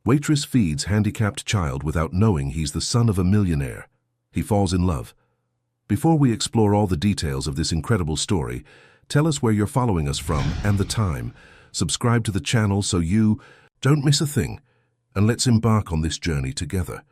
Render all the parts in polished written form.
Waitress feeds handicapped child without knowing he's the son of a millionaire. He falls in love. Before we explore all the details of this incredible story, tell us where you're following us from and the time. Subscribe to the channel so you don't miss a thing, and let's embark on this journey together.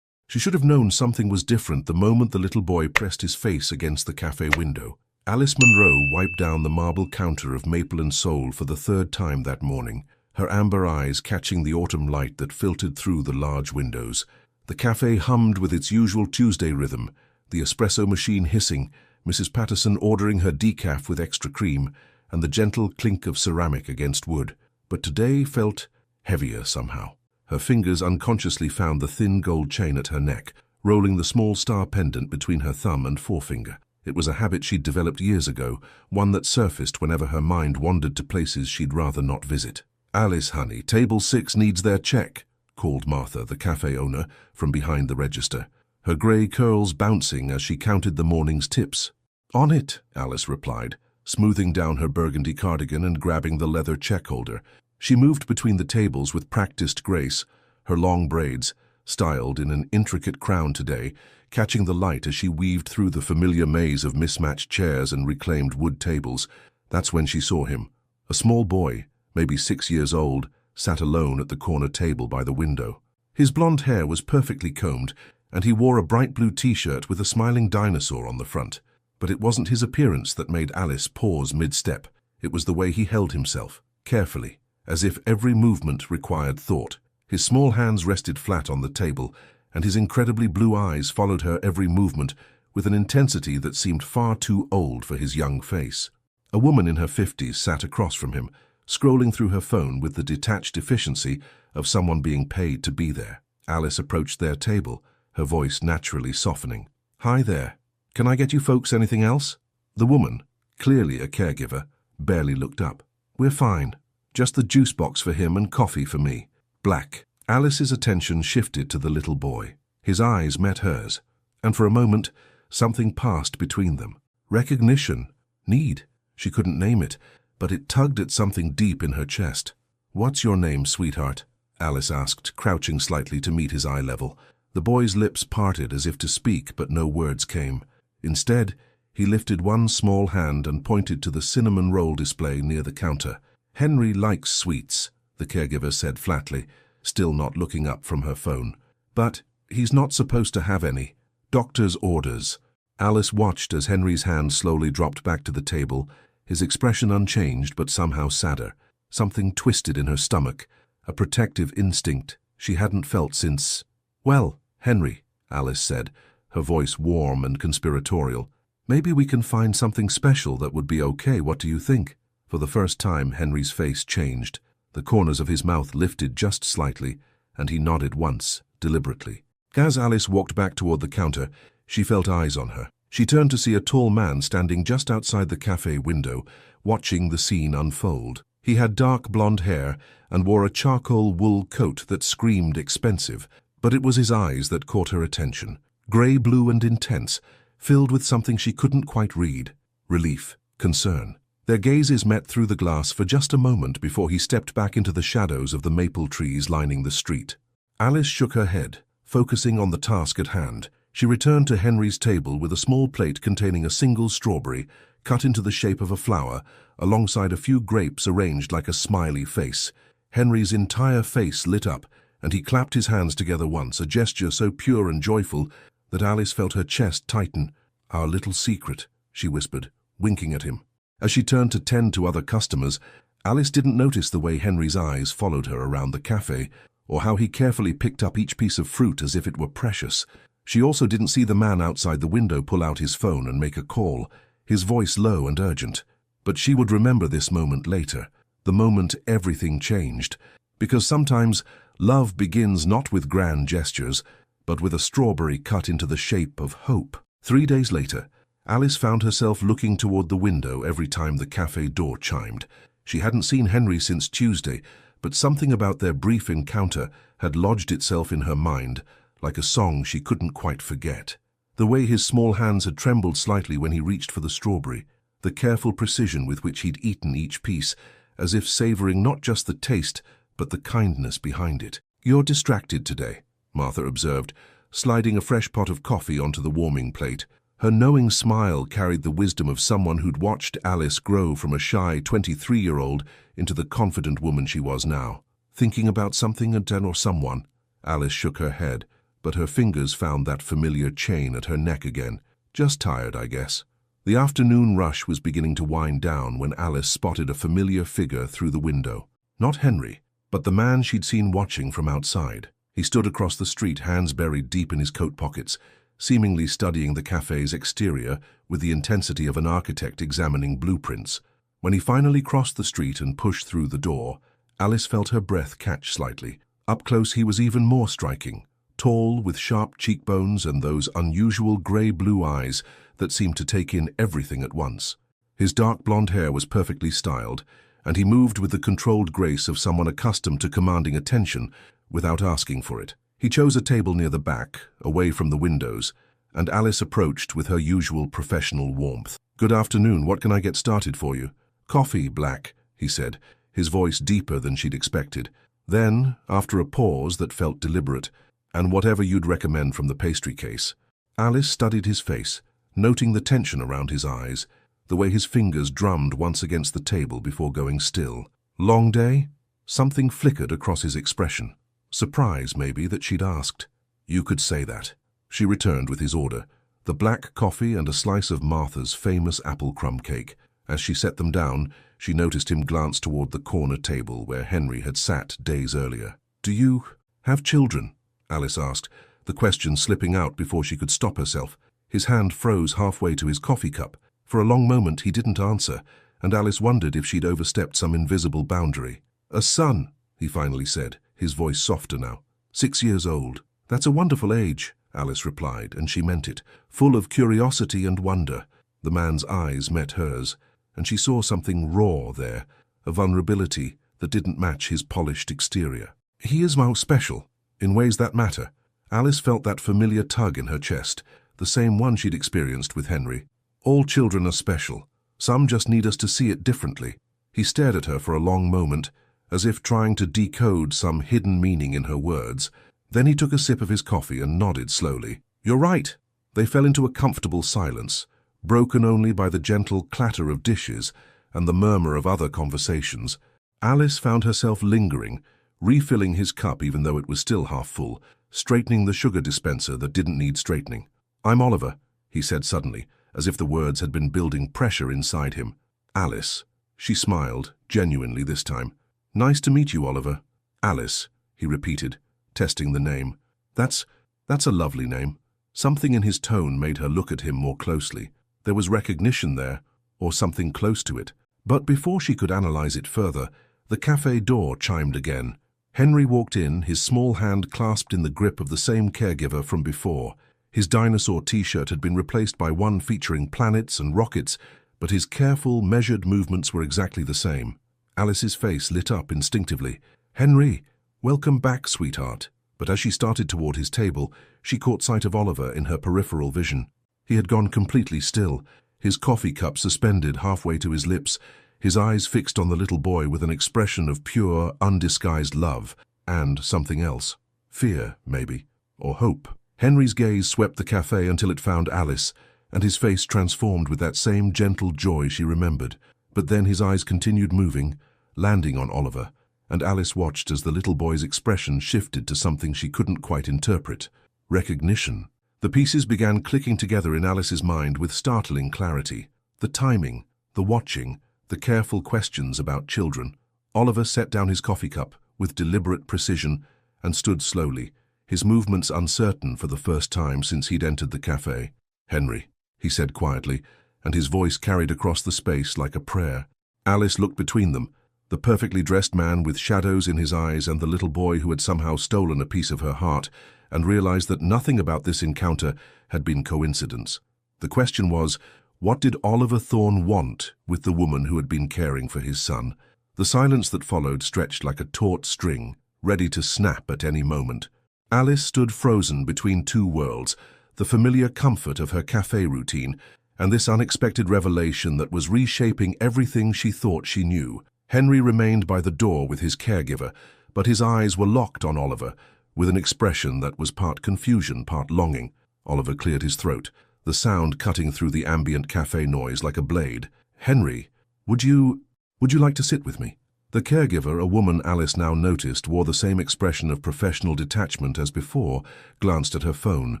She should have known something was different the moment the little boy pressed his face against the cafe window. Alice Munro wiped down the marble counter of maple and sole for the third time that morning, her amber eyes catching the autumn light that filtered through the large windows. The cafe hummed with its usual Tuesday rhythm, the espresso machine hissing, Mrs. Patterson ordering her decaf with extra cream, and the gentle clink of ceramic against wood. But today felt heavier somehow. Her fingers unconsciously found the thin gold chain at her neck, rolling the small star pendant between her thumb and forefinger. It was a habit she'd developed years ago, one that surfaced whenever her mind wandered to places she'd rather not visit. "Alice, honey, table 6 needs their check," called Martha, the cafe owner, from behind the register, her grey curls bouncing as she counted the morning's tips. "On it," Alice replied, smoothing down her burgundy cardigan and grabbing the leather check holder. She moved between the tables with practiced grace, her long braids, styled in an intricate crown today, catching the light as she weaved through the familiar maze of mismatched chairs and reclaimed wood tables. That's when she saw him. A small boy, maybe 6 years old, sat alone at the corner table by the window. His blonde hair was perfectly combed, and he wore a bright blue t-shirt with a smiling dinosaur on the front. But it wasn't his appearance that made Alice pause mid-step. It was the way he held himself, carefully, as if every movement required thought. His small hands rested flat on the table, and his incredibly blue eyes followed her every movement with an intensity that seemed far too old for his young face. A woman in her 50s sat across from him, scrolling through her phone with the detached efficiency of someone being paid to be there. Alice approached their table, her voice naturally softening. "Hi there. Can I get you folks anything else?" The woman, clearly a caregiver, barely looked up. "We're fine. Just the juice box for him and coffee for me." Black. Alice's attention shifted to the little boy. His eyes met hers, and for a moment, something passed between them. Recognition. Need. She couldn't name it, but it tugged at something deep in her chest. "What's your name, sweetheart?" Alice asked, crouching slightly to meet his eye level. The boy's lips parted as if to speak, but no words came. Instead, he lifted one small hand and pointed to the cinnamon roll display near the counter. "Henry likes sweets," the caregiver said flatly, still not looking up from her phone. "But he's not supposed to have any. Doctor's orders." Alice watched as Henry's hand slowly dropped back to the table, his expression unchanged but somehow sadder. Something twisted in her stomach, a protective instinct she hadn't felt since... "Well, Henry," Alice said, her voice warm and conspiratorial, "maybe we can find something special that would be okay. What do you think?" For the first time, Henry's face changed. The corners of his mouth lifted just slightly, and he nodded once, deliberately. As Alice walked back toward the counter, she felt eyes on her. She turned to see a tall man standing just outside the cafe window, watching the scene unfold. He had dark blonde hair and wore a charcoal wool coat that screamed expensive, but it was his eyes that caught her attention. Grey-blue and intense, filled with something she couldn't quite read. Relief, concern. Their gazes met through the glass for just a moment before he stepped back into the shadows of the maple trees lining the street. Alice shook her head, focusing on the task at hand. She returned to Henry's table with a small plate containing a single strawberry, cut into the shape of a flower, alongside a few grapes arranged like a smiley face. Henry's entire face lit up, and he clapped his hands together once, a gesture so pure and joyful that Alice felt her chest tighten. "Our little secret," she whispered, winking at him. As she turned to tend to other customers, Alice didn't notice the way Henry's eyes followed her around the cafe, or how he carefully picked up each piece of fruit as if it were precious. She also didn't see the man outside the window pull out his phone and make a call, his voice low and urgent. But she would remember this moment later, the moment everything changed, because sometimes love begins not with grand gestures, but with a strawberry cut into the shape of hope. 3 days later, Alice found herself looking toward the window every time the cafe door chimed. She hadn't seen Henry since Tuesday, but something about their brief encounter had lodged itself in her mind, like a song she couldn't quite forget. The way his small hands had trembled slightly when he reached for the strawberry, the careful precision with which he'd eaten each piece, as if savoring not just the taste, but the kindness behind it. "You're distracted today," Martha observed, sliding a fresh pot of coffee onto the warming plate. Her knowing smile carried the wisdom of someone who'd watched Alice grow from a shy 23-year-old into the confident woman she was now. "Thinking about something or someone?" Alice shook her head, but her fingers found that familiar chain at her neck again. "Just tired, I guess." The afternoon rush was beginning to wind down when Alice spotted a familiar figure through the window. Not Henry, but the man she'd seen watching from outside. He stood across the street, hands buried deep in his coat pockets, seemingly studying the cafe's exterior with the intensity of an architect examining blueprints. When he finally crossed the street and pushed through the door, Alice felt her breath catch slightly. Up close he was even more striking, tall with sharp cheekbones and those unusual grey-blue eyes that seemed to take in everything at once. His dark blonde hair was perfectly styled, and he moved with the controlled grace of someone accustomed to commanding attention without asking for it. He chose a table near the back, away from the windows, and Alice approached with her usual professional warmth. "Good afternoon, what can I get started for you?" "Coffee, black," he said, his voice deeper than she'd expected. Then, after a pause that felt deliberate, "And whatever you'd recommend from the pastry case." Alice studied his face, noting the tension around his eyes, the way his fingers drummed once against the table before going still. "Long day?" Something flickered across his expression. Surprise, maybe, that she'd asked. "You could say that." She returned with his order, the black coffee and a slice of Martha's famous apple crumb cake. As she set them down, she noticed him glance toward the corner table where Henry had sat days earlier. "Do you have children?" Alice asked, the question slipping out before she could stop herself. His hand froze halfway to his coffee cup. For a long moment he didn't answer, and Alice wondered if she'd overstepped some invisible boundary. "A son," he finally said, his voice softer now. 6 years old. "That's a wonderful age," Alice replied, and she meant it, full of curiosity and wonder. The man's eyes met hers, and she saw something raw there, a vulnerability that didn't match his polished exterior. "He is most special, in ways that matter." Alice felt that familiar tug in her chest, the same one she'd experienced with Henry. "All children are special. Some just need us to see it differently." He stared at her for a long moment, as if trying to decode some hidden meaning in her words. Then he took a sip of his coffee and nodded slowly. "You're right." They fell into a comfortable silence, broken only by the gentle clatter of dishes and the murmur of other conversations. Alice found herself lingering, refilling his cup even though it was still half full, straightening the sugar dispenser that didn't need straightening. "I'm Oliver," he said suddenly, as if the words had been building pressure inside him. "Alice." She smiled, genuinely this time. "Nice to meet you, Oliver." "Alice," he repeated, testing the name. That's a lovely name." Something in his tone made her look at him more closely. There was recognition there, or something close to it. But before she could analyze it further, the cafe door chimed again. Henry walked in, his small hand clasped in the grip of the same caregiver from before. His dinosaur t-shirt had been replaced by one featuring planets and rockets, but his careful, measured movements were exactly the same. Alice's face lit up instinctively. "Henry, welcome back, sweetheart." But as she started toward his table, she caught sight of Oliver in her peripheral vision. He had gone completely still, his coffee cup suspended halfway to his lips, his eyes fixed on the little boy with an expression of pure, undisguised love, and something else. Fear, maybe, or hope. Henry's gaze swept the cafe until it found Alice, and his face transformed with that same gentle joy she remembered. But then his eyes continued moving, landing on Oliver, and Alice watched as the little boy's expression shifted to something she couldn't quite interpret. Recognition. The pieces began clicking together in Alice's mind with startling clarity. The timing, the watching, the careful questions about children. Oliver set down his coffee cup with deliberate precision and stood slowly, his movements uncertain for the first time since he'd entered the cafe. "Henry," he said quietly, and his voice carried across the space like a prayer. Alice looked between them, the perfectly dressed man with shadows in his eyes and the little boy who had somehow stolen a piece of her heart, and realized that nothing about this encounter had been coincidence. The question was, what did Oliver Thorne want with the woman who had been caring for his son? The silence that followed stretched like a taut string, ready to snap at any moment. Alice stood frozen between two worlds, the familiar comfort of her cafe routine, and this unexpected revelation that was reshaping everything she thought she knew. Henry remained by the door with his caregiver, but his eyes were locked on Oliver, with an expression that was part confusion, part longing. Oliver cleared his throat, the sound cutting through the ambient cafe noise like a blade. "Henry, would you like to sit with me?" The caregiver, a woman Alice now noticed wore the same expression of professional detachment as before, glanced at her phone.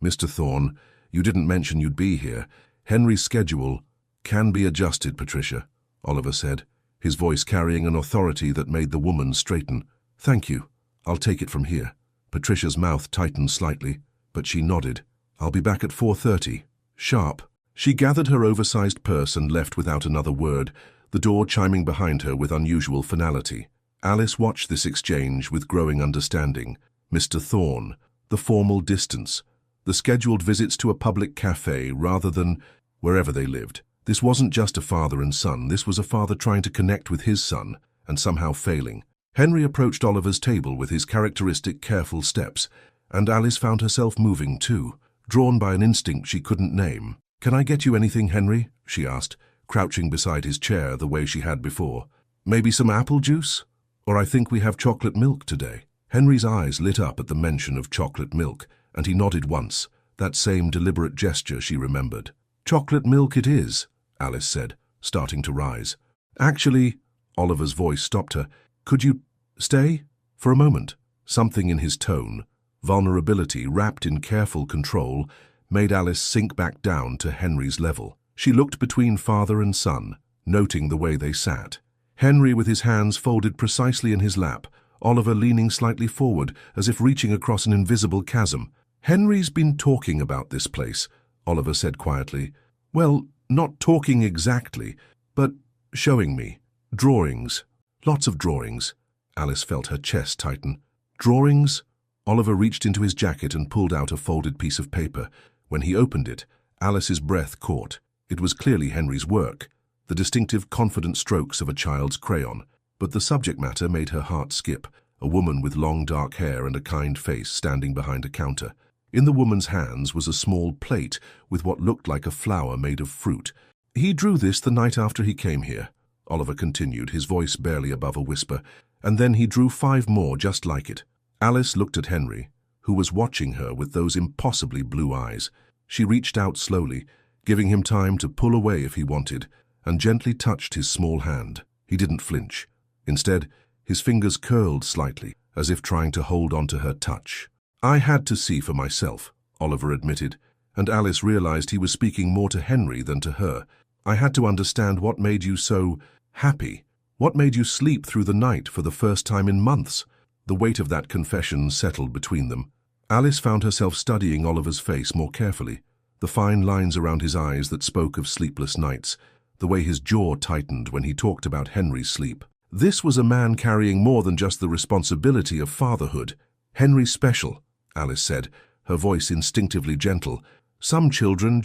"Mr. Thorne, you didn't mention you'd be here. Henry's schedule can be adjusted, Patricia," Oliver said, his voice carrying an authority that made the woman straighten. "Thank you. I'll take it from here." Patricia's mouth tightened slightly, but she nodded. "I'll be back at 4:30. Sharp." She gathered her oversized purse and left without another word, the door chiming behind her with unusual finality. Alice watched this exchange with growing understanding. Mr. Thorne, the formal distance, the scheduled visits to a public cafe rather than wherever they lived. This wasn't just a father and son, this was a father trying to connect with his son, and somehow failing. Henry approached Oliver's table with his characteristic careful steps, and Alice found herself moving too, drawn by an instinct she couldn't name. "Can I get you anything, Henry?" she asked, crouching beside his chair the way she had before. "Maybe some apple juice? Or I think we have chocolate milk today." Henry's eyes lit up at the mention of chocolate milk, and he nodded once, that same deliberate gesture she remembered. "Chocolate milk it is," Alice said, starting to rise. "Actually," Oliver's voice stopped her, "could you stay for a moment?" Something in his tone, vulnerability wrapped in careful control, made Alice sink back down to Henry's level. She looked between father and son, noting the way they sat. Henry with his hands folded precisely in his lap, Oliver leaning slightly forward as if reaching across an invisible chasm. "Henry's been talking about this place," Oliver said quietly. "Well, not talking exactly, but showing me. Drawings. Lots of drawings." Alice felt her chest tighten. "Drawings?" Oliver reached into his jacket and pulled out a folded piece of paper. When he opened it, Alice's breath caught. It was clearly Henry's work, the distinctive, confident strokes of a child's crayon. But the subject matter made her heart skip, a woman with long dark hair and a kind face standing behind a counter. In the woman's hands was a small plate with what looked like a flower made of fruit. "He drew this the night after he came here," Oliver continued, his voice barely above a whisper, "and then he drew 5 more just like it." Alice looked at Henry, who was watching her with those impossibly blue eyes. She reached out slowly, giving him time to pull away if he wanted, and gently touched his small hand. He didn't flinch. Instead, his fingers curled slightly, as if trying to hold on to her touch. "I had to see for myself," Oliver admitted, and Alice realized he was speaking more to Henry than to her. "I had to understand what made you so happy. What made you sleep through the night for the first time in months?" The weight of that confession settled between them. Alice found herself studying Oliver's face more carefully, the fine lines around his eyes that spoke of sleepless nights, the way his jaw tightened when he talked about Henry's sleep. This was a man carrying more than just the responsibility of fatherhood. "Henry's special," Alice said, her voice instinctively gentle. "Some children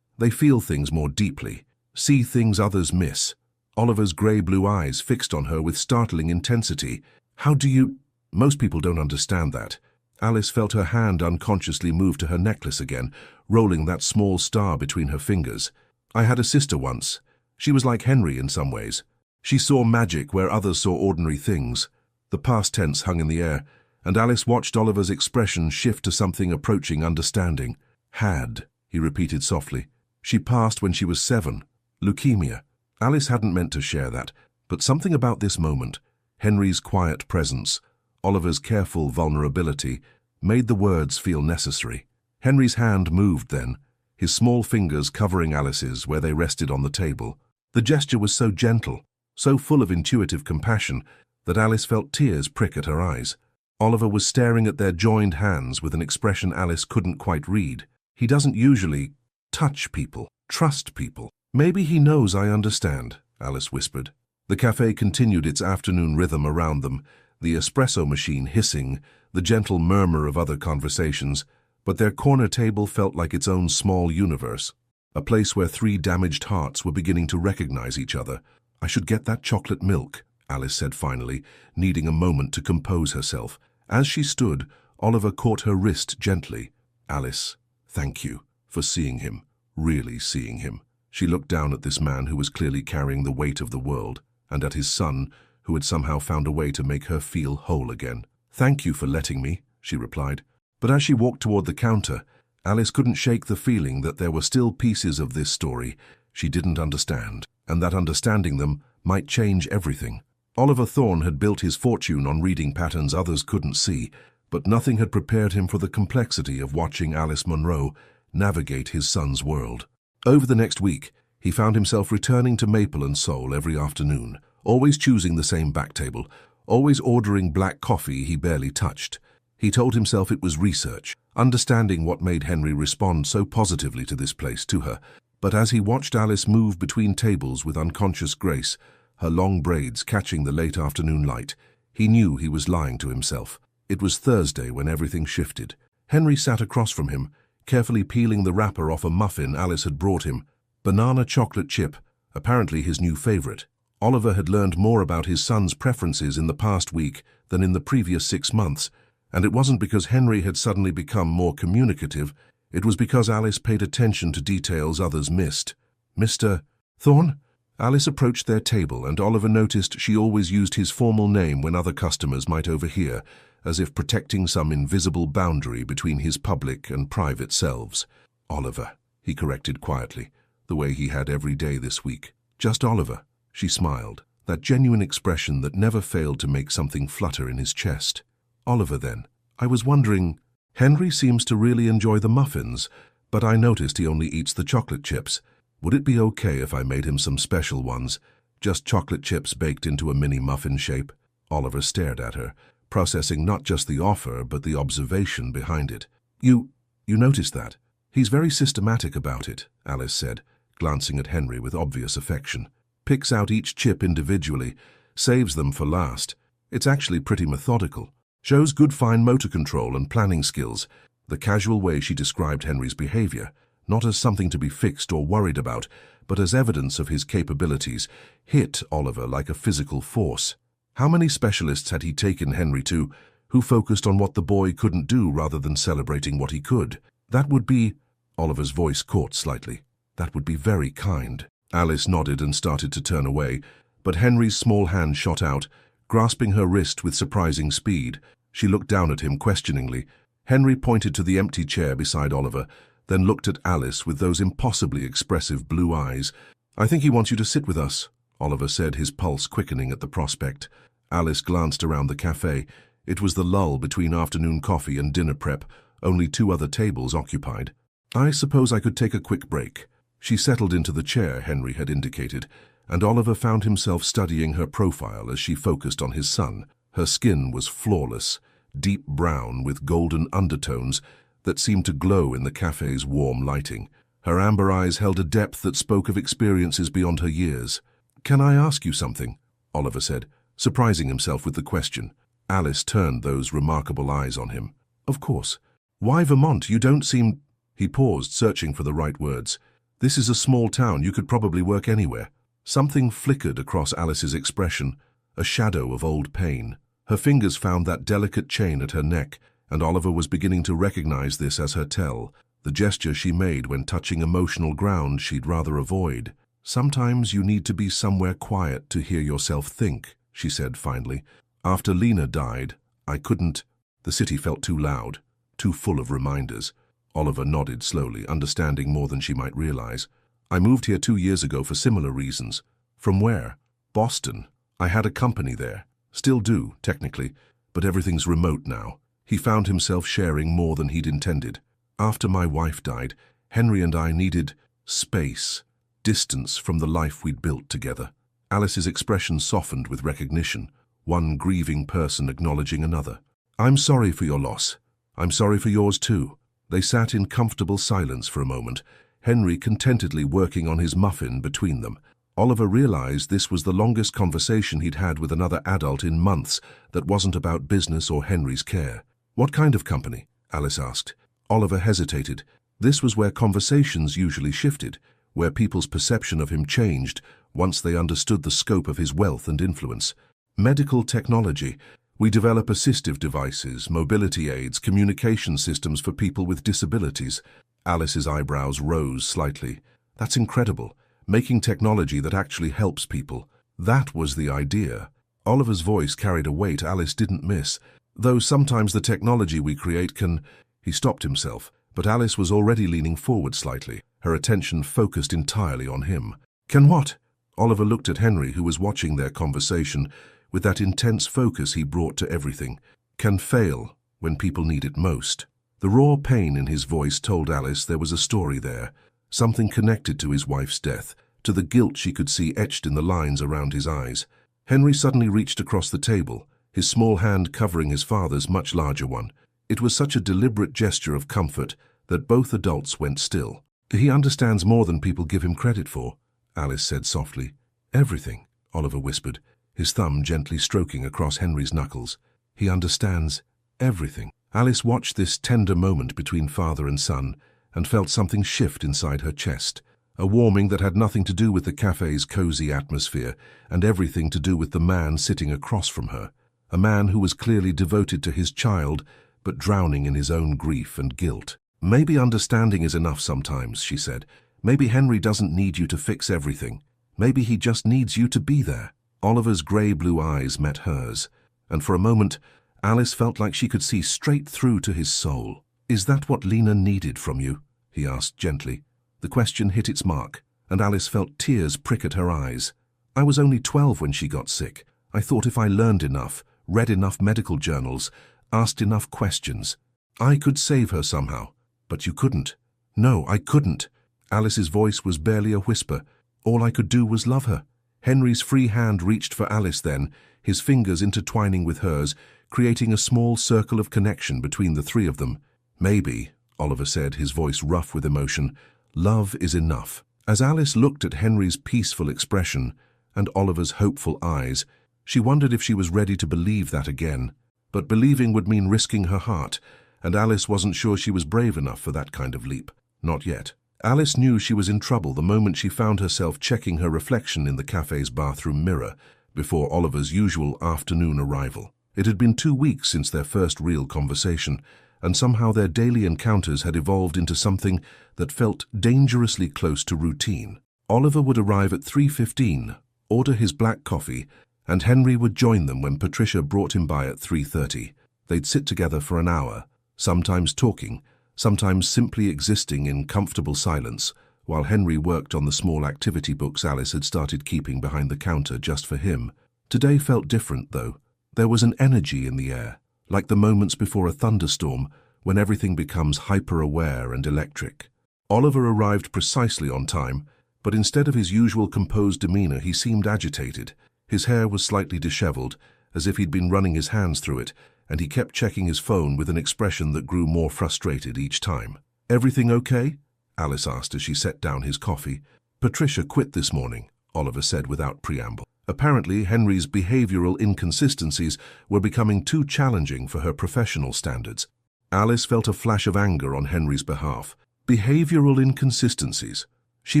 they feel things more deeply, see things others miss." Oliver's grey-blue eyes fixed on her with startling intensity. "How do you—" "Most people don't understand that." Alice felt her hand unconsciously move to her necklace again, rolling that small star between her fingers. "I had a sister once. She was like Henry in some ways. She saw magic where others saw ordinary things." The past tense hung in the air, and Alice watched Oliver's expression shift to something approaching understanding. "Had," he repeated softly. "She passed when she was 7. Leukemia." Alice hadn't meant to share that, but something about this moment, Henry's quiet presence, Oliver's careful vulnerability, made the words feel necessary. Henry's hand moved then, his small fingers covering Alice's where they rested on the table. The gesture was so gentle, so full of intuitive compassion, that Alice felt tears prick at her eyes. Oliver was staring at their joined hands with an expression Alice couldn't quite read. "He doesn't usually touch people, trust people." "Maybe he knows I understand," Alice whispered. The cafe continued its afternoon rhythm around them, the espresso machine hissing, the gentle murmur of other conversations, but their corner table felt like its own small universe, a place where 3 damaged hearts were beginning to recognize each other. "I should get that chocolate milk," Alice said finally, needing a moment to compose herself. As she stood, Oliver caught her wrist gently. "Alice, thank you for seeing him, really seeing him." She looked down at this man who was clearly carrying the weight of the world, and at his son, who had somehow found a way to make her feel whole again. "Thank you for letting me," she replied. But as she walked toward the counter, Alice couldn't shake the feeling that there were still pieces of this story she didn't understand, and that understanding them might change everything. Oliver Thorne had built his fortune on reading patterns others couldn't see, but nothing had prepared him for the complexity of watching Alice Munro navigate his son's world. Over the next week, he found himself returning to Maple and Soul every afternoon, always choosing the same back table, always ordering black coffee he barely touched. He told himself it was research, understanding what made Henry respond so positively to this place, to her. But as he watched Alice move between tables with unconscious grace, her long braids catching the late afternoon light, he knew he was lying to himself. It was Thursday when everything shifted. Henry sat across from him, carefully peeling the wrapper off a muffin Alice had brought him. Banana chocolate chip, apparently his new favorite. Oliver had learned more about his son's preferences in the past week than in the previous 6 months, and it wasn't because Henry had suddenly become more communicative. It was because Alice paid attention to details others missed. "Mr. Thorne?" Alice approached their table, and Oliver noticed she always used his formal name when other customers might overhear, as if protecting some invisible boundary between his public and private selves. "Oliver," he corrected quietly, the way he had every day this week. "Just Oliver," she smiled, that genuine expression that never failed to make something flutter in his chest. "Oliver, then. I was wondering, Henry seems to really enjoy the muffins, but I noticed he only eats the chocolate chips. Would it be okay if I made him some special ones, just chocolate chips baked into a mini muffin shape?" Oliver stared at her, processing not just the offer, but the observation behind it. You noticed that? He's very systematic about it," Alice said, glancing at Henry with obvious affection. "Picks out each chip individually, saves them for last. It's actually pretty methodical. Shows good fine motor control and planning skills." The casual way she described Henry's behavior, not as something to be fixed or worried about, but as evidence of his capabilities, hit Oliver like a physical force. How many specialists had he taken Henry to, who focused on what the boy couldn't do rather than celebrating what he could? "That would be—" Oliver's voice caught slightly. "That would be very kind." Alice nodded and started to turn away, but Henry's small hand shot out, grasping her wrist with surprising speed. She looked down at him questioningly. Henry pointed to the empty chair beside Oliver, then looked at Alice with those impossibly expressive blue eyes. "I think he wants you to sit with us," Oliver said, his pulse quickening at the prospect. Alice glanced around the cafe. It was the lull between afternoon coffee and dinner prep, only 2 other tables occupied. "I suppose I could take a quick break." She settled into the chair Henry had indicated, and Oliver found himself studying her profile as she focused on his son. Her skin was flawless, deep brown with golden undertones that seemed to glow in the cafe's warm lighting. Her amber eyes held a depth that spoke of experiences beyond her years. "Can I ask you something?" Oliver said, surprising himself with the question. Alice turned those remarkable eyes on him. "Of course. Why Vermont? You don't seem—" He paused, searching for the right words. "This is a small town. You could probably work anywhere." Something flickered across Alice's expression, a shadow of old pain. Her fingers found that delicate chain at her neck, and Oliver was beginning to recognize this as her tell, the gesture she made when touching emotional ground she'd rather avoid. "Sometimes you need to be somewhere quiet to hear yourself think," she said finally. "After Lena died, I couldn't—" The city felt too loud, too full of reminders. Oliver nodded slowly, understanding more than she might realize. "I moved here 2 years ago for similar reasons." "From where?" "Boston. I had a company there. Still do, technically, but everything's remote now." He found himself sharing more than he'd intended. "After my wife died, Henry and I needed space, distance from the life we'd built together." Alice's expression softened with recognition, one grieving person acknowledging another. "I'm sorry for your loss. I'm sorry for yours too." They sat in comfortable silence for a moment, Henry contentedly working on his muffin between them. Oliver realized this was the longest conversation he'd had with another adult in months that wasn't about business or Henry's care. "What kind of company?" Alice asked. Oliver hesitated. This was where conversations usually shifted, where people's perception of him changed once they understood the scope of his wealth and influence. "Medical technology. We develop assistive devices, mobility aids, communication systems for people with disabilities." Alice's eyebrows rose slightly. "That's incredible. Making technology that actually helps people. That was the idea." Oliver's voice carried a weight Alice didn't miss. Though sometimes the technology we create can... He stopped himself, but Alice was already leaning forward slightly, her attention focused entirely on him. Can what? Oliver looked at Henry, who was watching their conversation, with that intense focus he brought to everything. Can fail when people need it most. The raw pain in his voice told Alice there was a story there, something connected to his wife's death, to the guilt she could see etched in the lines around his eyes. Henry suddenly reached across the table, his small hand covering his father's much larger one. It was such a deliberate gesture of comfort that both adults went still. He understands more than people give him credit for, Alice said softly. Everything, Oliver whispered, his thumb gently stroking across Henry's knuckles. He understands everything. Alice watched this tender moment between father and son and felt something shift inside her chest, a warming that had nothing to do with the cafe's cozy atmosphere and everything to do with the man sitting across from her, a man who was clearly devoted to his child but drowning in his own grief and guilt. Maybe understanding is enough sometimes, she said. Maybe Henry doesn't need you to fix everything. Maybe he just needs you to be there. Oliver's grey-blue eyes met hers, and for a moment, Alice felt like she could see straight through to his soul. Is that what Lena needed from you? He asked gently. The question hit its mark, and Alice felt tears prick at her eyes. I was only 12 when she got sick. I thought if I learned enough, read enough medical journals, asked enough questions, I could save her somehow. But you couldn't. No, I couldn't. Alice's voice was barely a whisper. All I could do was love her. Henry's free hand reached for Alice then, his fingers intertwining with hers, creating a small circle of connection between the three of them. Maybe, Oliver said, his voice rough with emotion, love is enough. As Alice looked at Henry's peaceful expression and Oliver's hopeful eyes, she wondered if she was ready to believe that again. But believing would mean risking her heart, and Alice wasn't sure she was brave enough for that kind of leap. Not yet. Alice knew she was in trouble the moment she found herself checking her reflection in the cafe's bathroom mirror before Oliver's usual afternoon arrival. It had been 2 weeks since their first real conversation, and somehow their daily encounters had evolved into something that felt dangerously close to routine. Oliver would arrive at 3:15, order his black coffee, and Henry would join them when Patricia brought him by at 3:30. They'd sit together for an hour, sometimes talking, sometimes simply existing in comfortable silence, while Henry worked on the small activity books Alice had started keeping behind the counter just for him. Today felt different, though. There was an energy in the air, like the moments before a thunderstorm, when everything becomes hyper-aware and electric. Oliver arrived precisely on time, but instead of his usual composed demeanor, he seemed agitated. His hair was slightly disheveled, as if he'd been running his hands through it, and he kept checking his phone with an expression that grew more frustrated each time. Everything okay? Alice asked as she set down his coffee. Patricia quit this morning, Oliver said without preamble. Apparently, Henry's behavioral inconsistencies were becoming too challenging for her professional standards. Alice felt a flash of anger on Henry's behalf. Behavioral inconsistencies. She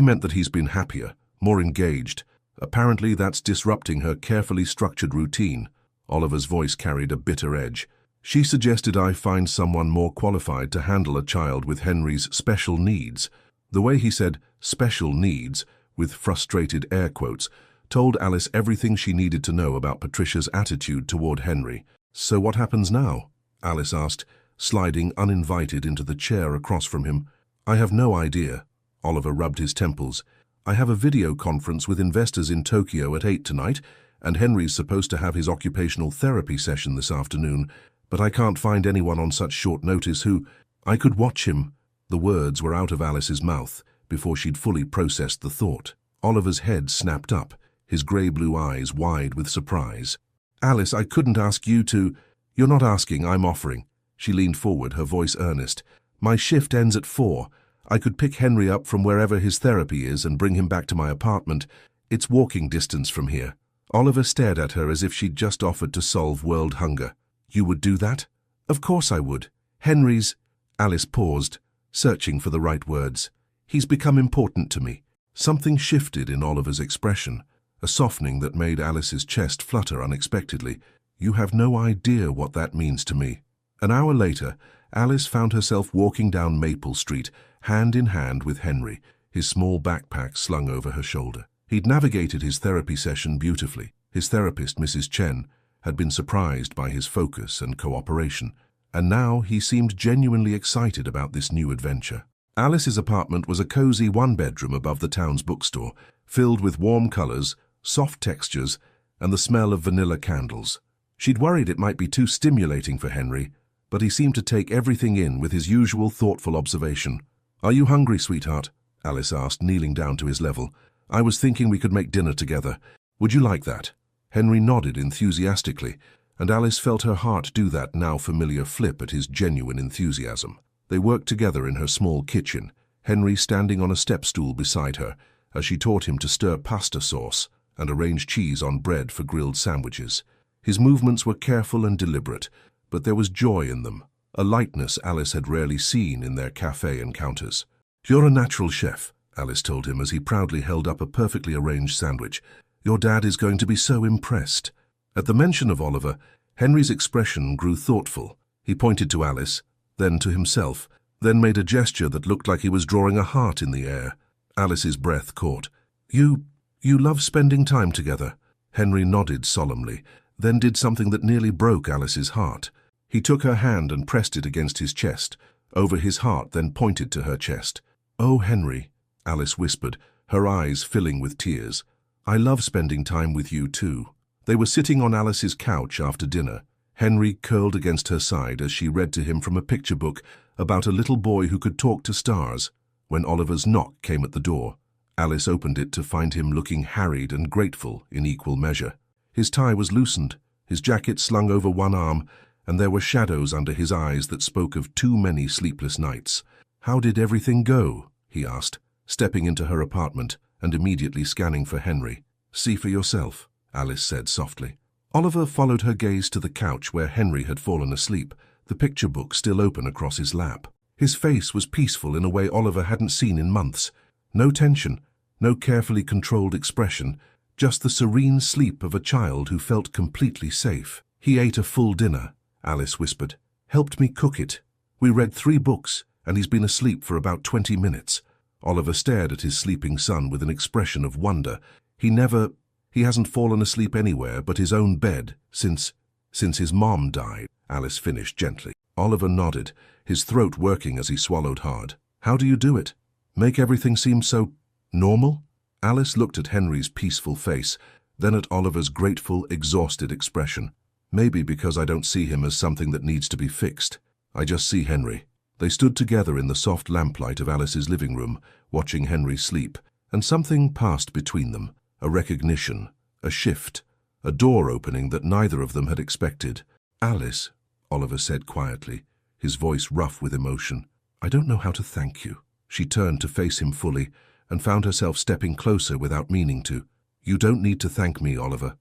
meant that he's been happier, more engaged. Apparently, that's disrupting her carefully structured routine. Oliver's voice carried a bitter edge. She suggested I find someone more qualified to handle a child with Henry's special needs. The way he said special needs, with frustrated air quotes, told Alice everything she needed to know about Patricia's attitude toward Henry. So what happens now? Alice asked, sliding uninvited into the chair across from him. I have no idea. Oliver rubbed his temples. I have a video conference with investors in Tokyo at 8 tonight, and Henry's supposed to have his occupational therapy session this afternoon, but I can't find anyone on such short notice who... I could watch him. The words were out of Alice's mouth before she'd fully processed the thought. Oliver's head snapped up, his grey-blue eyes wide with surprise. Alice, I couldn't ask you to... You're not asking, I'm offering. She leaned forward, her voice earnest. My shift ends at 4. I could pick Henry up from wherever his therapy is and bring him back to my apartment. It's walking distance from here. Oliver stared at her as if she'd just offered to solve world hunger. You would do that? Of course I would. Henry's... Alice paused, searching for the right words. He's become important to me. Something shifted in Oliver's expression, a softening that made Alice's chest flutter unexpectedly. You have no idea what that means to me. An hour later, Alice found herself walking down Maple Street, hand in hand with Henry, his small backpack slung over her shoulder. He'd navigated his therapy session beautifully. His therapist, Mrs. Chen, had been surprised by his focus and cooperation, and now he seemed genuinely excited about this new adventure. Alice's apartment was a cozy one-bedroom above the town's bookstore, filled with warm colors, soft textures, and the smell of vanilla candles. She'd worried it might be too stimulating for Henry, but he seemed to take everything in with his usual thoughtful observation. "Are you hungry, sweetheart?" Alice asked, kneeling down to his level. "I was thinking we could make dinner together. Would you like that?" Henry nodded enthusiastically, and Alice felt her heart do that now familiar flip at his genuine enthusiasm. They worked together in her small kitchen, Henry standing on a step stool beside her, as she taught him to stir pasta sauce and arrange cheese on bread for grilled sandwiches. His movements were careful and deliberate, but there was joy in them, a lightness Alice had rarely seen in their cafe encounters. "You're a natural chef," Alice told him as he proudly held up a perfectly arranged sandwich. "Your dad is going to be so impressed." At the mention of Oliver, Henry's expression grew thoughtful. He pointed to Alice, then to himself, then made a gesture that looked like he was drawing a heart in the air. Alice's breath caught. You love spending time together." Henry nodded solemnly, then did something that nearly broke Alice's heart. He took her hand and pressed it against his chest, over his heart, then pointed to her chest. "Oh, Henry," Alice whispered, her eyes filling with tears. "I love spending time with you too." They were sitting on Alice's couch after dinner, Henry curled against her side as she read to him from a picture book about a little boy who could talk to stars. When Oliver's knock came at the door, Alice opened it to find him looking harried and grateful in equal measure. His tie was loosened, his jacket slung over one arm, and there were shadows under his eyes that spoke of too many sleepless nights. "How did everything go?" he asked, stepping into her apartment and immediately scanning for Henry. "See for yourself," Alice said softly. Oliver followed her gaze to the couch where Henry had fallen asleep, the picture book still open across his lap. His face was peaceful in a way Oliver hadn't seen in months. No tension, no carefully controlled expression, just the serene sleep of a child who felt completely safe. "He ate a full dinner," Alice whispered. "Helped me cook it. We read 3 books, and he's been asleep for about 20 minutes. Oliver stared at his sleeping son with an expression of wonder. He hasn't fallen asleep anywhere but his own bed since his mom died," Alice finished gently. Oliver nodded, his throat working as he swallowed hard. "How do you do it? Make everything seem so normal?" Alice looked at Henry's peaceful face, then at Oliver's grateful, exhausted expression. "Maybe because I don't see him as something that needs to be fixed. I just see Henry." They stood together in the soft lamplight of Alice's living room, watching Henry sleep, and something passed between them, a recognition, a shift, a door opening that neither of them had expected. "Alice," Oliver said quietly, his voice rough with emotion, "I don't know how to thank you." She turned to face him fully and found herself stepping closer without meaning to. "You don't need to thank me, Oliver.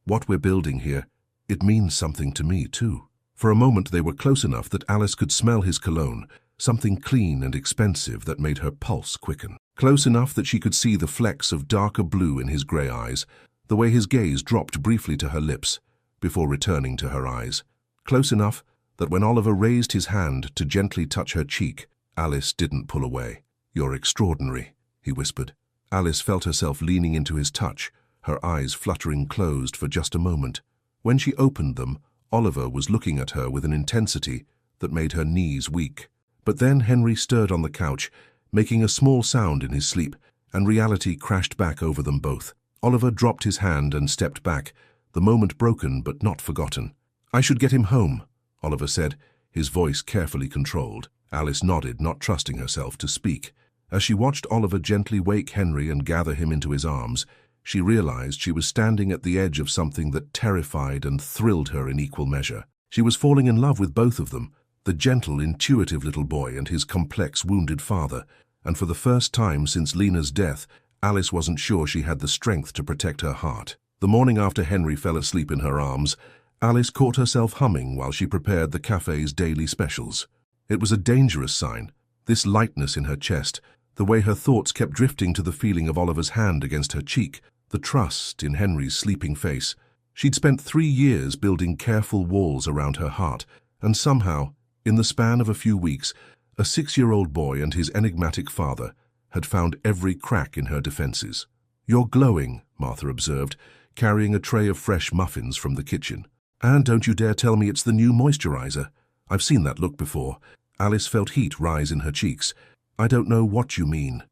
What we're building here, it means something to me too." For a moment they were close enough that Alice could smell his cologne, something clean and expensive that made her pulse quicken. Close enough that she could see the flecks of darker blue in his grey eyes, the way his gaze dropped briefly to her lips before returning to her eyes. Close enough that when Oliver raised his hand to gently touch her cheek, Alice didn't pull away. "You're extraordinary," he whispered. Alice felt herself leaning into his touch, her eyes fluttering closed for just a moment. When she opened them, Oliver was looking at her with an intensity that made her knees weak. But then Henry stirred on the couch, making a small sound in his sleep, and reality crashed back over them both. Oliver dropped his hand and stepped back, the moment broken but not forgotten. "I should get him home," Oliver said, his voice carefully controlled. Alice nodded, not trusting herself to speak. As she watched Oliver gently wake Henry and gather him into his arms, she realized she was standing at the edge of something that terrified and thrilled her in equal measure. She was falling in love with both of them, the gentle, intuitive little boy and his complex, wounded father, and for the first time since Lena's death, Alice wasn't sure she had the strength to protect her heart. The morning after Henry fell asleep in her arms, Alice caught herself humming while she prepared the cafe's daily specials. It was a dangerous sign, this lightness in her chest, the way her thoughts kept drifting to the feeling of Oliver's hand against her cheek, the trust in Henry's sleeping face. She'd spent 3 years building careful walls around her heart, and somehow, in the span of a few weeks, a 6-year-old boy and his enigmatic father had found every crack in her defenses. "You're glowing," Martha observed. carrying a tray of fresh muffins from the kitchen. "And don't you dare tell me it's the new moisturizer. I've seen that look before." Alice felt heat rise in her cheeks. "I don't know what you mean."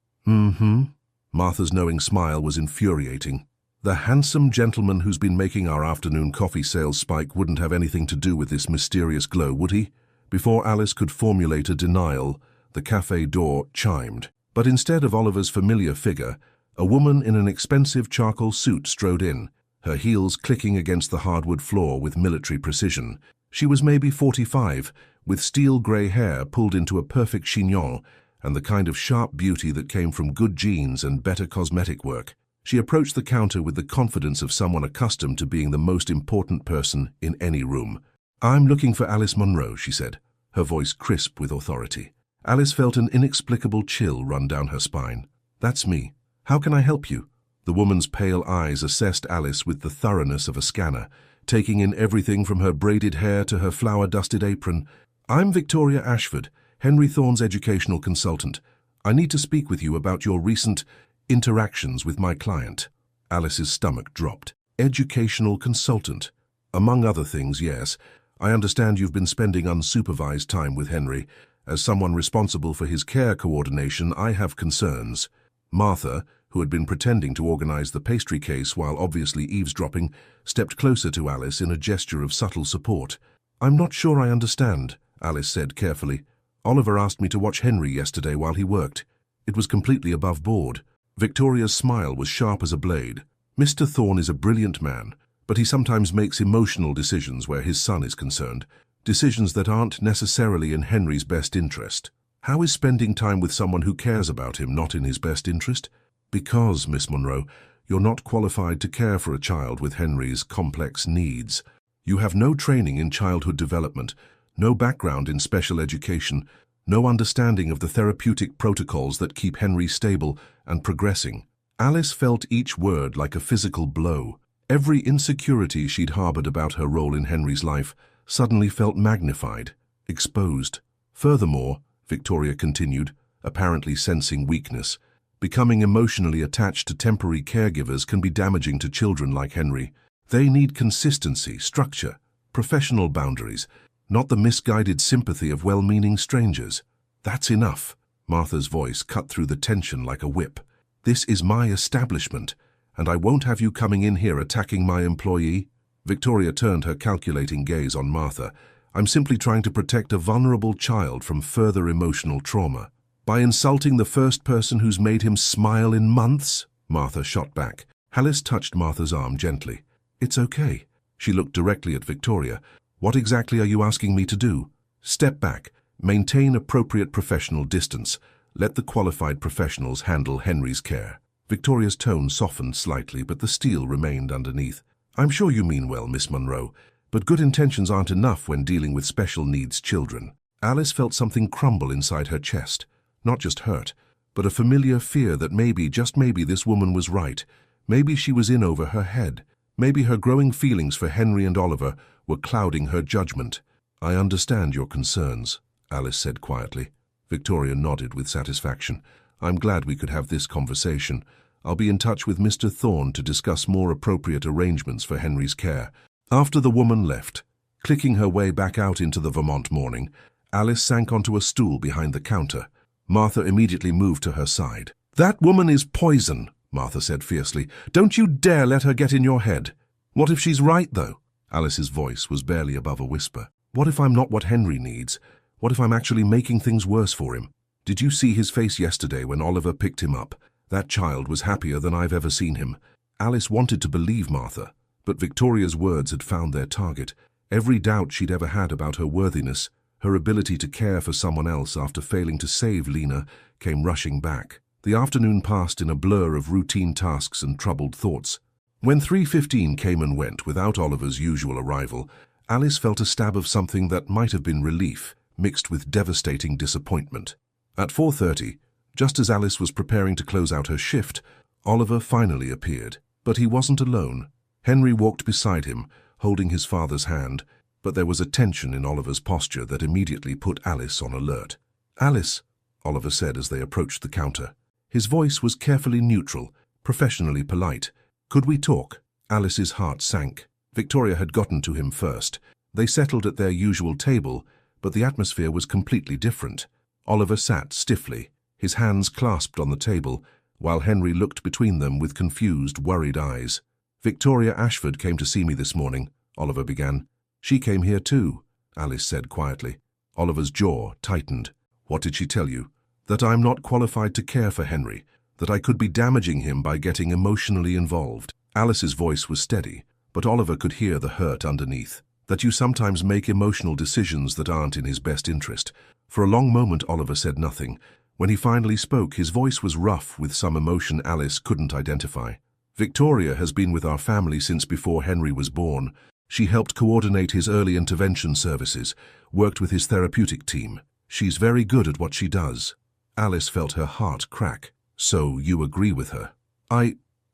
Martha's knowing smile was infuriating. The handsome gentleman who's been making our afternoon coffee sales spike wouldn't have anything to do with this mysterious glow, would he? Before Alice could formulate a denial, the cafe door chimed. But instead of Oliver's familiar figure, a woman in an expensive charcoal suit strode in, her heels clicking against the hardwood floor with military precision. She was maybe 45, with steel-grey hair pulled into a perfect chignon, and the kind of sharp beauty that came from good genes and better cosmetic work. She approached the counter with the confidence of someone accustomed to being the most important person in any room. "I'm looking for Alice Munro," she said, her voice crisp with authority. Alice felt an inexplicable chill run down her spine. "That's me. How can I help you?" The woman's pale eyes assessed Alice with the thoroughness of a scanner, taking in everything from her braided hair to her flour-dusted apron. "I'm Victoria Ashford, Henry Thorne's educational consultant. I need to speak with you about your recent interactions with my client." Alice's stomach dropped. "Educational consultant? Among other things, yes. I understand you've been spending unsupervised time with Henry. As someone responsible for his care coordination, I have concerns." Martha, who had been pretending to organize the pastry case while obviously eavesdropping, stepped closer to Alice in a gesture of subtle support. "I'm not sure I understand," Alice said carefully. "Oliver asked me to watch Henry yesterday while he worked. It was completely above board." Victoria's smile was sharp as a blade. "Mr. Thorne is a brilliant man, but he sometimes makes emotional decisions where his son is concerned, decisions that aren't necessarily in Henry's best interest." "How is spending time with someone who cares about him not in his best interest?" "Because, Miss Munro, you're not qualified to care for a child with Henry's complex needs. You have no training in childhood development, no background in special education, no understanding of the therapeutic protocols that keep Henry stable and progressing." Alice felt each word like a physical blow. Every insecurity she'd harbored about her role in Henry's life suddenly felt magnified, exposed. "Furthermore," Victoria continued, apparently sensing weakness, "becoming emotionally attached to temporary caregivers can be damaging to children like Henry. They need consistency, structure, professional boundaries, not the misguided sympathy of well-meaning strangers." "That's enough." Martha's voice cut through the tension like a whip. "This is my establishment, and I won't have you coming in here attacking my employee." Victoria turned her calculating gaze on Martha. "I'm simply trying to protect a vulnerable child from further emotional trauma." "By insulting the first person who's made him smile in months?" Martha shot back. Alice touched Martha's arm gently. "It's okay." She looked directly at Victoria. "What exactly are you asking me to do?" "Step back. Maintain appropriate professional distance. Let the qualified professionals handle Henry's care." Victoria's tone softened slightly, but the steel remained underneath. "I'm sure you mean well, Miss Munro, but good intentions aren't enough when dealing with special needs children." Alice felt something crumble inside her chest. Not just hurt, but a familiar fear that maybe, just maybe, this woman was right. Maybe she was in over her head. Maybe her growing feelings for Henry and Oliver were clouding her judgment. "I understand your concerns," Alice said quietly. Victoria nodded with satisfaction. "I'm glad we could have this conversation. I'll be in touch with Mr. Thorne to discuss more appropriate arrangements for Henry's care." After the woman left, clicking her way back out into the Vermont morning, Alice sank onto a stool behind the counter. Martha immediately moved to her side. "That woman is poison," Martha said fiercely. "Don't you dare let her get in your head." "What if she's right, though?" Alice's voice was barely above a whisper. "What if I'm not what Henry needs? What if I'm actually making things worse for him? Did you see his face yesterday when Oliver picked him up? That child was happier than I've ever seen him." Alice wanted to believe Martha, but Victoria's words had found their target. Every doubt she'd ever had about her worthiness, her ability to care for someone else after failing to save Lena, came rushing back. The afternoon passed in a blur of routine tasks and troubled thoughts. When 3:15 came and went without Oliver's usual arrival, Alice felt a stab of something that might have been relief, mixed with devastating disappointment. At 4:30, just as Alice was preparing to close out her shift, Oliver finally appeared. But he wasn't alone. Henry walked beside him, holding his father's hand, but there was a tension in Oliver's posture that immediately put Alice on alert. "Alice," Oliver said as they approached the counter. His voice was carefully neutral, professionally polite. "Could we talk?" Alice's heart sank. Victoria had gotten to him first. They settled at their usual table, but the atmosphere was completely different. Oliver sat stiffly, his hands clasped on the table, while Henry looked between them with confused, worried eyes. "Victoria Ashford came to see me this morning," Oliver began. "She came here too," Alice said quietly. Oliver's jaw tightened. "What did she tell you?" "That I'm not qualified to care for Henry, that I could be damaging him by getting emotionally involved." Alice's voice was steady, but Oliver could hear the hurt underneath. "That you sometimes make emotional decisions that aren't in his best interest." For a long moment Oliver said nothing. When he finally spoke, his voice was rough with some emotion Alice couldn't identify. "Victoria has been with our family since before Henry was born. She helped coordinate his early intervention services, worked with his therapeutic team. She's very good at what she does." Alice felt her heart crack. "So you agree with her?"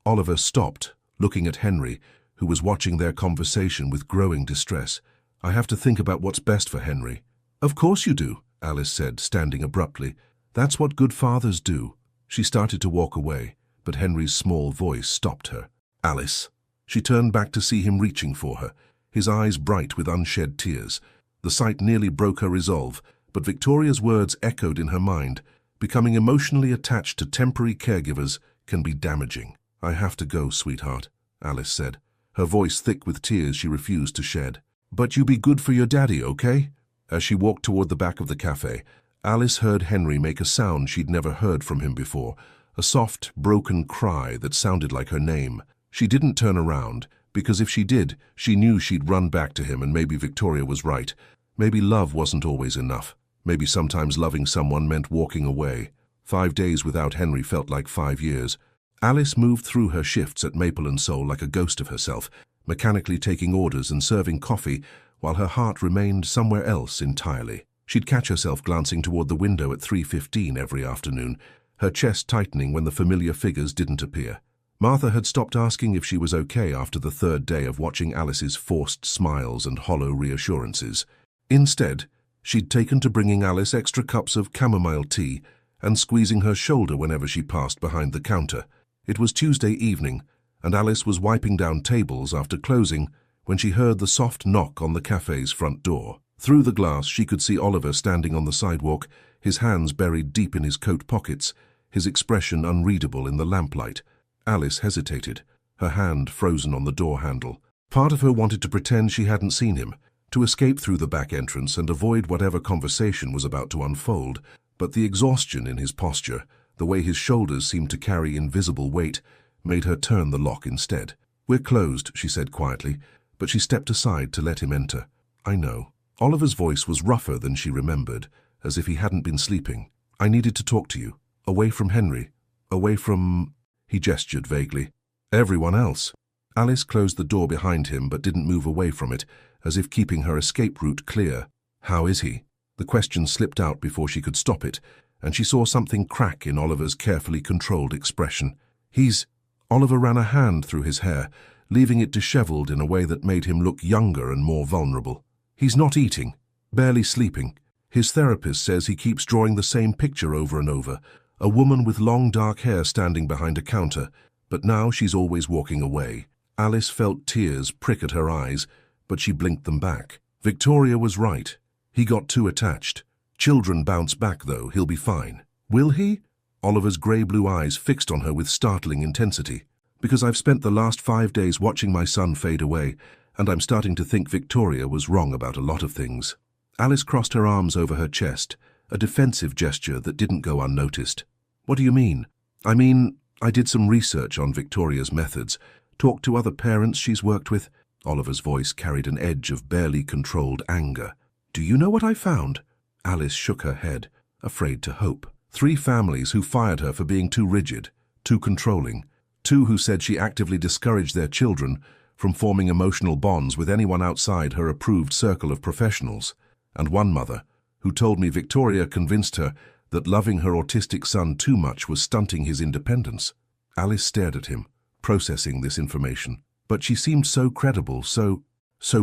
Oliver stopped, looking at Henry, who was watching their conversation with growing distress. "I have to think about what's best for Henry." "Of course you do," Alice said, standing abruptly. "That's what good fathers do." She started to walk away, but Henry's small voice stopped her. "Alice." She turned back to see him reaching for her, his eyes bright with unshed tears. The sight nearly broke her resolve, but Victoria's words echoed in her mind. "Becoming emotionally attached to temporary caregivers can be damaging." "I have to go, sweetheart," Alice said, her voice thick with tears she refused to shed. "But you be good for your daddy, okay?" As she walked toward the back of the cafe, Alice heard Henry make a sound she'd never heard from him before, a soft, broken cry that sounded like her name. She didn't turn around, because if she did, she knew she'd run back to him, and maybe Victoria was right. Maybe love wasn't always enough. Maybe sometimes loving someone meant walking away. 5 days without Henry felt like 5 years. Alice moved through her shifts at Maple and Soul like a ghost of herself, mechanically taking orders and serving coffee, while her heart remained somewhere else entirely. She'd catch herself glancing toward the window at 3:15 every afternoon, her chest tightening when the familiar figures didn't appear. Martha had stopped asking if she was okay after the 3rd day of watching Alice's forced smiles and hollow reassurances. Instead, she'd taken to bringing Alice extra cups of chamomile tea and squeezing her shoulder whenever she passed behind the counter. It was Tuesday evening, and Alice was wiping down tables after closing when she heard the soft knock on the cafe's front door. Through the glass, she could see Oliver standing on the sidewalk, his hands buried deep in his coat pockets, his expression unreadable in the lamplight. Alice hesitated, her hand frozen on the door handle. Part of her wanted to pretend she hadn't seen him, to escape through the back entrance and avoid whatever conversation was about to unfold, but the exhaustion in his posture, the way his shoulders seemed to carry invisible weight, made her turn the lock instead. "We're closed," she said quietly, but she stepped aside to let him enter. "I know." Oliver's voice was rougher than she remembered, as if he hadn't been sleeping. "I needed to talk to you. Away from Henry. Away from—" he gestured vaguely. "Everyone else." Alice closed the door behind him but didn't move away from it, as if keeping her escape route clear. "How is he?" The question slipped out before she could stop it, and she saw something crack in Oliver's carefully controlled expression. "He's—" Oliver ran a hand through his hair, leaving it disheveled in a way that made him look younger and more vulnerable. "He's not eating, barely sleeping. His therapist says he keeps drawing the same picture over and over, a woman with long dark hair standing behind a counter, but now she's always walking away." Alice felt tears prick at her eyes, but she blinked them back. Victoria was right. He got too attached. Children bounce back, though. He'll be fine. "Will he?" Oliver's grey-blue eyes fixed on her with startling intensity. "Because I've spent the last 5 days watching my son fade away, and I'm starting to think Victoria was wrong about a lot of things." Alice crossed her arms over her chest, a defensive gesture that didn't go unnoticed. "What do you mean?" "I mean, I did some research on Victoria's methods, talked to other parents she's worked with." Oliver's voice carried an edge of barely controlled anger. "Do you know what I found?" Alice shook her head, afraid to hope. 3 families who fired her for being too rigid, too controlling. 2 who said she actively discouraged their children from forming emotional bonds with anyone outside her approved circle of professionals. And 1 mother who told me Victoria convinced her that loving her autistic son too much was stunting his independence. Alice stared at him, processing this information. But she seemed so credible, so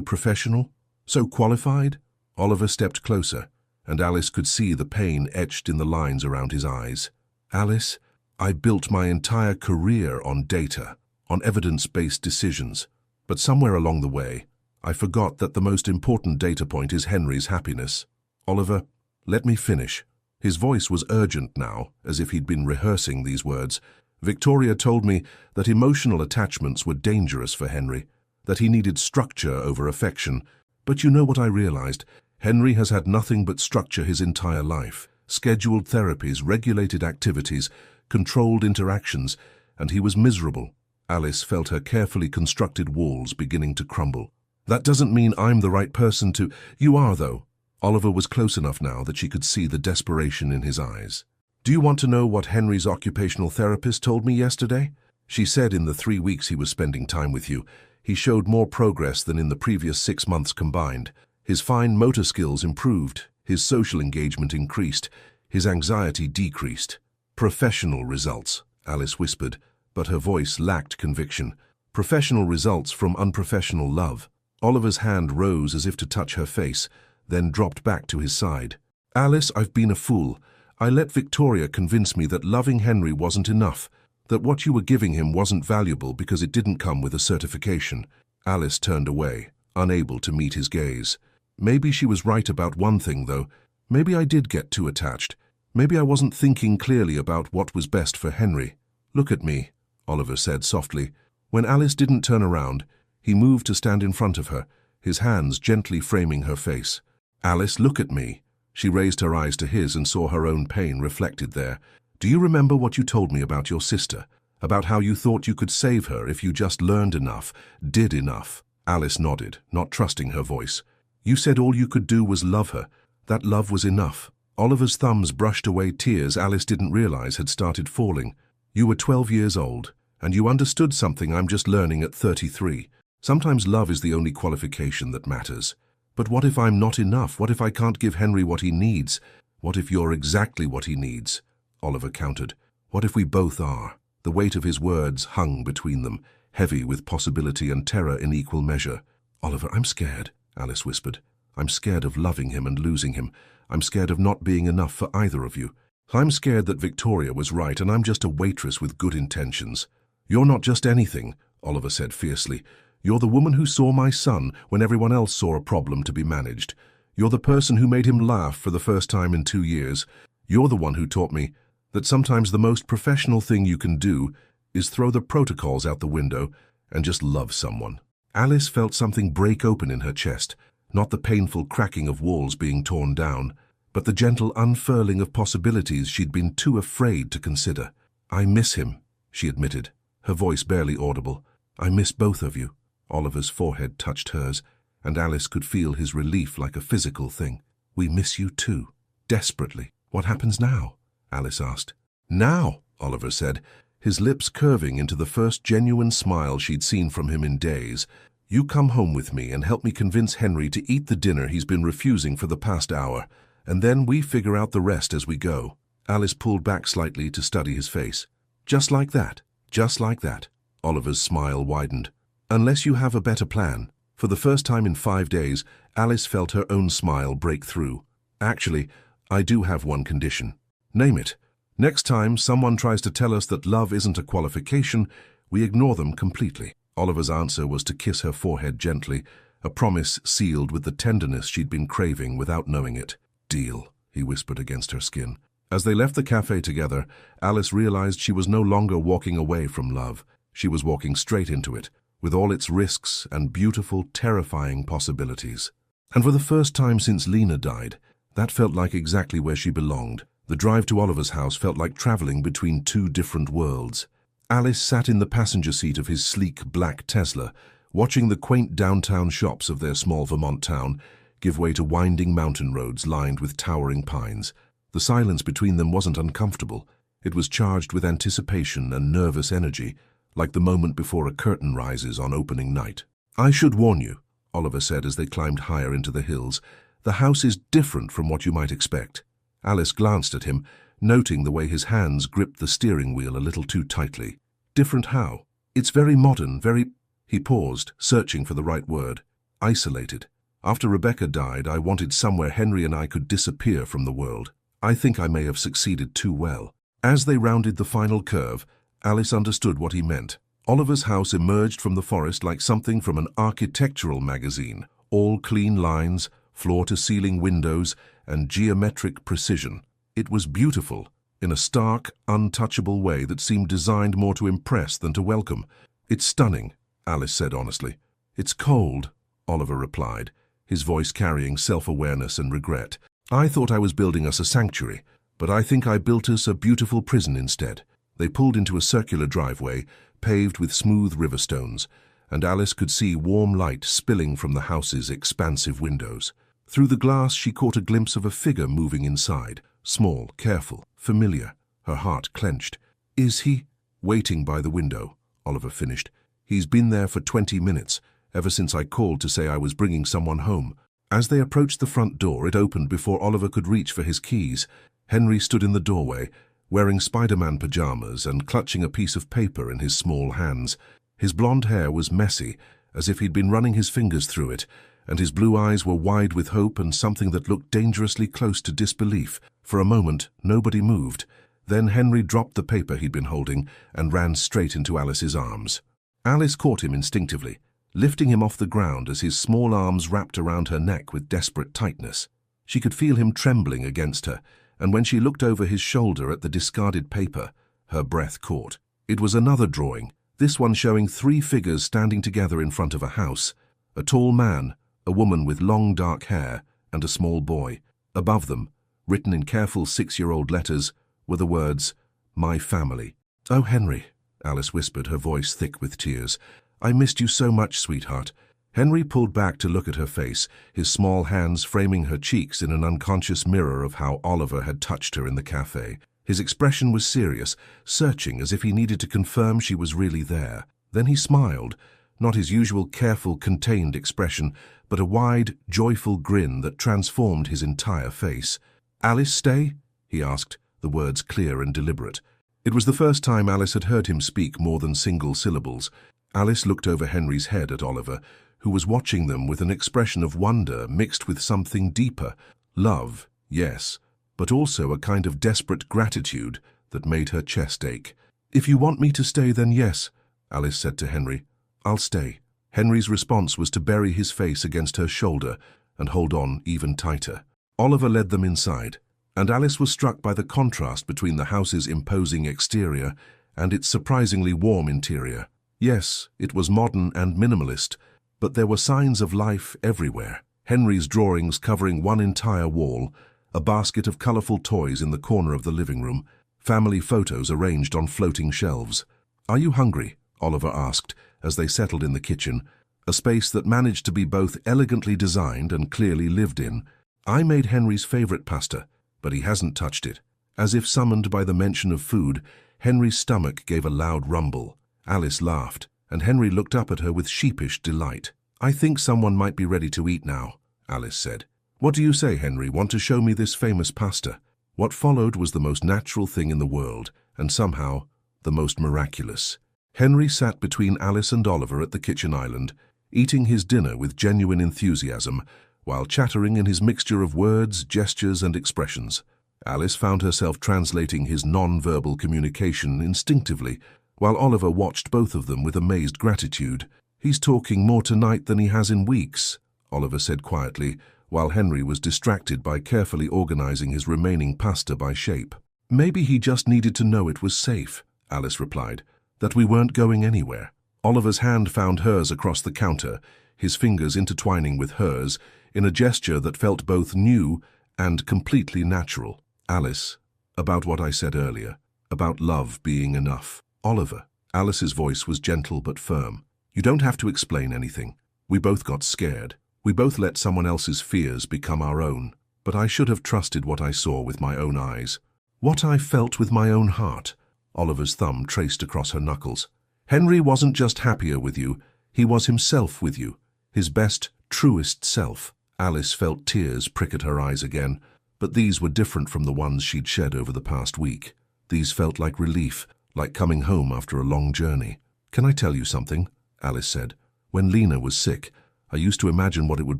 professional, so qualified. Oliver stepped closer, and Alice could see the pain etched in the lines around his eyes. "Alice, I built my entire career on data, on evidence-based decisions. But somewhere along the way, I forgot that the most important data point is Henry's happiness. Oliver, let me finish. His voice was urgent now, as if he'd been rehearsing these words. Victoria told me that emotional attachments were dangerous for Henry, that he needed structure over affection. But you know what I realized? Henry has had nothing but structure his entire life. Scheduled therapies, regulated activities, controlled interactions, and he was miserable. Alice felt her carefully constructed walls beginning to crumble. That doesn't mean I'm the right person to... You are, though. Oliver was close enough now that she could see the desperation in his eyes. Do you want to know what Henry's occupational therapist told me yesterday? She said in the 3 weeks he was spending time with you, he showed more progress than in the previous 6 months combined. His fine motor skills improved, his social engagement increased, his anxiety decreased. Professional results, Alice whispered, but her voice lacked conviction. Professional results from unprofessional love. Oliver's hand rose as if to touch her face, then dropped back to his side. Alice, I've been a fool. I let Victoria convince me that loving Henry wasn't enough, that what you were giving him wasn't valuable because it didn't come with a certification. Alice turned away, unable to meet his gaze. Maybe she was right about one thing, though. Maybe I did get too attached. Maybe I wasn't thinking clearly about what was best for Henry. Look at me, Oliver said softly. When Alice didn't turn around, he moved to stand in front of her, his hands gently framing her face. Alice, look at me. She raised her eyes to his and saw her own pain reflected there. Do you remember what you told me about your sister? About how you thought you could save her if you just learned enough, did enough? Alice nodded, not trusting her voice. You said all you could do was love her. That love was enough. Oliver's thumbs brushed away tears Alice didn't realize had started falling. You were 12 years old, and you understood something I'm just learning at 33. Sometimes love is the only qualification that matters. But what if I'm not enough? What if I can't give Henry what he needs? What if you're exactly what he needs? Oliver countered. What if we both are? The weight of his words hung between them, heavy with possibility and terror in equal measure. Oliver, I'm scared, Alice whispered. I'm scared of loving him and losing him. I'm scared of not being enough for either of you. I'm scared that Victoria was right and I'm just a waitress with good intentions. You're not just anything, Oliver said fiercely. You're the woman who saw my son when everyone else saw a problem to be managed. You're the person who made him laugh for the first time in 2 years. You're the one who taught me that sometimes the most professional thing you can do is throw the protocols out the window and just love someone. Alice felt something break open in her chest, not the painful cracking of walls being torn down, but the gentle unfurling of possibilities she'd been too afraid to consider. I miss him, she admitted, her voice barely audible. I miss both of you. Oliver's forehead touched hers, and Alice could feel his relief like a physical thing. We miss you too, desperately. What happens now? Alice asked. Now, Oliver said, his lips curving into the first genuine smile she'd seen from him in days. You come home with me and help me convince Henry to eat the dinner he's been refusing for the past hour, and then we figure out the rest as we go. Alice pulled back slightly to study his face. Just like that, just like that. Oliver's smile widened. Unless you have a better plan. For the first time in 5 days, Alice felt her own smile break through. Actually, I do have one condition. Name it. Next time someone tries to tell us that love isn't a qualification, we ignore them completely. Oliver's answer was to kiss her forehead gently, a promise sealed with the tenderness she'd been craving without knowing it. Deal, he whispered against her skin. As they left the cafe together, Alice realized she was no longer walking away from love. She was walking straight into it, with all its risks and beautiful, terrifying possibilities. And for the first time since Lena died, that felt like exactly where she belonged. The drive to Oliver's house felt like traveling between 2 different worlds. Alice sat in the passenger seat of his sleek black Tesla, watching the quaint downtown shops of their small Vermont town give way to winding mountain roads lined with towering pines. The silence between them wasn't uncomfortable. It was charged with anticipation and nervous energy, like the moment before a curtain rises on opening night. I should warn you, Oliver said as they climbed higher into the hills. The house is different from what you might expect. Alice glanced at him, noting the way his hands gripped the steering wheel a little too tightly. Different how? It's very modern, very... He paused, searching for the right word. Isolated. After Rebecca died, I wanted somewhere Henry and I could disappear from the world. I think I may have succeeded too well. As they rounded the final curve, Alice understood what he meant. Oliver's house emerged from the forest like something from an architectural magazine, all clean lines, floor-to-ceiling windows, and geometric precision. It was beautiful, in a stark, untouchable way that seemed designed more to impress than to welcome. "It's stunning," Alice said honestly. "It's cold," Oliver replied, his voice carrying self-awareness and regret. "I thought I was building us a sanctuary, but I think I built us a beautiful prison instead." They pulled into a circular driveway, paved with smooth river stones, and Alice could see warm light spilling from the house's expansive windows. Through the glass she caught a glimpse of a figure moving inside, small, careful, familiar. Her heart clenched. "Is he?" "Waiting by the window," Oliver finished. "He's been there for 20 minutes, ever since I called to say I was bringing someone home." As they approached the front door, it opened before Oliver could reach for his keys. Henry stood in the doorway, wearing Spider-Man pajamas and clutching a piece of paper in his small hands. His blonde hair was messy, as if he'd been running his fingers through it, and his blue eyes were wide with hope and something that looked dangerously close to disbelief. For a moment, nobody moved. Then Henry dropped the paper he'd been holding and ran straight into Alice's arms. Alice caught him instinctively, lifting him off the ground as his small arms wrapped around her neck with desperate tightness. She could feel him trembling against her, and when she looked over his shoulder at the discarded paper, her breath caught. It was another drawing, this one showing 3 figures standing together in front of a house. A tall man, a woman with long dark hair, and a small boy. Above them, written in careful 6-year-old letters, were the words, "My family." "Oh, Henry," Alice whispered, her voice thick with tears. "I missed you so much, sweetheart." Henry pulled back to look at her face, his small hands framing her cheeks in an unconscious mirror of how Oliver had touched her in the cafe. His expression was serious, searching as if he needed to confirm she was really there. Then he smiled, not his usual careful, contained expression, but a wide, joyful grin that transformed his entire face. "Alice stay?" he asked, the words clear and deliberate. It was the first time Alice had heard him speak more than single syllables. Alice looked over Henry's head at Oliver, who was watching them with an expression of wonder mixed with something deeper. Love, yes, but also a kind of desperate gratitude that made her chest ache. "If you want me to stay, then yes," Alice said to Henry. "I'll stay." Henry's response was to bury his face against her shoulder and hold on even tighter. Oliver led them inside, and Alice was struck by the contrast between the house's imposing exterior and its surprisingly warm interior. Yes, it was modern and minimalist, but there were signs of life everywhere. Henry's drawings covering one entire wall, a basket of colorful toys in the corner of the living room, family photos arranged on floating shelves. "Are you hungry?" Oliver asked as they settled in the kitchen, a space that managed to be both elegantly designed and clearly lived in. "I made Henry's favorite pasta, but he hasn't touched it." As if summoned by the mention of food, Henry's stomach gave a loud rumble. Alice laughed, and Henry looked up at her with sheepish delight. "I think someone might be ready to eat now," Alice said. "What do you say, Henry? Want to show me this famous pasta?" What followed was the most natural thing in the world, and somehow the most miraculous. Henry sat between Alice and Oliver at the kitchen island, eating his dinner with genuine enthusiasm, while chattering in his mixture of words, gestures, and expressions. Alice found herself translating his non-verbal communication instinctively, while Oliver watched both of them with amazed gratitude. "He's talking more tonight than he has in weeks," Oliver said quietly, while Henry was distracted by carefully organizing his remaining pasta by shape. "Maybe he just needed to know it was safe," Alice replied, "that we weren't going anywhere." Oliver's hand found hers across the counter, his fingers intertwining with hers, in a gesture that felt both new and completely natural. "Alice, about what I said earlier, about love being enough." "Oliver," Alice's voice was gentle but firm, "you don't have to explain anything. We both got scared. We both let someone else's fears become our own. But I should have trusted what I saw with my own eyes. What I felt with my own heart." Oliver's thumb traced across her knuckles. "Henry wasn't just happier with you, he was himself with you, his best, truest self." Alice felt tears prick at her eyes again, but these were different from the ones she'd shed over the past week. These felt like relief, like coming home after a long journey. "Can I tell you something?" Alice said. "When Lena was sick, I used to imagine what it would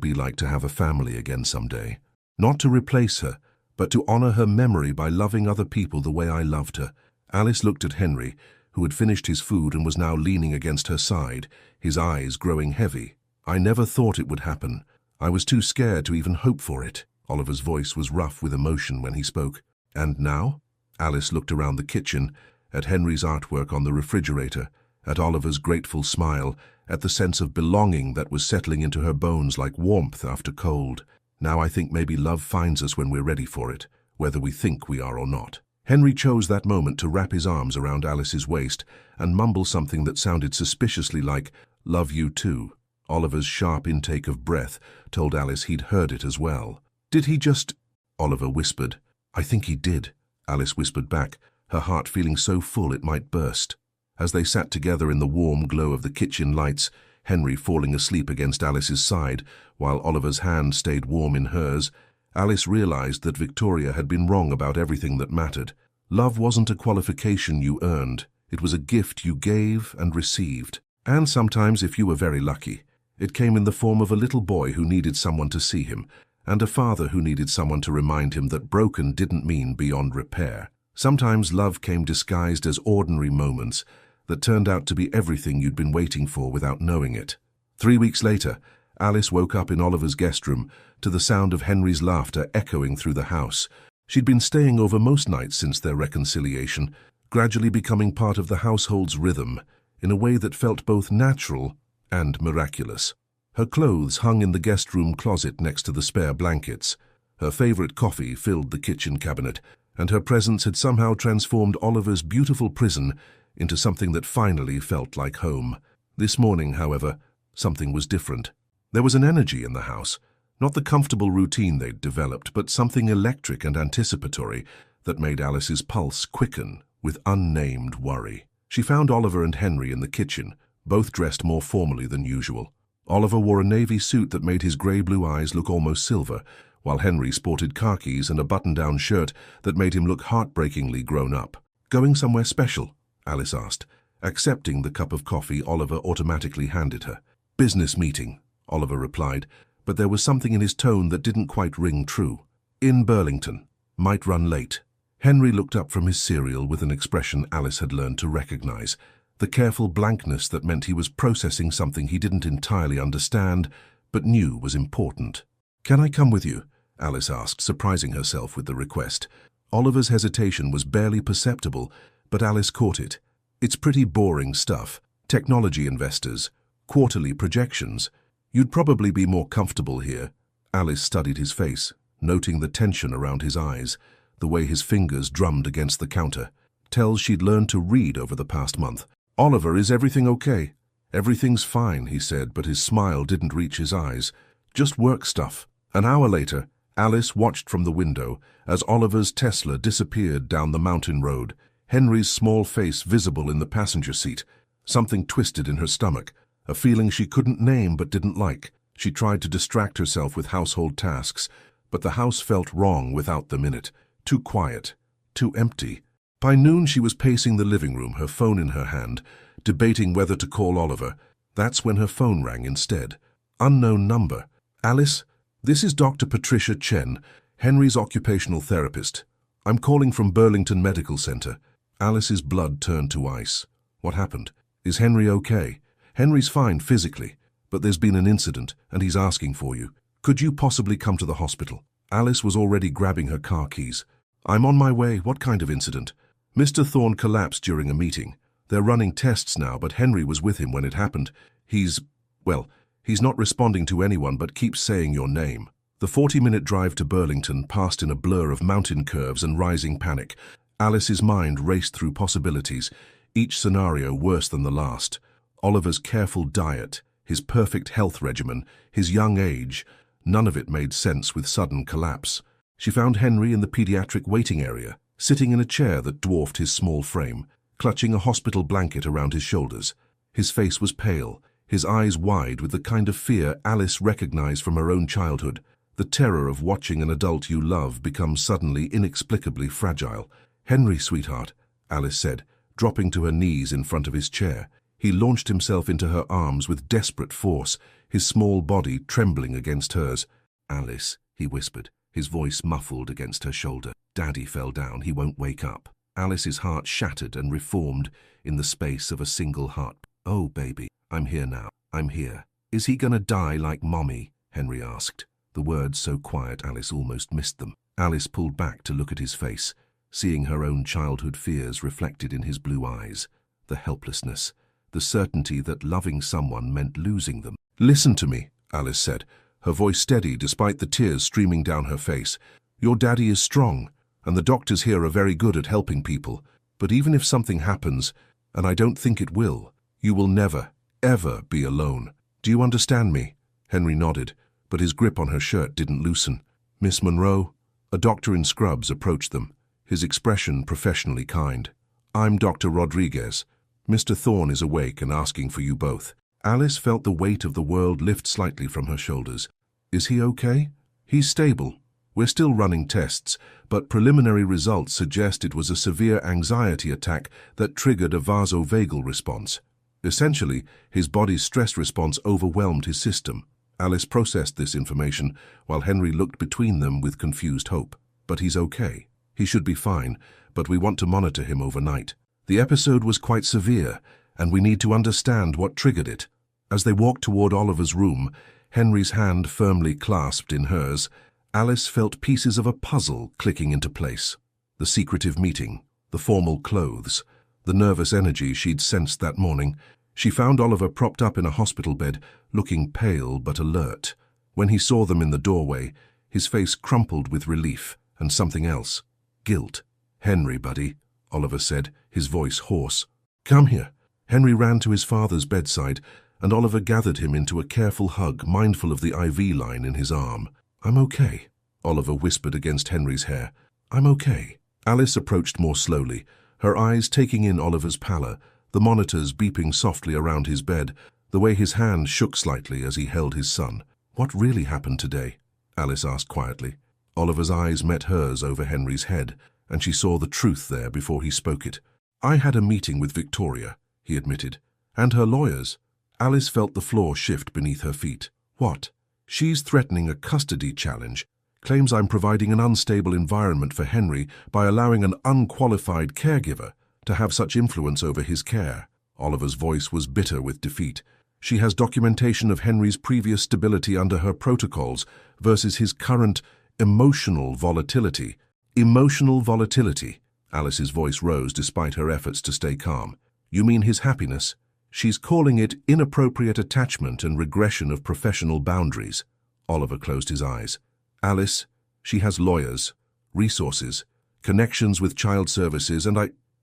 be like to have a family again someday. Not to replace her, but to honor her memory by loving other people the way I loved her." Alice looked at Henry, who had finished his food and was now leaning against her side, his eyes growing heavy. "I never thought it would happen. I was too scared to even hope for it." Oliver's voice was rough with emotion when he spoke. "And now?" Alice looked around the kitchen, at Henry's artwork on the refrigerator, at Oliver's grateful smile, at the sense of belonging that was settling into her bones like warmth after cold. "Now I think maybe love finds us when we're ready for it, whether we think we are or not." Henry chose that moment to wrap his arms around Alice's waist and mumble something that sounded suspiciously like, "Love you too." Oliver's sharp intake of breath told Alice he'd heard it as well. "Did he just—" Oliver whispered. "I think he did," Alice whispered back, her heart feeling so full it might burst. As they sat together in the warm glow of the kitchen lights, Henry falling asleep against Alice's side, while Oliver's hand stayed warm in hers, Alice realized that Victoria had been wrong about everything that mattered. Love wasn't a qualification you earned. It was a gift you gave and received. And sometimes, if you were very lucky, it came in the form of a little boy who needed someone to see him, and a father who needed someone to remind him that broken didn't mean beyond repair. Sometimes love came disguised as ordinary moments that turned out to be everything you'd been waiting for without knowing it. 3 weeks later, Alice woke up in Oliver's guest room to the sound of Henry's laughter echoing through the house. She'd been staying over most nights since their reconciliation, gradually becoming part of the household's rhythm in a way that felt both natural and miraculous. Her clothes hung in the guest room closet next to the spare blankets. Her favorite coffee filled the kitchen cabinet, and her presence had somehow transformed Oliver's beautiful prison into something that finally felt like home. This morning, however, something was different. There was an energy in the house, not the comfortable routine they'd developed, but something electric and anticipatory that made Alice's pulse quicken with unnamed worry. She found Oliver and Henry in the kitchen, both dressed more formally than usual. Oliver wore a navy suit that made his grey-blue eyes look almost silver, while Henry sported khakis and a button-down shirt that made him look heartbreakingly grown up. "Going somewhere special?" Alice asked, accepting the cup of coffee Oliver automatically handed her. "Business meeting," Oliver replied, but there was something in his tone that didn't quite ring true. "In Burlington. Might run late." Henry looked up from his cereal with an expression Alice had learned to recognize, the careful blankness that meant he was processing something he didn't entirely understand, but knew was important. "Can I come with you?" Alice asked, surprising herself with the request. Oliver's hesitation was barely perceptible, but Alice caught it. "It's pretty boring stuff. Technology investors, quarterly projections. You'd probably be more comfortable here." Alice studied his face, noting the tension around his eyes, the way his fingers drummed against the counter. Tells she'd learned to read over the past month. "Oliver, is everything okay?" "Everything's fine," he said, but his smile didn't reach his eyes. "Just work stuff." An hour later, Alice watched from the window as Oliver's Tesla disappeared down the mountain road, Henry's small face visible in the passenger seat. Something twisted in her stomach, a feeling she couldn't name but didn't like. She tried to distract herself with household tasks, but the house felt wrong without them in it. Too quiet, too empty. By noon she was pacing the living room, her phone in her hand, debating whether to call Oliver. That's when her phone rang instead. Unknown number. "Alice, this is Dr. Patricia Chen, Henry's occupational therapist. I'm calling from Burlington Medical Center." Alice's blood turned to ice. "What happened? Is Henry okay?" "Henry's fine physically, but there's been an incident, and he's asking for you. Could you possibly come to the hospital?" Alice was already grabbing her car keys. "I'm on my way. What kind of incident?" "Mr. Thorne collapsed during a meeting. They're running tests now, but Henry was with him when it happened. He's not responding to anyone but keeps saying your name." The 40-minute drive to Burlington passed in a blur of mountain curves and rising panic. Alice's mind raced through possibilities, each scenario worse than the last. Oliver's careful diet, his perfect health regimen, his young age, none of it made sense with sudden collapse. She found Henry in the pediatric waiting area, sitting in a chair that dwarfed his small frame, clutching a hospital blanket around his shoulders. His face was pale, his eyes wide with the kind of fear Alice recognized from her own childhood, the terror of watching an adult you love become suddenly inexplicably fragile. "Henry, sweetheart," Alice said, dropping to her knees in front of his chair. He launched himself into her arms with desperate force, his small body trembling against hers. "Alice," he whispered, his voice muffled against her shoulder. "Daddy fell down. He won't wake up." Alice's heart shattered and reformed in the space of a single heart. "Oh, baby, I'm here now. I'm here." "Is he gonna die like Mommy?" Henry asked. The words so quiet Alice almost missed them. Alice pulled back to look at his face, seeing her own childhood fears reflected in his blue eyes. The helplessness, the certainty that loving someone meant losing them. "Listen to me," Alice said, her voice steady despite the tears streaming down her face. "Your daddy is strong, and the doctors here are very good at helping people. But even if something happens, and I don't think it will, you will never, ever be alone. Do you understand me?" Henry nodded, but his grip on her shirt didn't loosen. "Miss Monroe?" A doctor in scrubs approached them, his expression professionally kind. "I'm Dr. Rodriguez. Mr. Thorne is awake and asking for you both." Alice felt the weight of the world lift slightly from her shoulders. "Is he okay?" "He's stable. We're still running tests, but preliminary results suggest it was a severe anxiety attack that triggered a vasovagal response. Essentially, his body's stress response overwhelmed his system." Alice processed this information while Henry looked between them with confused hope. "But he's okay. He should be fine, but we want to monitor him overnight. The episode was quite severe, and we need to understand what triggered it." As they walked toward Oliver's room, Henry's hand firmly clasped in hers, Alice felt pieces of a puzzle clicking into place. The secretive meeting, the formal clothes, the nervous energy she'd sensed that morning. She found Oliver propped up in a hospital bed, looking pale but alert. When he saw them in the doorway, his face crumpled with relief and something else. Guilt. "Henry, buddy," Oliver said, his voice hoarse. "Come here." Henry ran to his father's bedside, and Oliver gathered him into a careful hug, mindful of the IV line in his arm. "I'm okay," Oliver whispered against Henry's hair. "I'm okay." Alice approached more slowly, her eyes taking in Oliver's pallor, the monitors beeping softly around his bed, the way his hand shook slightly as he held his son. "What really happened today?" Alice asked quietly. Oliver's eyes met hers over Henry's head, and she saw the truth there before he spoke it. "I had a meeting with Victoria," he admitted, "and her lawyers." Alice felt the floor shift beneath her feet. "What?" "She's threatening a custody challenge. Claims I'm providing an unstable environment for Henry by allowing an unqualified caregiver to have such influence over his care." Oliver's voice was bitter with defeat. "She has documentation of Henry's previous stability under her protocols versus his current emotional volatility." "Emotional volatility?" Alice's voice rose despite her efforts to stay calm. "You mean his happiness?" "She's calling it inappropriate attachment and regression of professional boundaries." Oliver closed his eyes. "Alice, she has lawyers, resources, connections with child services, and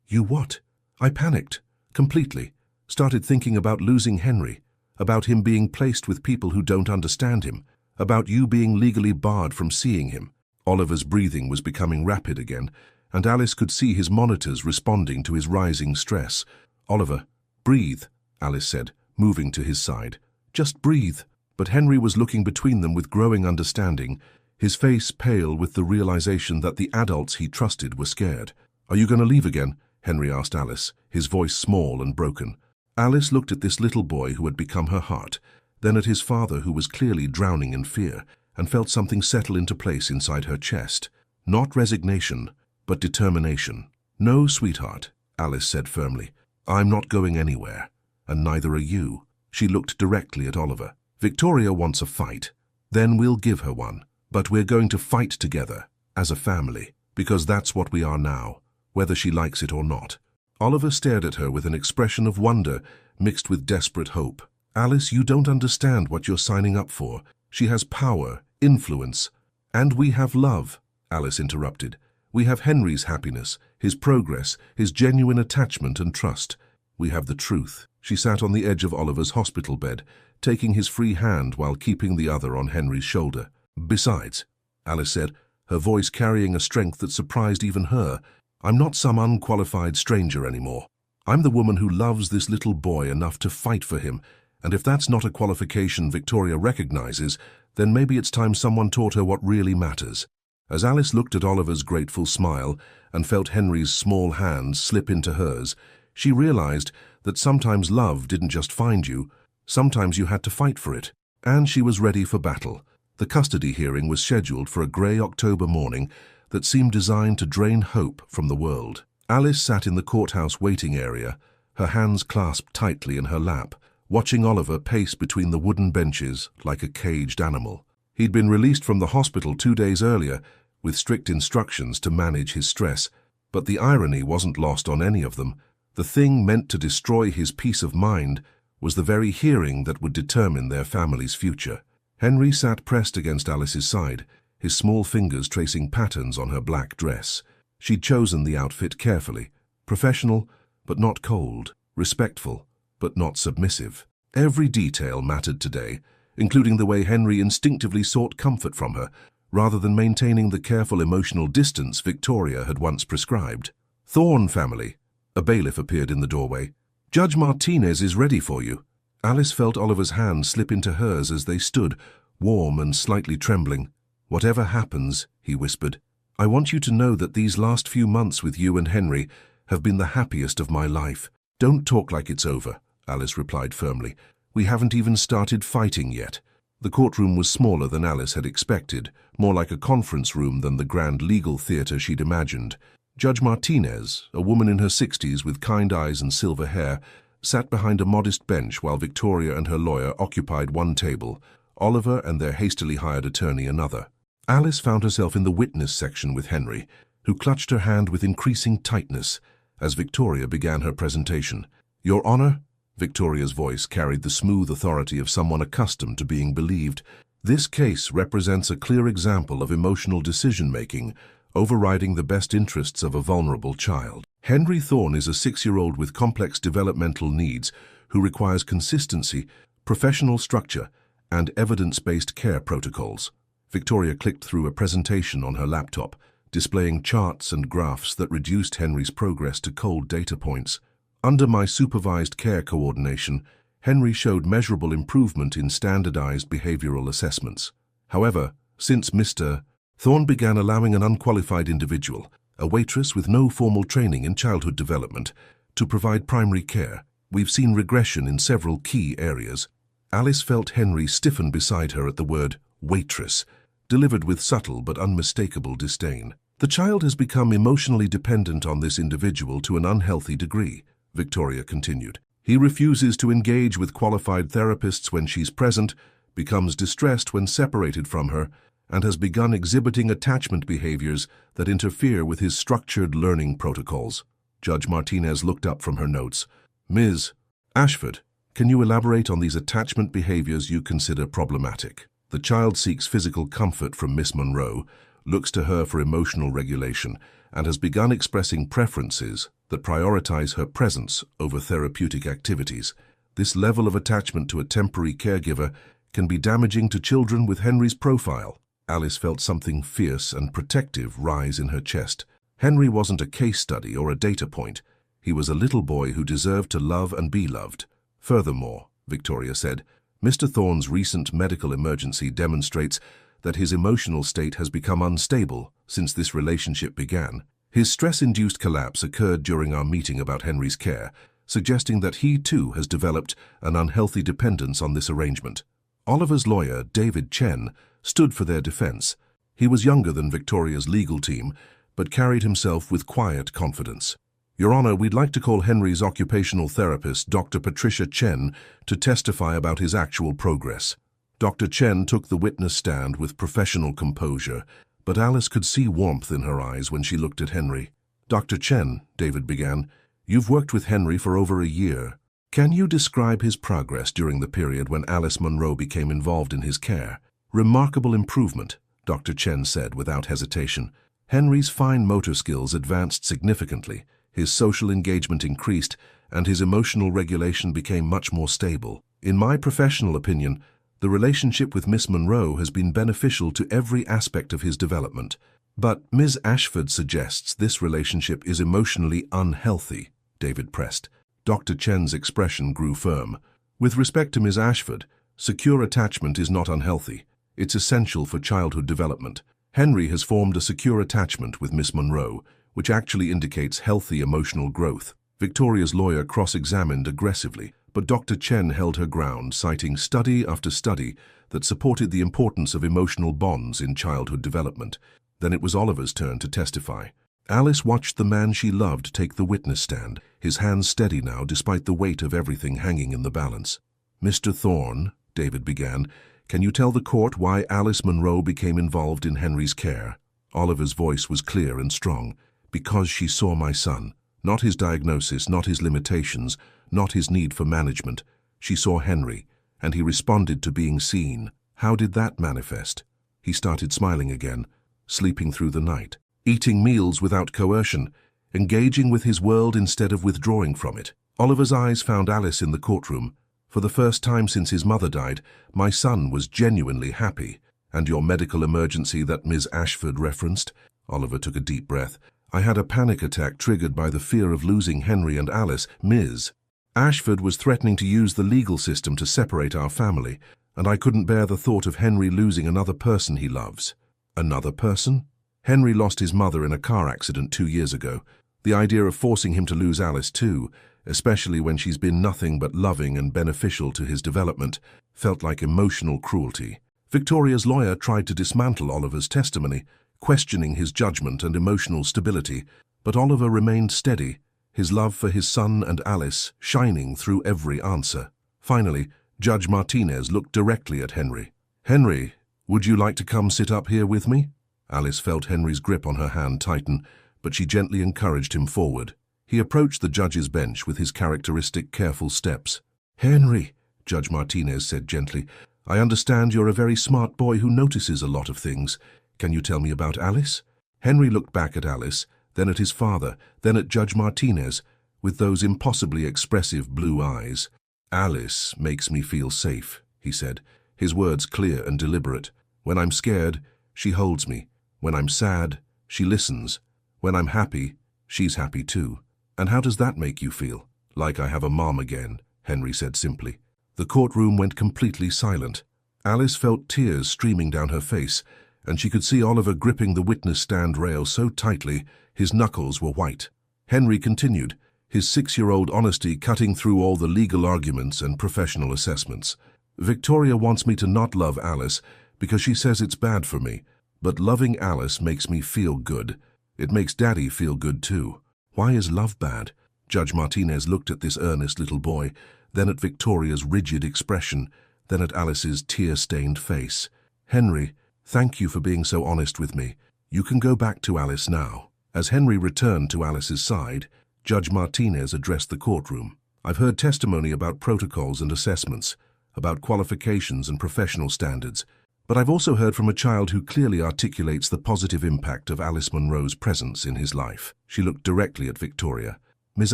You what?" I panicked, completely, started thinking about losing Henry, about him being placed with people who don't understand him, about you being legally barred from seeing him. Oliver's breathing was becoming rapid again, and Alice could see his monitors responding to his rising stress. "Oliver, breathe," Alice said, moving to his side. "Just breathe." But Henry was looking between them with growing understanding, his face pale with the realization that the adults he trusted were scared. "Are you going to leave again?" Henry asked Alice, his voice small and broken. Alice looked at this little boy who had become her heart, then at his father who was clearly drowning in fear, and felt something settle into place inside her chest. Not resignation, but determination. "No, sweetheart," Alice said firmly. "I'm not going anywhere, and neither are you." She looked directly at Oliver. "Victoria wants a fight. Then we'll give her one. But we're going to fight together, as a family, because that's what we are now, whether she likes it or not." Oliver stared at her with an expression of wonder mixed with desperate hope. "Alice, you don't understand what you're signing up for. She has power, influence, and we have love," Alice interrupted. "We have Henry's happiness, his progress, his genuine attachment and trust. We have the truth." She sat on the edge of Oliver's hospital bed, taking his free hand while keeping the other on Henry's shoulder. "Besides," Alice said, her voice carrying a strength that surprised even her, "I'm not some unqualified stranger anymore. I'm the woman who loves this little boy enough to fight for him, and if that's not a qualification Victoria recognizes, then maybe it's time someone taught her what really matters." As Alice looked at Oliver's grateful smile and felt Henry's small hands slip into hers, she realized that sometimes love didn't just find you, sometimes you had to fight for it. And she was ready for battle. The custody hearing was scheduled for a grey October morning that seemed designed to drain hope from the world. Alice sat in the courthouse waiting area, her hands clasped tightly in her lap, watching Oliver pace between the wooden benches like a caged animal. He'd been released from the hospital 2 days earlier, with strict instructions to manage his stress, but the irony wasn't lost on any of them. The thing meant to destroy his peace of mind was the very hearing that would determine their family's future. Henry sat pressed against Alice's side, his small fingers tracing patterns on her black dress. She'd chosen the outfit carefully, professional but not cold, respectful but not submissive. Every detail mattered today, including the way Henry instinctively sought comfort from her, rather than maintaining the careful emotional distance Victoria had once prescribed. "Thorne family." A bailiff appeared in the doorway. "Judge Martinez is ready for you." Alice felt Oliver's hand slip into hers as they stood, warm and slightly trembling. "Whatever happens," he whispered, "I want you to know that these last few months with you and Henry have been the happiest of my life." "Don't talk like it's over," Alice replied firmly. "We haven't even started fighting yet." The courtroom was smaller than Alice had expected, more like a conference room than the grand legal theatre she'd imagined. Judge Martinez, a woman in her 60s with kind eyes and silver hair, sat behind a modest bench while Victoria and her lawyer occupied one table, Oliver and their hastily hired attorney another. Alice found herself in the witness section with Henry, who clutched her hand with increasing tightness as Victoria began her presentation. "Your Honor," Victoria's voice carried the smooth authority of someone accustomed to being believed, "this case represents a clear example of emotional decision-making, overriding the best interests of a vulnerable child. Henry Thorne is a 6-year-old with complex developmental needs who requires consistency, professional structure, and evidence-based care protocols." Victoria clicked through a presentation on her laptop, displaying charts and graphs that reduced Henry's progress to cold data points. "Under my supervised care coordination, Henry showed measurable improvement in standardized behavioral assessments. However, since Mr. Thorne began allowing an unqualified individual, a waitress with no formal training in childhood development, to provide primary care, we've seen regression in several key areas." Alice felt Henry stiffen beside her at the word waitress, delivered with subtle but unmistakable disdain. "The child has become emotionally dependent on this individual to an unhealthy degree," Victoria continued. "He refuses to engage with qualified therapists when she's present, becomes distressed when separated from her, and has begun exhibiting attachment behaviors that interfere with his structured learning protocols." Judge Martinez looked up from her notes. "Ms. Ashford, can you elaborate on these attachment behaviors you consider problematic?" "The child seeks physical comfort from Miss Monroe, looks to her for emotional regulation, and has begun expressing preferences that prioritize her presence over therapeutic activities. This level of attachment to a temporary caregiver can be damaging to children with Henry's profile." Alice felt something fierce and protective rise in her chest. Henry wasn't a case study or a data point. He was a little boy who deserved to love and be loved. "Furthermore," Victoria said, "Mr. Thorne's recent medical emergency demonstrates that his emotional state has become unstable since this relationship began. His stress-induced collapse occurred during our meeting about Henry's care, suggesting that he too has developed an unhealthy dependence on this arrangement." Oliver's lawyer, David Chen, stood for their defense. He was younger than Victoria's legal team, but carried himself with quiet confidence. "Your Honor, we'd like to call Henry's occupational therapist, Dr. Patricia Chen, to testify about his actual progress." Dr. Chen took the witness stand with professional composure, but Alice could see warmth in her eyes when she looked at Henry. "Dr. Chen," David began, "you've worked with Henry for over a year. Can you describe his progress during the period when Alice Monroe became involved in his care?" "Remarkable improvement," Dr. Chen said without hesitation. "Henry's fine motor skills advanced significantly, his social engagement increased, and his emotional regulation became much more stable. In my professional opinion, the relationship with Miss Monroe has been beneficial to every aspect of his development. But Ms. Ashford suggests this relationship is emotionally unhealthy," David pressed. Dr. Chen's expression grew firm. "With respect to Ms. Ashford, secure attachment is not unhealthy. It's essential for childhood development. Henry has formed a secure attachment with Miss Monroe, which actually indicates healthy emotional growth." Victoria's lawyer cross-examined aggressively, but Dr. Chen held her ground, citing study after study that supported the importance of emotional bonds in childhood development. Then it was Oliver's turn to testify. Alice watched the man she loved take the witness stand, his hands steady now despite the weight of everything hanging in the balance. "Mr. Thorne," David began, "can you tell the court why Alice Munro became involved in Henry's care?" Oliver's voice was clear and strong. "Because she saw my son. Not his diagnosis, not his limitations, not his need for management. She saw Henry, and he responded to being seen. How did that manifest?" He started smiling again, sleeping through the night, eating meals without coercion, engaging with his world instead of withdrawing from it. Oliver's eyes found Alice in the courtroom. "For the first time since his mother died, my son was genuinely happy. And your medical emergency that Ms. Ashford referenced?" Oliver took a deep breath. "I had a panic attack triggered by the fear of losing Henry and Alice. Ms. Ashford was threatening to use the legal system to separate our family, and I couldn't bear the thought of Henry losing another person he loves." "Another person?" "Henry lost his mother in a car accident 2 years ago. The idea of forcing him to lose Alice too, especially when she's been nothing but loving and beneficial to his development, felt like emotional cruelty." Victoria's lawyer tried to dismantle Oliver's testimony, questioning his judgment and emotional stability, but Oliver remained steady, his love for his son and Alice shining through every answer. Finally, Judge Martinez looked directly at Henry. "Henry, would you like to come sit up here with me?" Alice felt Henry's grip on her hand tighten, but she gently encouraged him forward. He approached the judge's bench with his characteristic careful steps. "Henry," Judge Martinez said gently, "I understand you're a very smart boy who notices a lot of things. Can you tell me about Alice?" Henry looked back at Alice, then at his father, then at Judge Martinez, with those impossibly expressive blue eyes. "Alice makes me feel safe," he said, his words clear and deliberate. "When I'm scared, she holds me. When I'm sad, she listens. When I'm happy, she's happy too." "And how does that make you feel?" "Like I have a mom again," Henry said simply. The courtroom went completely silent. Alice felt tears streaming down her face, and she could see Oliver gripping the witness stand rail so tightly his knuckles were white. Henry continued, his 6-year-old honesty cutting through all the legal arguments and professional assessments. "Victoria wants me to not love Alice because she says it's bad for me, but loving Alice makes me feel good. It makes Daddy feel good too. Why is love bad?" Judge Martinez looked at this earnest little boy, then at Victoria's rigid expression, then at Alice's tear-stained face. "Henry, thank you for being so honest with me. You can go back to Alice now." As Henry returned to Alice's side, Judge Martinez addressed the courtroom. "I've heard testimony about protocols and assessments, about qualifications and professional standards, but I've also heard from a child who clearly articulates the positive impact of Alice Munro's presence in his life." She looked directly at Victoria. "Ms.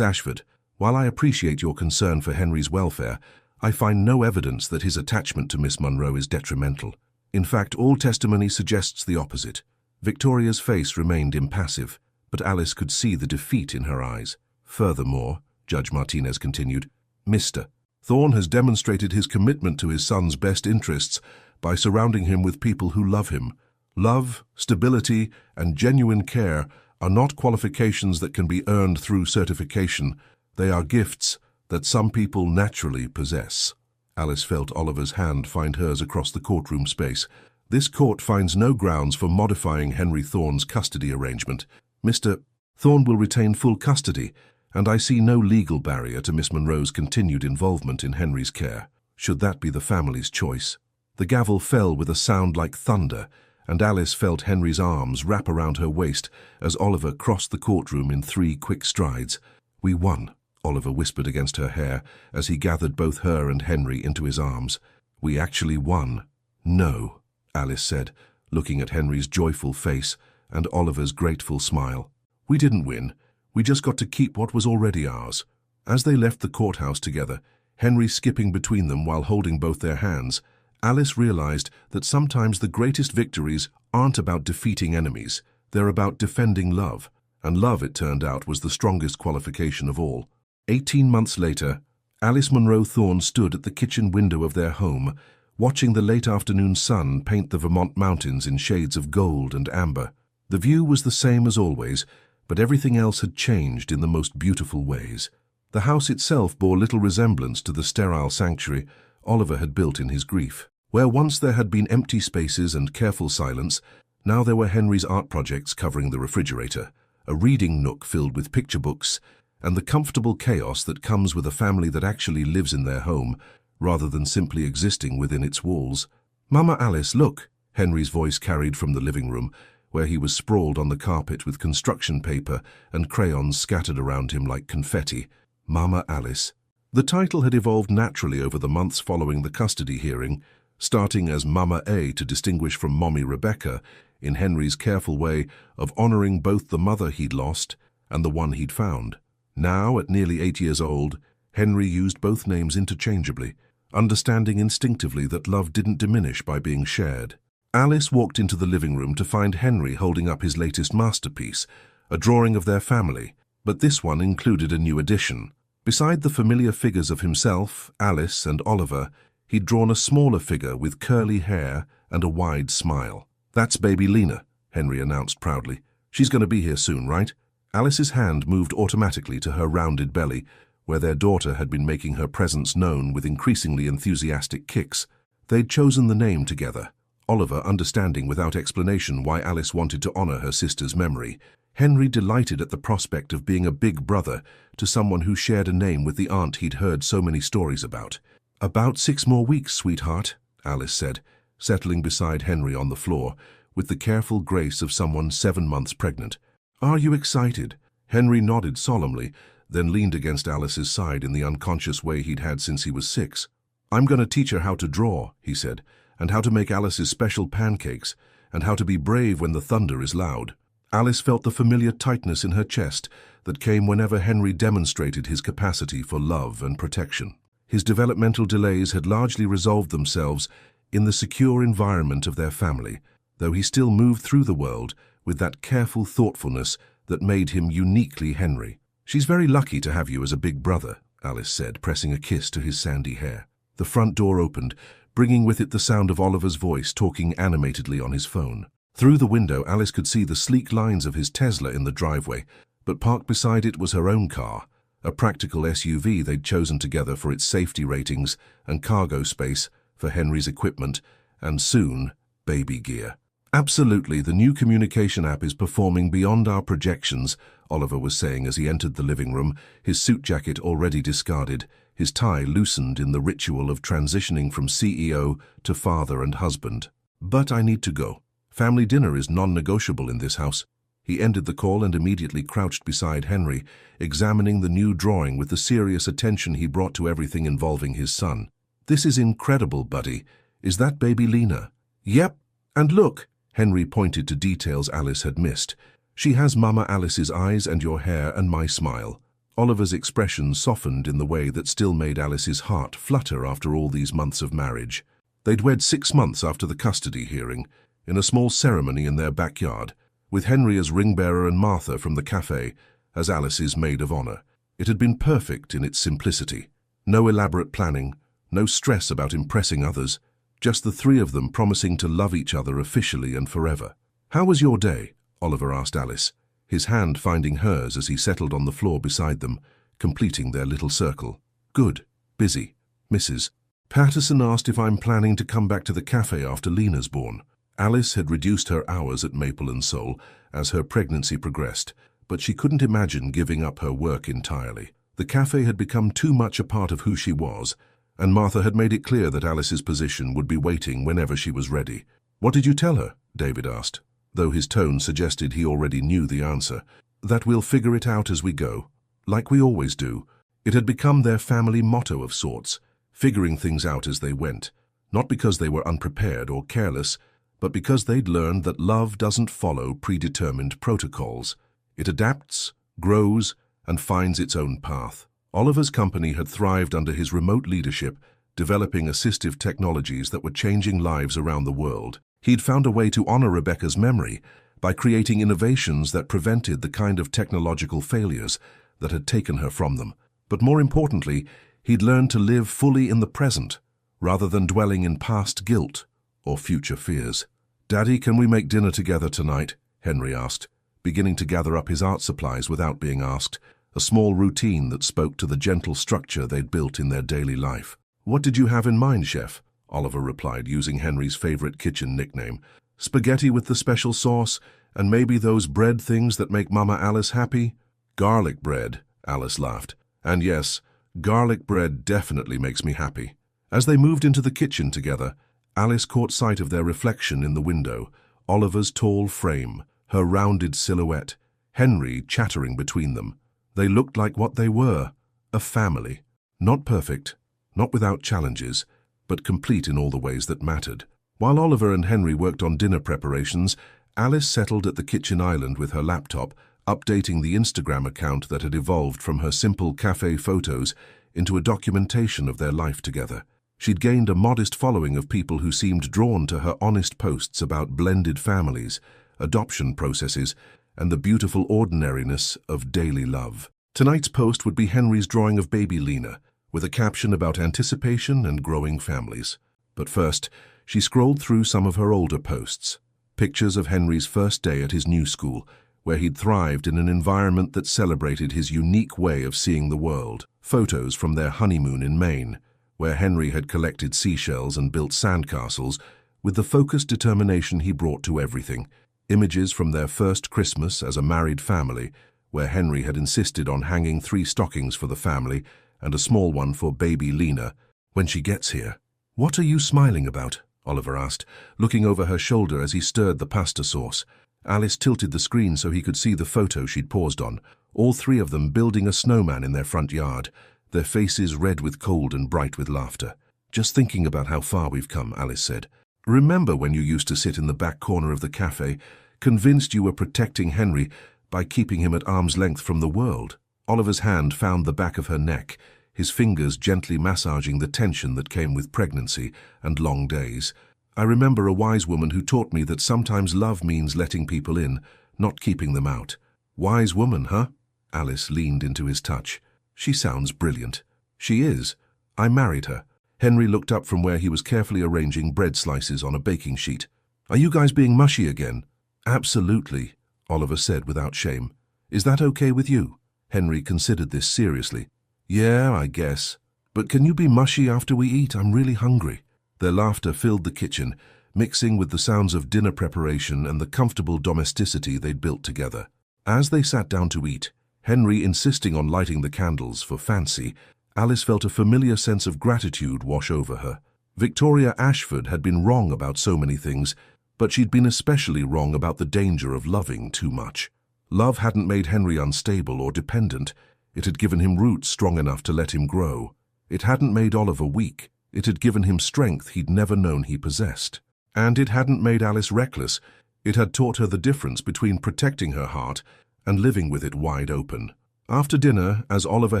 Ashford, while I appreciate your concern for Henry's welfare, I find no evidence that his attachment to Miss Munro is detrimental. In fact, all testimony suggests the opposite." Victoria's face remained impassive, but Alice could see the defeat in her eyes. "Furthermore," Judge Martinez continued, "Mr. Thorne has demonstrated his commitment to his son's best interests by surrounding him with people who love him. Love, stability, and genuine care are not qualifications that can be earned through certification. They are gifts that some people naturally possess." Alice felt Oliver's hand find hers across the courtroom space. "This court finds no grounds for modifying Henry Thorne's custody arrangement. Mr. Thorne will retain full custody, and I see no legal barrier to Miss Munro's continued involvement in Henry's care, should that be the family's choice." The gavel fell with a sound like thunder, and Alice felt Henry's arms wrap around her waist as Oliver crossed the courtroom in 3 quick strides. "We won," Oliver whispered against her hair as he gathered both her and Henry into his arms. "We actually won." "No," Alice said, looking at Henry's joyful face and Oliver's grateful smile. "We didn't win. We just got to keep what was already ours." As they left the courthouse together, Henry skipping between them while holding both their hands, Alice realized that sometimes the greatest victories aren't about defeating enemies, they're about defending love. And love, it turned out, was the strongest qualification of all. 18 months later, Alice Munro Thorne stood at the kitchen window of their home, watching the late afternoon sun paint the Vermont mountains in shades of gold and amber. The view was the same as always, but everything else had changed in the most beautiful ways. The house itself bore little resemblance to the sterile sanctuary Oliver had built in his grief. Where once there had been empty spaces and careful silence, now there were Henry's art projects covering the refrigerator, a reading nook filled with picture books, and the comfortable chaos that comes with a family that actually lives in their home, rather than simply existing within its walls. "Mama Alice, look," Henry's voice carried from the living room, where he was sprawled on the carpet with construction paper and crayons scattered around him like confetti. Mama Alice. The title had evolved naturally over the months following the custody hearing, starting as Mama A to distinguish from Mommy Rebecca, in Henry's careful way of honoring both the mother he'd lost and the one he'd found. Now, at nearly 8 years old, Henry used both names interchangeably, understanding instinctively that love didn't diminish by being shared. Alice walked into the living room to find Henry holding up his latest masterpiece, a drawing of their family, but this one included a new addition. Beside the familiar figures of himself, Alice, and Oliver, he'd drawn a smaller figure with curly hair and a wide smile. "That's baby Lena," Henry announced proudly. "She's going to be here soon, right?" Alice's hand moved automatically to her rounded belly, where their daughter had been making her presence known with increasingly enthusiastic kicks. They'd chosen the name together, Oliver understanding without explanation why Alice wanted to honor her sister's memory. Henry delighted at the prospect of being a big brother to someone who shared a name with the aunt he'd heard so many stories about. "About 6 more weeks, sweetheart," Alice said, settling beside Henry on the floor, with the careful grace of someone 7 months pregnant. "Are you excited?" Henry nodded solemnly, then leaned against Alice's side in the unconscious way he'd had since he was 6. "I'm going to teach her how to draw," he said, "and how to make Alice's special pancakes, and how to be brave when the thunder is loud." Alice felt the familiar tightness in her chest that came whenever Henry demonstrated his capacity for love and protection. His developmental delays had largely resolved themselves in the secure environment of their family, though he still moved through the world with that careful thoughtfulness that made him uniquely Henry. "She's very lucky to have you as a big brother," Alice said, pressing a kiss to his sandy hair. The front door opened, bringing with it the sound of Oliver's voice talking animatedly on his phone. Through the window, Alice could see the sleek lines of his Tesla in the driveway, but parked beside it was her own car, a practical SUV they'd chosen together for its safety ratings and cargo space for Henry's equipment, and soon, baby gear. "Absolutely, the new communication app is performing beyond our projections," Oliver was saying as he entered the living room, his suit jacket already discarded, his tie loosened in the ritual of transitioning from CEO to father and husband. "But I need to go. Family dinner is non-negotiable in this house." He ended the call and immediately crouched beside Henry, examining the new drawing with the serious attention he brought to everything involving his son. "This is incredible, buddy. Is that baby Lena?" "Yep. And look," Henry pointed to details Alice had missed. "She has Mama Alice's eyes and your hair and my smile." Oliver's expression softened in the way that still made Alice's heart flutter after all these months of marriage. They'd wed 6 months after the custody hearing, in a small ceremony in their backyard, with Henry as ring-bearer and Martha from the cafe as Alice's maid of honor. It had been perfect in its simplicity. No elaborate planning, no stress about impressing others, just the 3 of them promising to love each other officially and forever. "How was your day?" Oliver asked Alice, his hand finding hers as he settled on the floor beside them, completing their little circle. "Good. Busy. Mrs. Patterson asked if I'm planning to come back to the cafe after Lena's born." Alice had reduced her hours at Maple and Soul as her pregnancy progressed, but she couldn't imagine giving up her work entirely. The cafe had become too much a part of who she was, and Martha had made it clear that Alice's position would be waiting whenever she was ready. "What did you tell her?" David asked, though his tone suggested he already knew the answer. "That we'll figure it out as we go, like we always do." It had become their family motto of sorts, figuring things out as they went, not because they were unprepared or careless, but because they'd learned that love doesn't follow predetermined protocols. It adapts, grows, and finds its own path. Oliver's company had thrived under his remote leadership, developing assistive technologies that were changing lives around the world. He'd found a way to honor Rebecca's memory by creating innovations that prevented the kind of technological failures that had taken her from them. But more importantly, he'd learned to live fully in the present, rather than dwelling in past guilt or future fears. "Daddy, can we make dinner together tonight?" Henry asked, beginning to gather up his art supplies without being asked, a small routine that spoke to the gentle structure they'd built in their daily life. "What did you have in mind, Chef?" Oliver replied, using Henry's favorite kitchen nickname. "Spaghetti with the special sauce And maybe those bread things that make Mama Alice happy? Garlic bread, Alice laughed. And yes, garlic bread definitely makes me happy. As they moved into the kitchen together, Alice caught sight of their reflection in the window, Oliver's tall frame, her rounded silhouette, Henry chattering between them. They looked like what they were, a family. Not perfect, not without challenges, but complete in all the ways that mattered. While Oliver and Henry worked on dinner preparations, Alice settled at the kitchen island with her laptop, updating the Instagram account that had evolved from her simple cafe photos into a documentation of their life together. She'd gained a modest following of people who seemed drawn to her honest posts about blended families, adoption processes, and the beautiful ordinariness of daily love. Tonight's post would be Henry's drawing of baby Lena, with a caption about anticipation and growing families. But first, she scrolled through some of her older posts. Pictures of Henry's first day at his new school, where he'd thrived in an environment that celebrated his unique way of seeing the world. Photos from their honeymoon in Maine, where Henry had collected seashells and built sandcastles with the focused determination he brought to everything. Images from their first Christmas as a married family, where Henry had insisted on hanging 3 stockings for the family and a small one for baby Lena. When she gets here. What are you smiling about? Oliver asked, looking over her shoulder as he stirred the pasta sauce. Alice tilted the screen so he could see the photo she'd paused on, all 3 of them building a snowman in their front yard, their faces red with cold and bright with laughter. Just thinking about how far we've come, Alice said. Remember when you used to sit in the back corner of the cafe, convinced you were protecting Henry by keeping him at arm's length from the world? Oliver's hand found the back of her neck, his fingers gently massaging the tension that came with pregnancy and long days. I remember a wise woman who taught me that sometimes love means letting people in, not keeping them out. Wise woman, huh? Alice leaned into his touch. She sounds brilliant. She is. I married her. Henry looked up from where he was carefully arranging bread slices on a baking sheet. Are you guys being mushy again? Absolutely, Oliver said without shame. Is that okay with you? Henry considered this seriously. Yeah, I guess. But can you be mushy after we eat? I'm really hungry. Their laughter filled the kitchen, mixing with the sounds of dinner preparation and the comfortable domesticity they'd built together. As they sat down to eat, Henry insisting on lighting the candles for fancy, Alice felt a familiar sense of gratitude wash over her. Victoria Ashford had been wrong about so many things, but she'd been especially wrong about the danger of loving too much. Love hadn't made Henry unstable or dependent. It had given him roots strong enough to let him grow. It hadn't made Oliver weak. It had given him strength he'd never known he possessed. And it hadn't made Alice reckless. It had taught her the difference between protecting her heart and living with it wide open. After dinner, as Oliver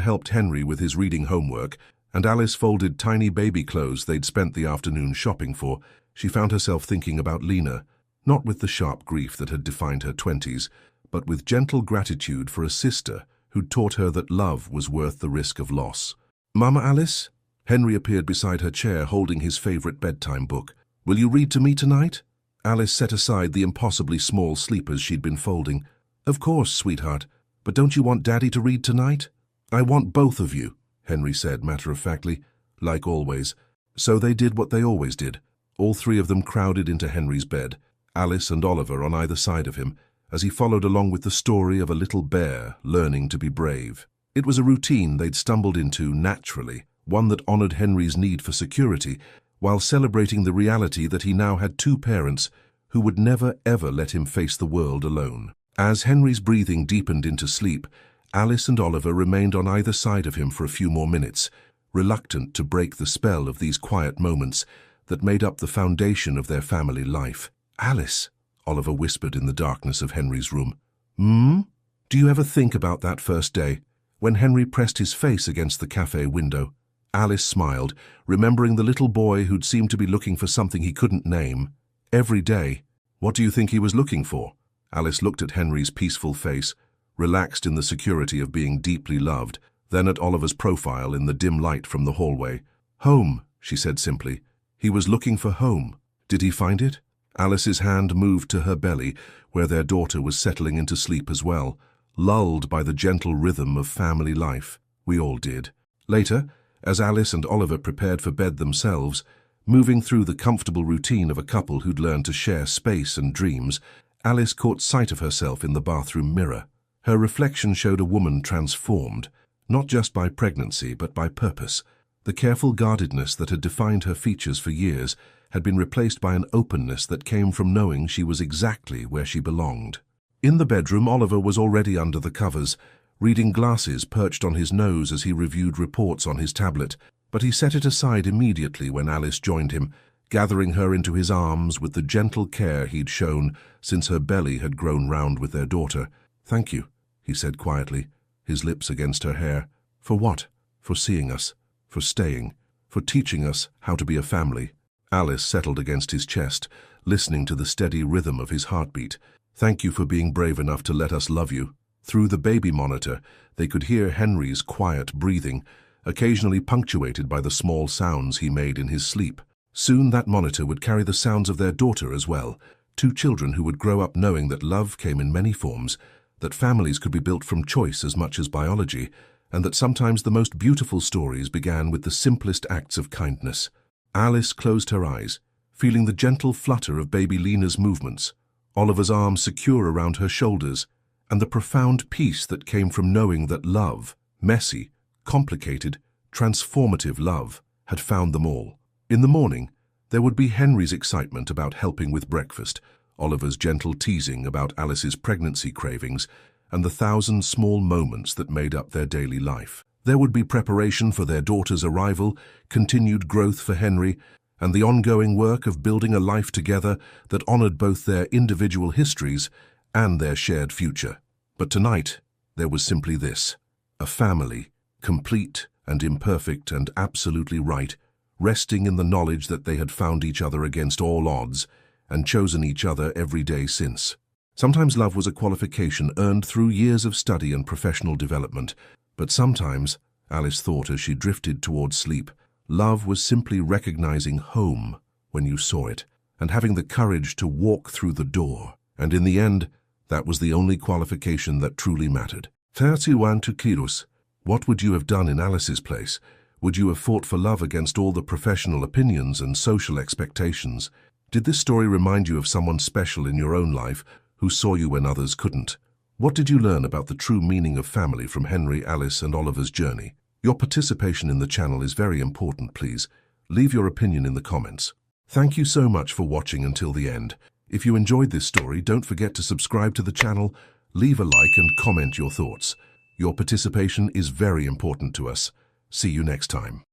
helped Henry with his reading homework, and Alice folded tiny baby clothes they'd spent the afternoon shopping for, she found herself thinking about Lena, not with the sharp grief that had defined her 20s, but with gentle gratitude for a sister who'd taught her that love was worth the risk of loss. Mama Alice? Henry appeared beside her chair holding his favorite bedtime book. Will you read to me tonight? Alice set aside the impossibly small sleepers she'd been folding. Of course, sweetheart. But don't you want Daddy to read tonight? I want both of you, Henry said matter-of-factly, like always. So they did what they always did. All 3 of them crowded into Henry's bed, Alice and Oliver on either side of him, as he followed along with the story of a little bear learning to be brave. It was a routine they'd stumbled into naturally, one that honored Henry's need for security, while celebrating the reality that he now had 2 parents who would never ever let him face the world alone. As Henry's breathing deepened into sleep, Alice and Oliver remained on either side of him for a few more minutes, reluctant to break the spell of these quiet moments that made up the foundation of their family life. Alice, Oliver whispered in the darkness of Henry's room. Do you ever think about that first day, when Henry pressed his face against the cafe window? Alice smiled, remembering the little boy who'd seemed to be looking for something he couldn't name. Every day. What do you think he was looking for? Alice looked at Henry's peaceful face, relaxed in the security of being deeply loved, then at Oliver's profile in the dim light from the hallway. Home, she said simply. He was looking for home. Did he find it? Alice's hand moved to her belly, where their daughter was settling into sleep as well, lulled by the gentle rhythm of family life. We all did. Later, as Alice and Oliver prepared for bed themselves, moving through the comfortable routine of a couple who'd learned to share space and dreams, Alice caught sight of herself in the bathroom mirror. Her reflection showed a woman transformed, not just by pregnancy but by purpose. The careful guardedness that had defined her features for years had been replaced by an openness that came from knowing she was exactly where she belonged. In the bedroom, Oliver was already under the covers, reading glasses perched on his nose as he reviewed reports on his tablet, but he set it aside immediately when Alice joined him, gathering her into his arms with the gentle care he'd shown since her belly had grown round with their daughter. "Thank you," he said quietly, his lips against her hair. "For what? For seeing us, for staying, for teaching us how to be a family." Alice settled against his chest, listening to the steady rhythm of his heartbeat. "Thank you for being brave enough to let us love you." Through the baby monitor, they could hear Henry's quiet breathing, occasionally punctuated by the small sounds he made in his sleep. Soon that monitor would carry the sounds of their daughter as well, two children who would grow up knowing that love came in many forms, that families could be built from choice as much as biology, and that sometimes the most beautiful stories began with the simplest acts of kindness. Alice closed her eyes, feeling the gentle flutter of baby Lena's movements, Oliver's arms secure around her shoulders, and the profound peace that came from knowing that love, messy, complicated, transformative love, had found them all. In the morning, there would be Henry's excitement about helping with breakfast, Oliver's gentle teasing about Alice's pregnancy cravings, and the thousand small moments that made up their daily life. There would be preparation for their daughter's arrival, continued growth for Henry, and the ongoing work of building a life together that honored both their individual histories and their shared future. But tonight, there was simply this: a family, complete and imperfect and absolutely right, resting in the knowledge that they had found each other against all odds and chosen each other every day since. Sometimes love was a qualification earned through years of study and professional development, but sometimes, Alice thought as she drifted towards sleep, love was simply recognizing home when you saw it, and having the courage to walk through the door. And in the end, that was the only qualification that truly mattered. 31 kilos. What would you have done in Alice's place? Would you have fought for love against all the professional opinions and social expectations? Did this story remind you of someone special in your own life who saw you when others couldn't? What did you learn about the true meaning of family from Henry, Alice, and Oliver's journey? Your participation in the channel is very important, please. Leave your opinion in the comments. Thank you so much for watching until the end. If you enjoyed this story, don't forget to subscribe to the channel, leave a like and comment your thoughts. Your participation is very important to us. See you next time.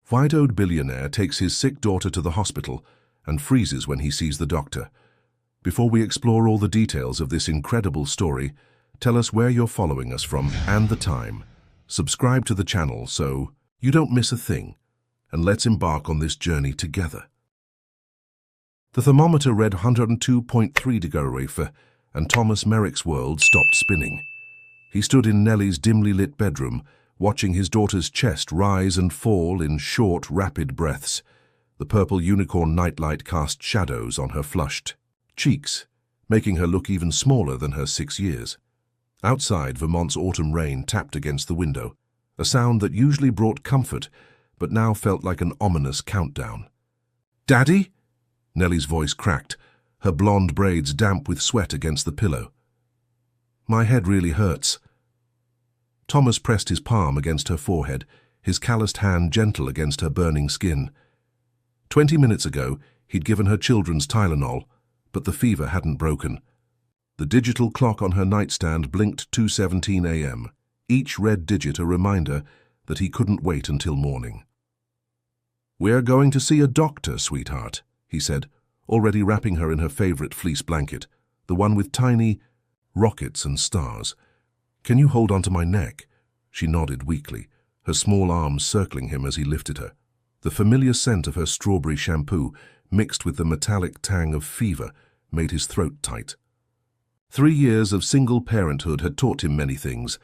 White-eyed billionaire takes his sick daughter to the hospital and freezes when he sees the doctor. Before we explore all the details of this incredible story, tell us where you're following us from and the time. Subscribe to the channel so you don't miss a thing, and let's embark on this journey together. The thermometer read 102.3 degrees, and Thomas Merrick's world stopped spinning. He stood in Nellie's dimly lit bedroom, watching his daughter's chest rise and fall in short, rapid breaths. The purple unicorn nightlight cast shadows on her flushed cheeks, making her look even smaller than her 6 years. Outside, Vermont's autumn rain tapped against the window, a sound that usually brought comfort, but now felt like an ominous countdown. "Daddy?" Nellie's voice cracked, her blonde braids damp with sweat against the pillow. "My head really hurts." Thomas pressed his palm against her forehead, his calloused hand gentle against her burning skin. 20 minutes ago, he'd given her children's Tylenol, but the fever hadn't broken. The digital clock on her nightstand blinked 2:17 a.m., each red digit a reminder that he couldn't wait until morning. "We're going to see a doctor, sweetheart," he said, already wrapping her in her favorite fleece blanket, the one with tiny rockets and stars. "Can you hold onto my neck?" She nodded weakly, her small arms circling him as he lifted her. The familiar scent of her strawberry shampoo, mixed with the metallic tang of fever, made his throat tight. 3 years of single parenthood had taught him many things,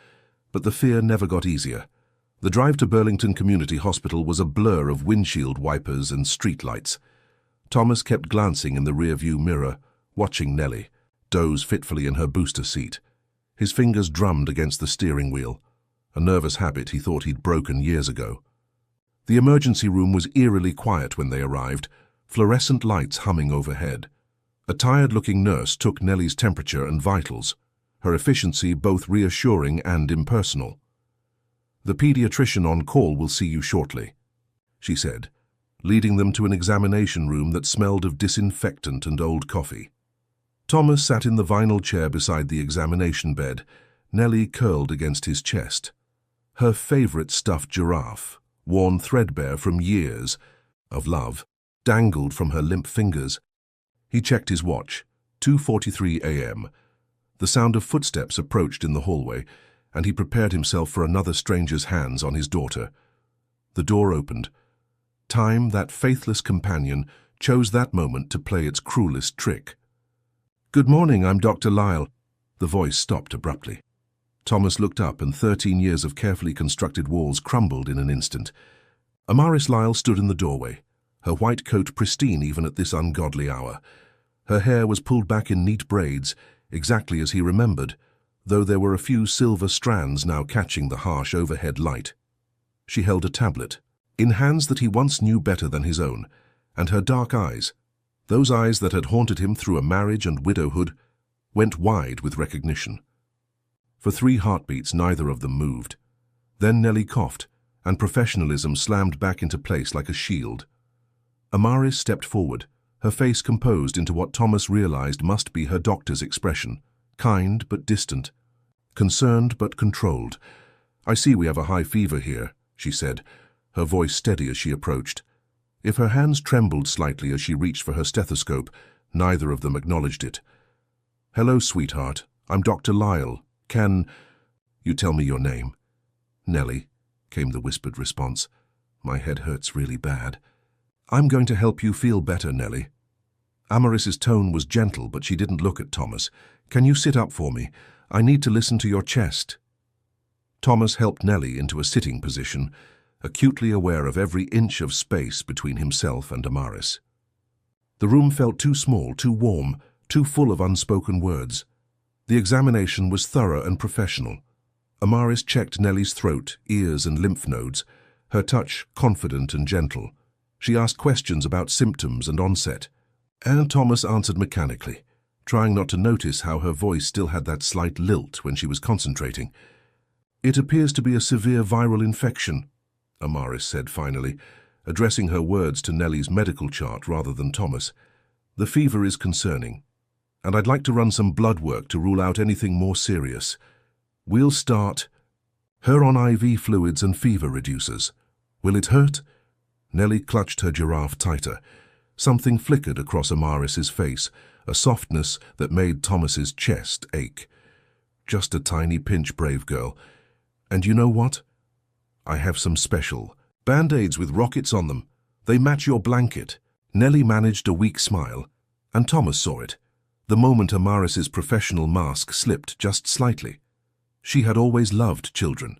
but the fear never got easier. The drive to Burlington Community Hospital was a blur of windshield wipers and streetlights. Thomas kept glancing in the rearview mirror, watching Nellie doze fitfully in her booster seat. His fingers drummed against the steering wheel. a nervous habit he thought he'd broken years ago. The emergency room was eerily quiet when they arrived, fluorescent lights humming overhead. A tired-looking nurse took Nellie's temperature and vitals, her efficiency both reassuring and impersonal. "The pediatrician on call will see you shortly," she said, leading them to an examination room that smelled of disinfectant and old coffee. Thomas sat in the vinyl chair beside the examination bed, Nellie curled against his chest. Her favorite stuffed giraffe, worn threadbare from years of love, dangled from her limp fingers. He checked his watch, 2:43 a.m. The sound of footsteps approached in the hallway, and he prepared himself for another stranger's hands on his daughter. The door opened. Time, that faithless companion, chose that moment to play its cruelest trick. "Good morning, I'm Dr. Lyle." The voice stopped abruptly. Thomas looked up, and 13 years of carefully constructed walls crumbled in an instant. Amaris Lyle stood in the doorway, her white coat pristine even at this ungodly hour. Her hair was pulled back in neat braids, exactly as he remembered, though there were a few silver strands now catching the harsh overhead light. She held a tablet, in hands that he once knew better than his own, and her dark eyes, those eyes that had haunted him through a marriage and widowhood, went wide with recognition. For 3 heartbeats, neither of them moved. Then Nellie coughed, and professionalism slammed back into place like a shield. Amaris stepped forward, her face composed into what Thomas realized must be her doctor's expression, kind but distant, concerned but controlled. "I see we have a high fever here," she said, her voice steady as she approached. If her hands trembled slightly as she reached for her stethoscope, neither of them acknowledged it. "Hello, sweetheart. I'm Dr. Lyle. Can you tell me your name?" "Nellie," came the whispered response. "My head hurts really bad." "I'm going to help you feel better, Nellie." Amaris's tone was gentle, but she didn't look at Thomas. "Can you sit up for me? I need to listen to your chest." Thomas helped Nellie into a sitting position, acutely aware of every inch of space between himself and Amaris. The room felt too small, too warm, too full of unspoken words. The examination was thorough and professional. Amaris checked Nellie's throat, ears and lymph nodes, her touch confident and gentle. She asked questions about symptoms and onset, and Thomas answered mechanically, trying not to notice how her voice still had that slight lilt when she was concentrating. "It appears to be a severe viral infection," Amaris said finally, addressing her words to Nellie's medical chart rather than Thomas. "The fever is concerning, and I'd like to run some blood work to rule out anything more serious. We'll start her on IV fluids and fever reducers. Will it hurt?" Nellie clutched her giraffe tighter. Something flickered across Amaris's face, a softness that made Thomas's chest ache. "Just a tiny pinch, brave girl. And you know what? I have some special Band-Aids with rockets on them. They match your blanket." Nellie managed a weak smile, and Thomas saw it, the moment Amaris's professional mask slipped just slightly. She had always loved children.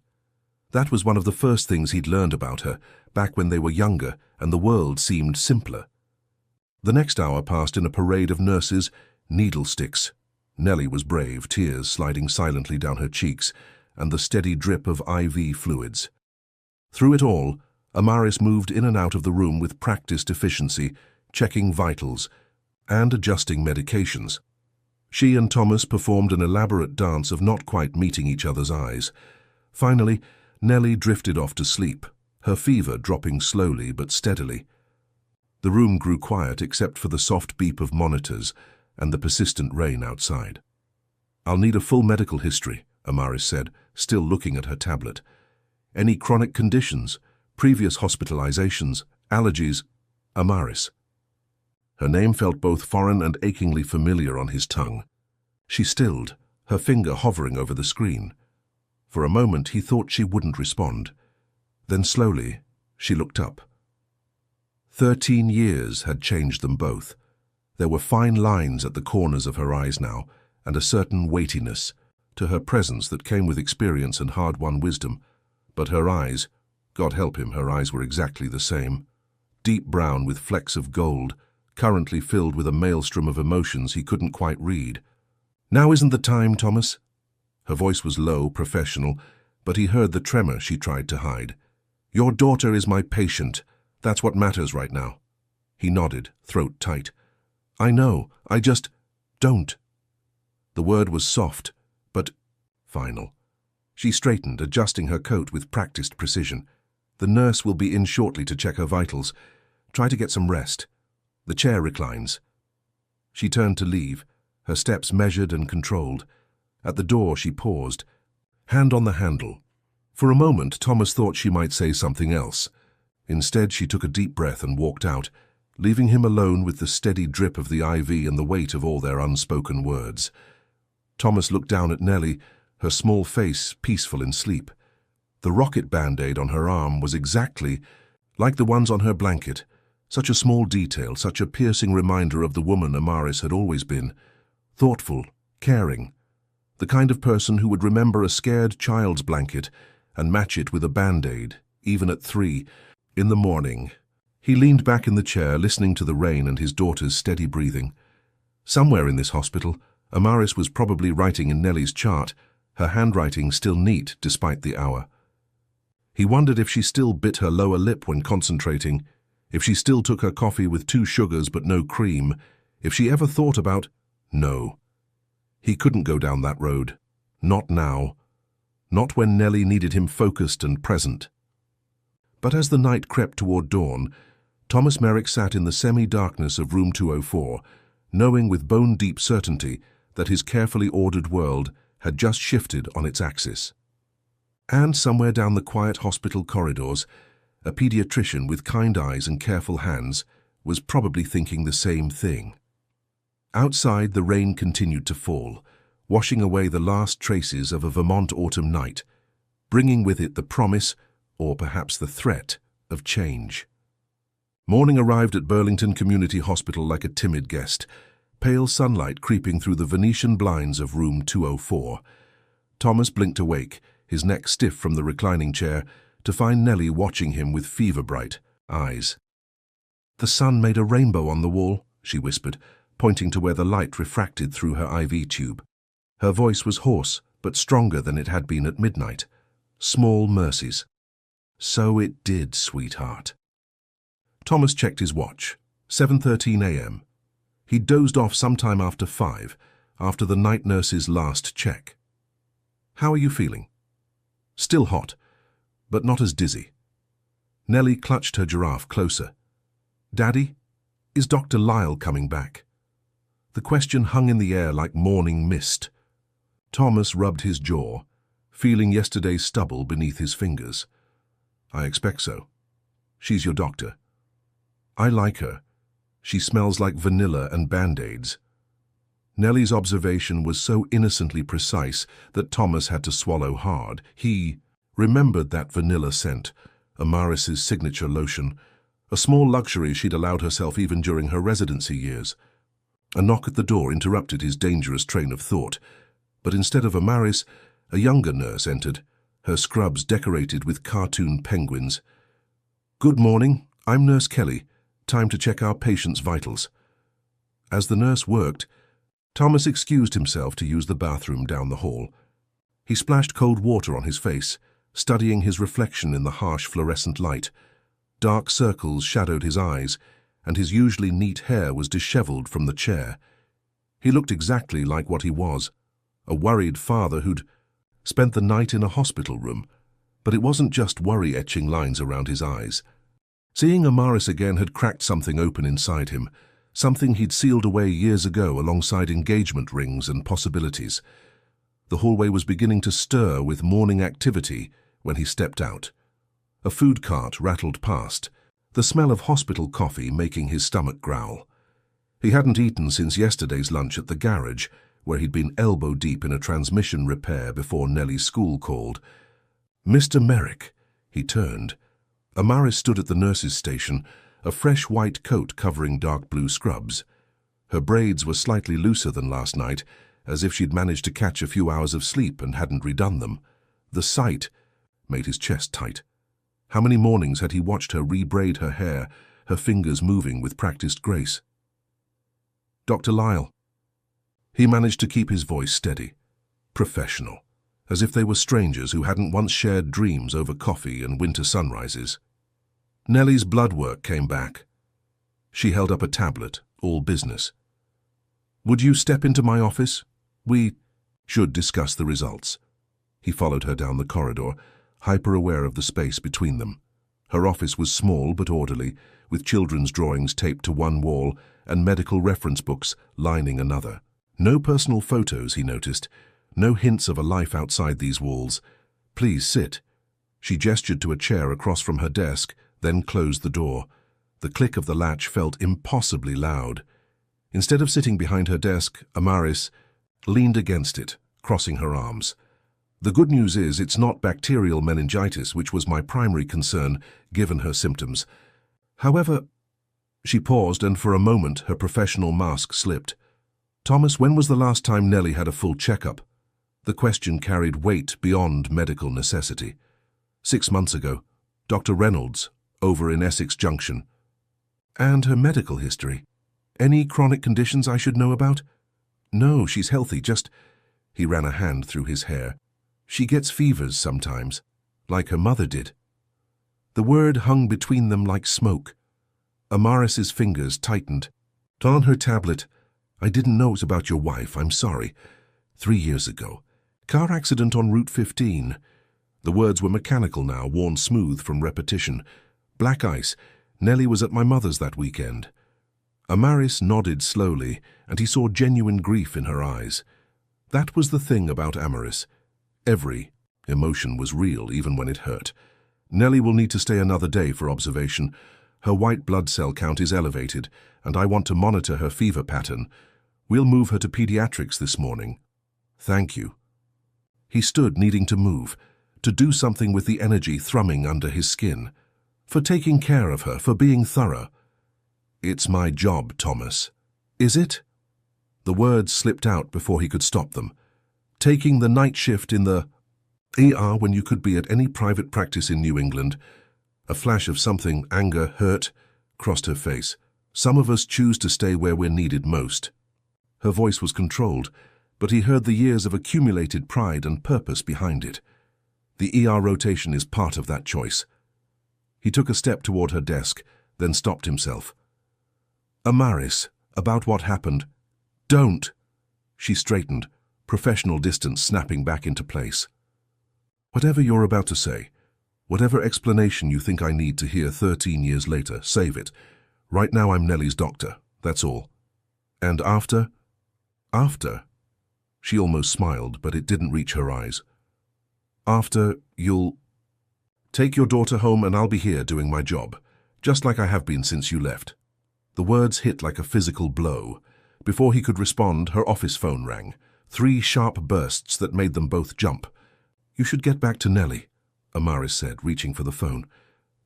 That was one of the first things he'd learned about her, back when they were younger and the world seemed simpler. The next hour passed in a parade of nurses, needle sticks. Nellie was brave, tears sliding silently down her cheeks, and the steady drip of IV fluids. Through it all, Amaris moved in and out of the room with practiced efficiency, checking vitals and adjusting medications. She and Thomas performed an elaborate dance of not quite meeting each other's eyes. Finally, Nellie drifted off to sleep, her fever dropping slowly but steadily. The room grew quiet except for the soft beep of monitors and the persistent rain outside. "I'll need a full medical history," Amaris said, still looking at her tablet. "Any chronic conditions, previous hospitalizations, allergies?" Amaris. Her name felt both foreign and achingly familiar on his tongue. She stilled, her finger hovering over the screen. For a moment he thought she wouldn't respond. Then slowly she looked up. 13 years had changed them both. There were fine lines at the corners of her eyes now, and a certain weightiness to her presence that came with experience and hard-won wisdom. But her eyes, God help him, her eyes were exactly the same. Deep brown with flecks of gold, currently filled with a maelstrom of emotions he couldn't quite read. "Now isn't the time, Thomas." Her voice was low, professional, but he heard the tremor she tried to hide. "Your daughter is my patient. That's what matters right now." He nodded, throat tight. "I know, I just don't." The word was soft, but final. She straightened, adjusting her coat with practiced precision. "The nurse will be in shortly to check her vitals. Try to get some rest. The chair reclines." She turned to leave, her steps measured and controlled. At the door she paused, hand on the handle. For a moment Thomas thought she might say something else. Instead she took a deep breath and walked out, leaving him alone with the steady drip of the IV and the weight of all their unspoken words. Thomas looked down at Nellie, her small face peaceful in sleep. The rocket band-aid on her arm was exactly like the ones on her blanket. Such a small detail, such a piercing reminder of the woman Amaris had always been. Thoughtful, caring. The kind of person who would remember a scared child's blanket and match it with a band-aid, even at 3 in the morning. He leaned back in the chair, listening to the rain and his daughter's steady breathing. Somewhere in this hospital, Amaris was probably writing in Nellie's chart, her handwriting still neat despite the hour. He wondered if she still bit her lower lip when concentrating, if she still took her coffee with 2 sugars but no cream, if she ever thought about... No. He couldn't go down that road. Not now. Not when Nellie needed him focused and present. But as the night crept toward dawn, Thomas Merrick sat in the semi-darkness of room 204, knowing with bone-deep certainty that his carefully ordered world had just shifted on its axis. And somewhere down the quiet hospital corridors, a pediatrician with kind eyes and careful hands was probably thinking the same thing. Outside, the rain continued to fall, washing away the last traces of a Vermont autumn night, bringing with it the promise, or perhaps the threat, of change. Morning arrived at Burlington Community Hospital like a timid guest, pale sunlight creeping through the Venetian blinds of room 204. Thomas blinked awake, his neck stiff from the reclining chair, to find Nellie watching him with fever-bright eyes. "The sun made a rainbow on the wall," she whispered, pointing to where the light refracted through her IV tube. Her voice was hoarse, but stronger than it had been at midnight. Small mercies. "So it did, sweetheart." Thomas checked his watch. 7:13 a.m. He dozed off sometime after 5, after the night nurse's last check. "How are you feeling?" "Still hot, but not as dizzy." Nellie clutched her giraffe closer. "Daddy, is Dr. Lyle coming back?" The question hung in the air like morning mist. Thomas rubbed his jaw, feeling yesterday's stubble beneath his fingers. "I expect so. She's your doctor." "I like her. She smells like vanilla and Band-Aids." Nellie's observation was so innocently precise that Thomas had to swallow hard. He remembered that vanilla scent, Amaris's signature lotion, a small luxury she'd allowed herself even during her residency years. A knock at the door interrupted his dangerous train of thought, but instead of Amaris, a younger nurse entered, her scrubs decorated with cartoon penguins. "Good morning, I'm Nurse Kelly. Time to check our patient's vitals." As the nurse worked, Thomas excused himself to use the bathroom down the hall. He splashed cold water on his face, studying his reflection in the harsh fluorescent light. Dark circles shadowed his eyes, and his usually neat hair was disheveled from the chair. He looked exactly like what he was, a worried father who'd spent the night in a hospital room. But it wasn't just worry etching lines around his eyes. Seeing Amaris again had cracked something open inside him, something he'd sealed away years ago alongside engagement rings and possibilities. The hallway was beginning to stir with morning activity when he stepped out. A food cart rattled past, the smell of hospital coffee making his stomach growl. He hadn't eaten since yesterday's lunch at the garage, where he'd been elbow-deep in a transmission repair before Nellie's school called. "Mr. Merrick," he turned. Amaris stood at the nurse's station, a fresh white coat covering dark blue scrubs. Her braids were slightly looser than last night, as if she'd managed to catch a few hours of sleep and hadn't redone them. The sight made his chest tight. How many mornings had he watched her rebraid her hair, her fingers moving with practiced grace? "Dr. Lyle." He managed to keep his voice steady. Professional. as if they were strangers who hadn't once shared dreams over coffee and winter sunrises. Nellie's blood work came back. She held up a tablet, all business. "Would you step into my office? We should discuss the results." He followed her down the corridor, hyper-aware of the space between them. Her office was small but orderly, with children's drawings taped to one wall and medical reference books lining another. No personal photos, he noticed. No hints of a life outside these walls. "Please sit." She gestured to a chair across from her desk, then closed the door. The click of the latch felt impossibly loud. Instead of sitting behind her desk, Amaris leaned against it, crossing her arms. "The good news is it's not bacterial meningitis, which was my primary concern, given her symptoms. However," she paused, and for a moment her professional mask slipped. "Thomas, when was the last time Nellie had a full checkup?" The question carried weight beyond medical necessity. 6 months ago. Dr. Reynolds, over in Essex Junction." "And her medical history? Any chronic conditions I should know about?" "No, she's healthy, just—" He ran a hand through his hair. "She gets fevers sometimes, like her mother did." The word hung between them like smoke. Amaris's fingers tightened. On her tablet, "I didn't know it was about your wife, I'm sorry. 3 years ago. Car accident on Route 15. The words were mechanical now, worn smooth from repetition. "Black ice. Nellie was at my mother's that weekend." Amaris nodded slowly, and he saw genuine grief in her eyes. That was the thing about Amaris. Every emotion was real, even when it hurt. "Nellie will need to stay another day for observation. Her white blood cell count is elevated, and I want to monitor her fever pattern. We'll move her to pediatrics this morning." "Thank you." He stood, needing to move, to do something with the energy thrumming under his skin. "For taking care of her, for being thorough." "It's my job, Thomas." "Is it?" The words slipped out before he could stop them. "Taking the night shift in the ER when you could be at any private practice in New England." A flash of something, anger, hurt, crossed her face. "Some of us choose to stay where we're needed most." Her voice was controlled, but he heard the years of accumulated pride and purpose behind it. The ER rotation is part of that choice. He took a step toward her desk, then stopped himself. "Amaris, about what happened." "Don't!" She straightened, professional distance snapping back into place. "Whatever you're about to say, whatever explanation you think I need to hear 13 years later, save it. Right now I'm Nellie's doctor, that's all. And after?" "After?" She almost smiled, but it didn't reach her eyes. "After, you'll take your daughter home and I'll be here doing my job, just like I have been since you left." The words hit like a physical blow. Before he could respond, her office phone rang. 3 sharp bursts that made them both jump. "You should get back to Nellie," Amaris said, reaching for the phone.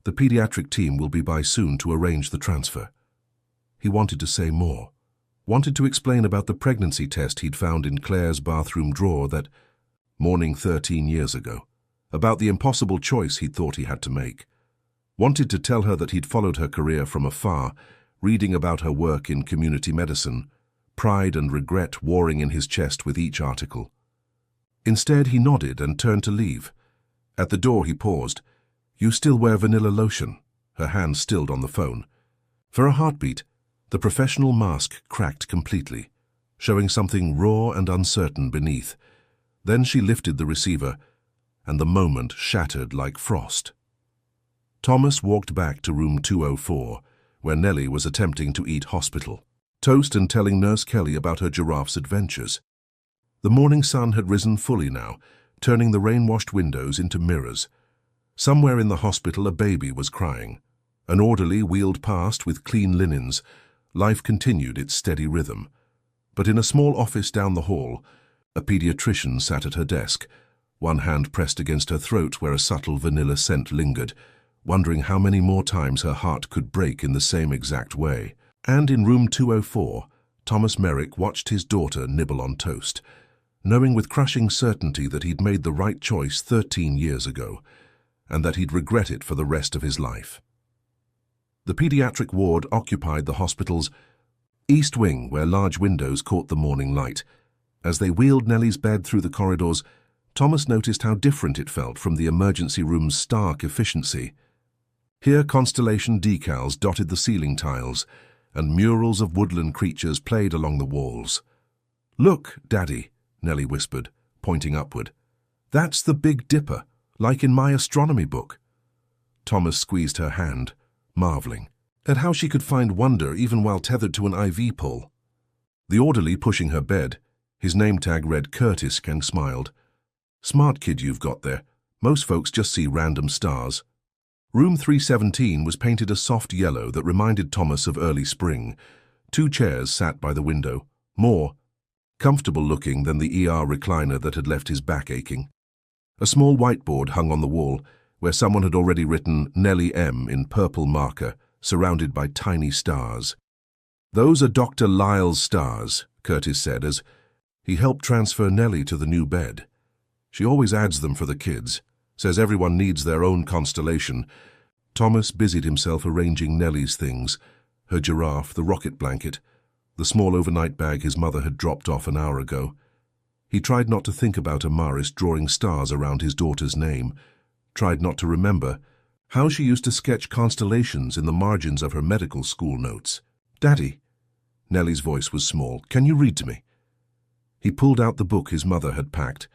"The pediatric team will be by soon to arrange the transfer." He wanted to say more. Wanted to explain about the pregnancy test he'd found in Claire's bathroom drawer that morning 13 years ago. About the impossible choice he'd thought he had to make. Wanted to tell her that he'd followed her career from afar, reading about her work in community medicine, pride and regret warring in his chest with each article. Instead, he nodded and turned to leave. At the door, he paused. "You still wear vanilla lotion?" Her hand stilled on the phone. For a heartbeat, the professional mask cracked completely, showing something raw and uncertain beneath. Then she lifted the receiver, and the moment shattered like frost. Thomas walked back to room 204, where Nellie was attempting to eat hospital toast and telling Nurse Kelly about her giraffe's adventures. The morning sun had risen fully now, turning the rain-washed windows into mirrors. Somewhere in the hospital a baby was crying. An orderly wheeled past with clean linens. Life continued its steady rhythm. But in a small office down the hall, a pediatrician sat at her desk, one hand pressed against her throat where a subtle vanilla scent lingered, wondering how many more times her heart could break in the same exact way. And in room 204, Thomas Merrick watched his daughter nibble on toast, knowing with crushing certainty that he'd made the right choice 13 years ago, and that he'd regret it for the rest of his life. The pediatric ward occupied the hospital's east wing, where large windows caught the morning light. As they wheeled Nellie's bed through the corridors, Thomas noticed how different it felt from the emergency room's stark efficiency. Here constellation decals dotted the ceiling tiles, and murals of woodland creatures played along the walls. "Look, Daddy," Nellie whispered, pointing upward. "That's the Big Dipper, like in my astronomy book." Thomas squeezed her hand, marveling at how she could find wonder even while tethered to an IV pole. The orderly pushing her bed, his name tag read Curtis, smiled. "Smart kid you've got there. Most folks just see random stars." Room 317 was painted a soft yellow that reminded Thomas of early spring. 2 chairs sat by the window, more comfortable looking than the ER recliner that had left his back aching. A small whiteboard hung on the wall, where someone had already written Nellie M in purple marker, surrounded by tiny stars. "Those are Dr. Lyle's stars," Curtis said as he helped transfer Nellie to the new bed. "She always adds them for the kids, says everyone needs their own constellation." Thomas busied himself arranging Nellie's things, her giraffe, the rocket blanket, the small overnight bag his mother had dropped off an hour ago. He tried not to think about Amaris drawing stars around his daughter's name, tried not to remember how she used to sketch constellations in the margins of her medical school notes. "Daddy," Nellie's voice was small, "can you read to me?" He pulled out the book his mother had packed,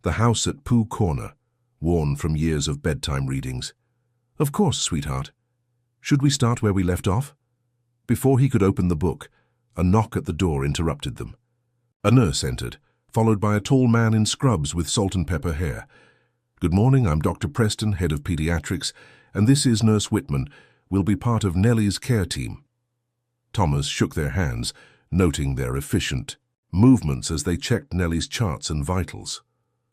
The House at Pooh Corner, worn from years of bedtime readings. "Of course, sweetheart. Should we start where we left off?" Before he could open the book, a knock at the door interrupted them. A nurse entered, followed by a tall man in scrubs with salt and pepper hair. "Good morning, I'm Dr. Preston, head of pediatrics, and this is Nurse Whitman. We'll be part of Nellie's care team." Thomas shook their hands, noting their efficient movements as they checked Nellie's charts and vitals.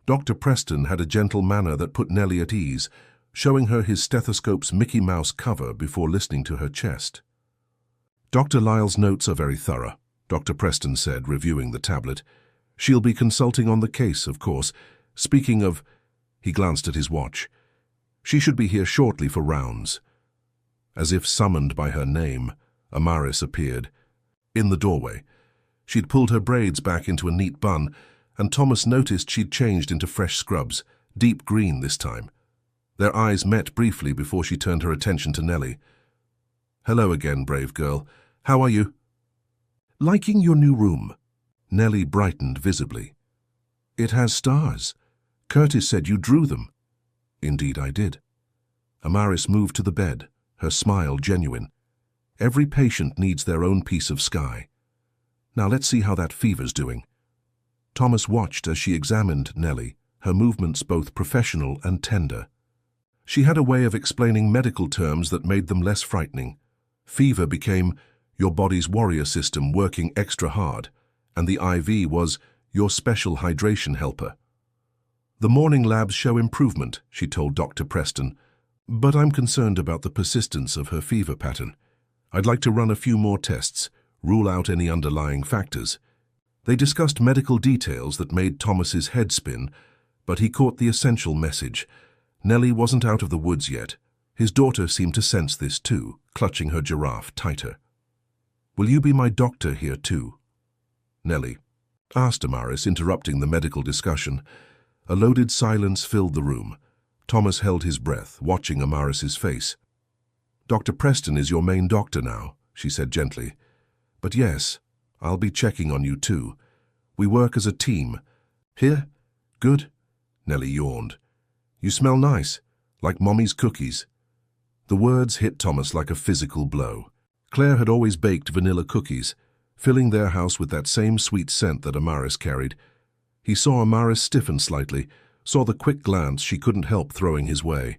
Dr. Preston had a gentle manner that put Nellie at ease, showing her his stethoscope's Mickey Mouse cover before listening to her chest. "Dr. Lyle's notes are very thorough," Dr. Preston said, reviewing the tablet. "She'll be consulting on the case, of course. Speaking of—" he glanced at his watch. "She should be here shortly for rounds." As if summoned by her name, Amaris appeared. In the doorway, she'd pulled her braids back into a neat bun, and Thomas noticed she'd changed into fresh scrubs, deep green this time. Their eyes met briefly before she turned her attention to Nellie. "Hello again, brave girl. How are you?" "Liking your new room?" Nellie brightened visibly. "It has stars. Curtis said you drew them." "Indeed I did." Amaris moved to the bed, her smile genuine. "Every patient needs their own piece of sky. Now let's see how that fever's doing." Thomas watched as she examined Nellie, her movements both professional and tender. She had a way of explaining medical terms that made them less frightening. Fever became your body's warrior system working extra hard, and the IV was your special hydration helper. "The morning labs show improvement," she told Dr. Preston, "but I'm concerned about the persistence of her fever pattern. I'd like to run a few more tests, rule out any underlying factors." They discussed medical details that made Thomas's head spin, but he caught the essential message. Nellie wasn't out of the woods yet. His daughter seemed to sense this too, clutching her giraffe tighter. "Will you be my doctor here too?" Nellie asked Amaris, interrupting the medical discussion. A loaded silence filled the room. Thomas held his breath, watching Amaris's face. "Dr. Preston is your main doctor now," she said gently. "But yes, I'll be checking on you too. We work as a team. Here? Good?" Nellie yawned. "You smell nice, like Mommy's cookies." The words hit Thomas like a physical blow. Claire had always baked vanilla cookies, filling their house with that same sweet scent that Amaris carried. He saw Amaris stiffen slightly, saw the quick glance she couldn't help throwing his way.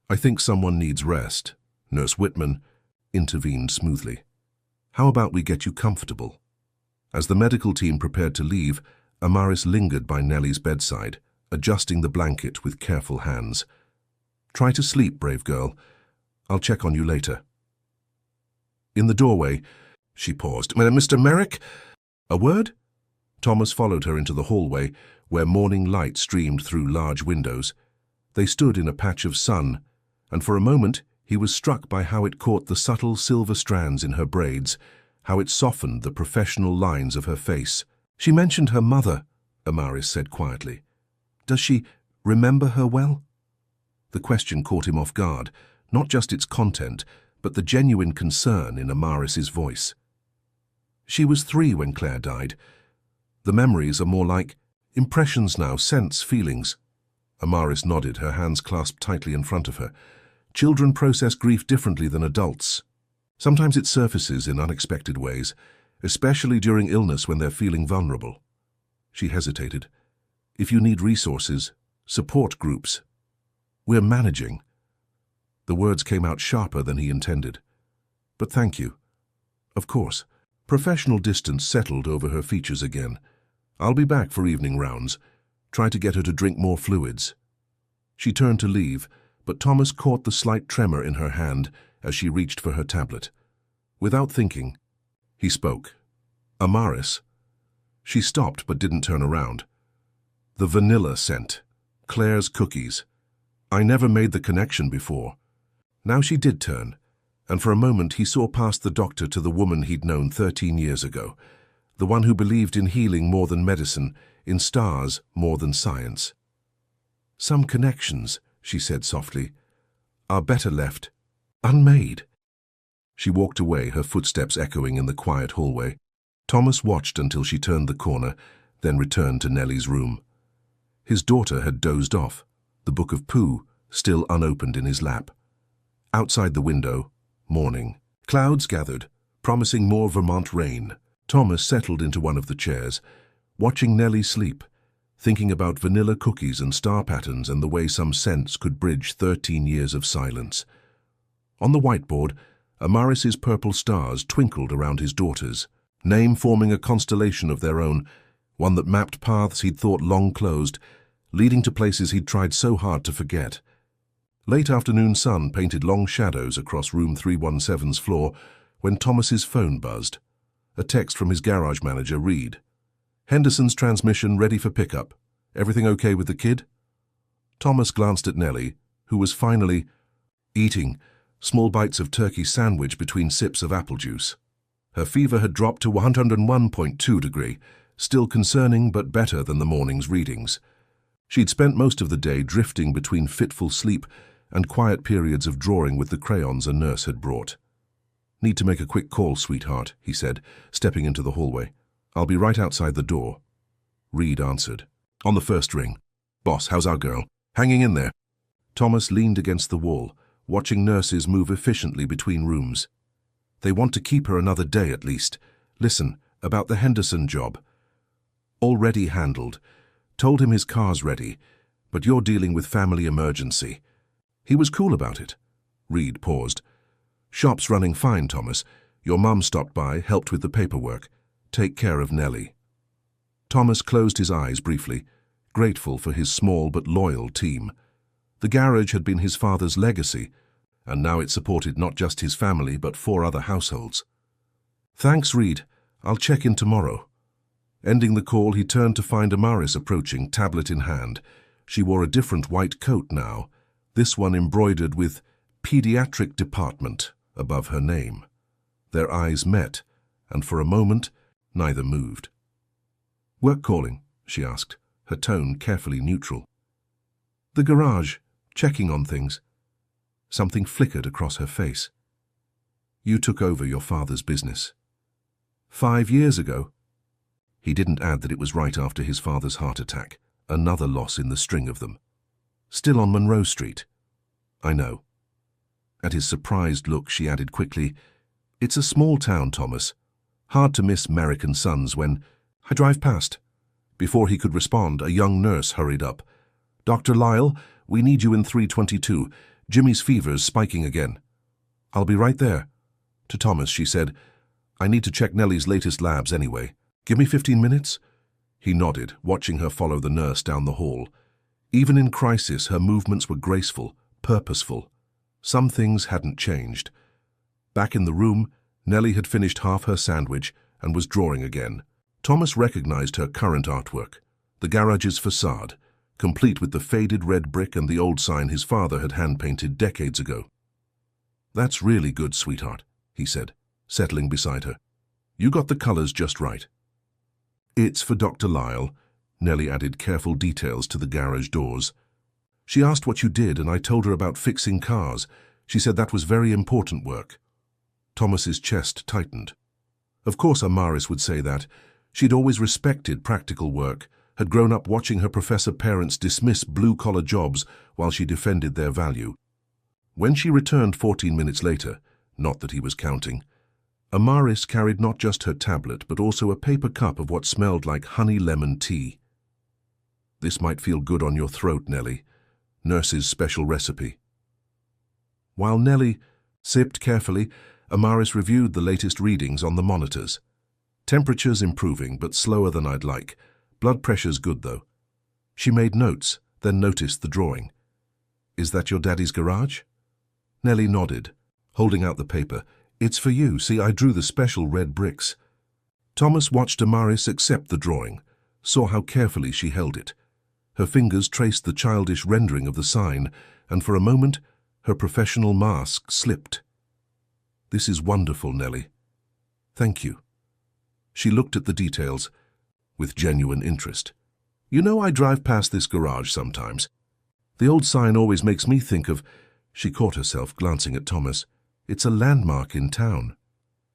"I think someone needs rest," Nurse Whitman intervened smoothly. "How about we get you comfortable?" As the medical team prepared to leave, Amaris lingered by Nellie's bedside, adjusting the blanket with careful hands. "Try to sleep, brave girl. I'll check on you later." In the doorway, she paused. "Mr. Merrick? A word?" Thomas followed her into the hallway, where morning light streamed through large windows. They stood in a patch of sun, and for a moment he was struck by how it caught the subtle silver strands in her braids, how it softened the professional lines of her face. "She mentioned her mother," Amaris said quietly. Does she remember her well? The question caught him off guard, not just its content, but the genuine concern in Amaris's voice. She was 3 when Claire died. The memories are more like impressions now, sense, feelings. Amaris nodded, her hands clasped tightly in front of her. Children process grief differently than adults. Sometimes it surfaces in unexpected ways, especially during illness when they're feeling vulnerable. She hesitated. If you need resources, support groups. We're managing. The words came out sharper than he intended. But thank you. Of course. Professional distance settled over her features again. I'll be back for evening rounds. Try to get her to drink more fluids. She turned to leave, but Thomas caught the slight tremor in her hand as she reached for her tablet. Without thinking, he spoke. Amaris. She stopped but didn't turn around. The vanilla scent. Claire's cookies. I never made the connection before. Now she did turn, and for a moment he saw past the doctor to the woman he'd known 13 years ago, the one who believed in healing more than medicine, in stars more than science. Some connections, she said softly, are better left unmade. She walked away, her footsteps echoing in the quiet hallway. Thomas watched until she turned the corner, then returned to Nellie's room. His daughter had dozed off, the book of Pooh still unopened in his lap. Outside the window, morning. Clouds gathered, promising more Vermont rain. Thomas settled into one of the chairs, watching Nellie sleep, thinking about vanilla cookies and star patterns and the way some scents could bridge 13 years of silence. On the whiteboard, Amaris's purple stars twinkled around his daughter's, name forming a constellation of their own, one that mapped paths he'd thought long closed, leading to places he'd tried so hard to forget. Late afternoon sun painted long shadows across room 317's floor when Thomas's phone buzzed. A text from his garage manager read, Henderson's transmission ready for pickup. Everything okay with the kid? Thomas glanced at Nellie, who was finally eating small bites of turkey sandwich between sips of apple juice. Her fever had dropped to 101.2 degree, still concerning but better than the morning's readings. She'd spent most of the day drifting between fitful sleep and quiet periods of drawing with the crayons a nurse had brought. Need to make a quick call, sweetheart, he said, stepping into the hallway. I'll be right outside the door. Reed answered. On the first ring. Boss, how's our girl? Hanging in there. Thomas leaned against the wall, watching nurses move efficiently between rooms. They want to keep her another day at least. Listen, about the Henderson job. Already handled. Told him his car's ready, but you're dealing with family emergency. He was cool about it. Reed paused. Shop's running fine, Thomas. Your mum stopped by, helped with the paperwork. Take care of Nellie. Thomas closed his eyes briefly, grateful for his small but loyal team. The garage had been his father's legacy, and now it supported not just his family but 4 other households. Thanks, Reed. I'll check in tomorrow. Ending the call, he turned to find Amaris approaching, tablet in hand. She wore a different white coat now, this one embroidered with Pediatric Department above her name. Their eyes met, and for a moment, neither moved. Work calling? She asked, her tone carefully neutral. The garage, checking on things. Something flickered across her face. You took over your father's business. 5 years ago. He didn't add that it was right after his father's heart attack, another loss in the string of them. Still on Monroe Street. I know. At his surprised look, she added quickly, It's a small town, Thomas. Hard to miss American Sons when I drive past. Before he could respond, a young nurse hurried up. Dr. Lyle, we need you in 322. Jimmy's fever's spiking again. I'll be right there. To Thomas, she said, I need to check Nellie's latest labs anyway. Give me 15 minutes? He nodded, watching her follow the nurse down the hall. Even in crisis, her movements were graceful, purposeful. Some things hadn't changed. Back in the room, Nellie had finished half her sandwich and was drawing again. Thomas recognized her current artwork, the garage's facade, complete with the faded red brick and the old sign his father had hand-painted decades ago. That's really good, sweetheart, he said, settling beside her. You got the colors just right. It's for Dr. Lyle. Nellie added careful details to the garage doors. She asked what you did, and I told her about fixing cars. She said that was very important work. Thomas's chest tightened. Of course Amaris would say that. She'd always respected practical work, had grown up watching her professor parents dismiss blue-collar jobs while she defended their value. When she returned 14 minutes later, not that he was counting, Amaris carried not just her tablet but also a paper cup of what smelled like honey lemon tea. This might feel good on your throat, Nellie. Nurse's special recipe. While Nellie sipped carefully, Amaris reviewed the latest readings on the monitors. Temperature's improving, but slower than I'd like. Blood pressure's good, though. She made notes, then noticed the drawing. Is that your daddy's garage? Nellie nodded, holding out the paper. It's for you. See, I drew the special red bricks. Thomas watched Amaris accept the drawing, saw how carefully she held it. Her fingers traced the childish rendering of the sign, and for a moment, her professional mask slipped. This is wonderful, Nellie. Thank you. She looked at the details with genuine interest. You know, I drive past this garage sometimes. The old sign always makes me think of... She caught herself glancing at Thomas. It's a landmark in town.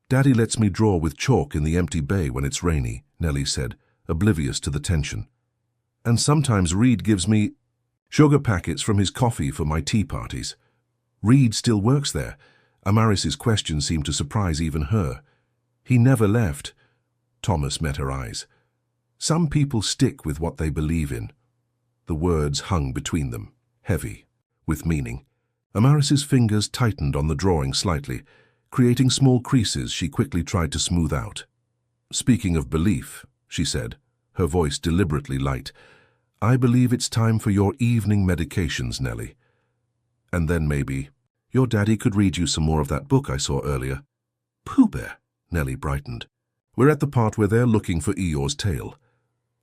Daddy lets me draw with chalk in the empty bay when it's rainy, Nellie said, oblivious to the tension. And sometimes Reed gives me sugar packets from his coffee for my tea parties. Reed still works there. Amaris's question seemed to surprise even her. He never left. Thomas met her eyes. Some people stick with what they believe in. The words hung between them, heavy, with meaning. Amaris's fingers tightened on the drawing slightly, creating small creases she quickly tried to smooth out. Speaking of belief, she said, her voice deliberately light, I believe it's time for your evening medications, Nellie. And then maybe your daddy could read you some more of that book I saw earlier. Pooh Bear, Nellie brightened. We're at the part where they're looking for Eeyore's tail.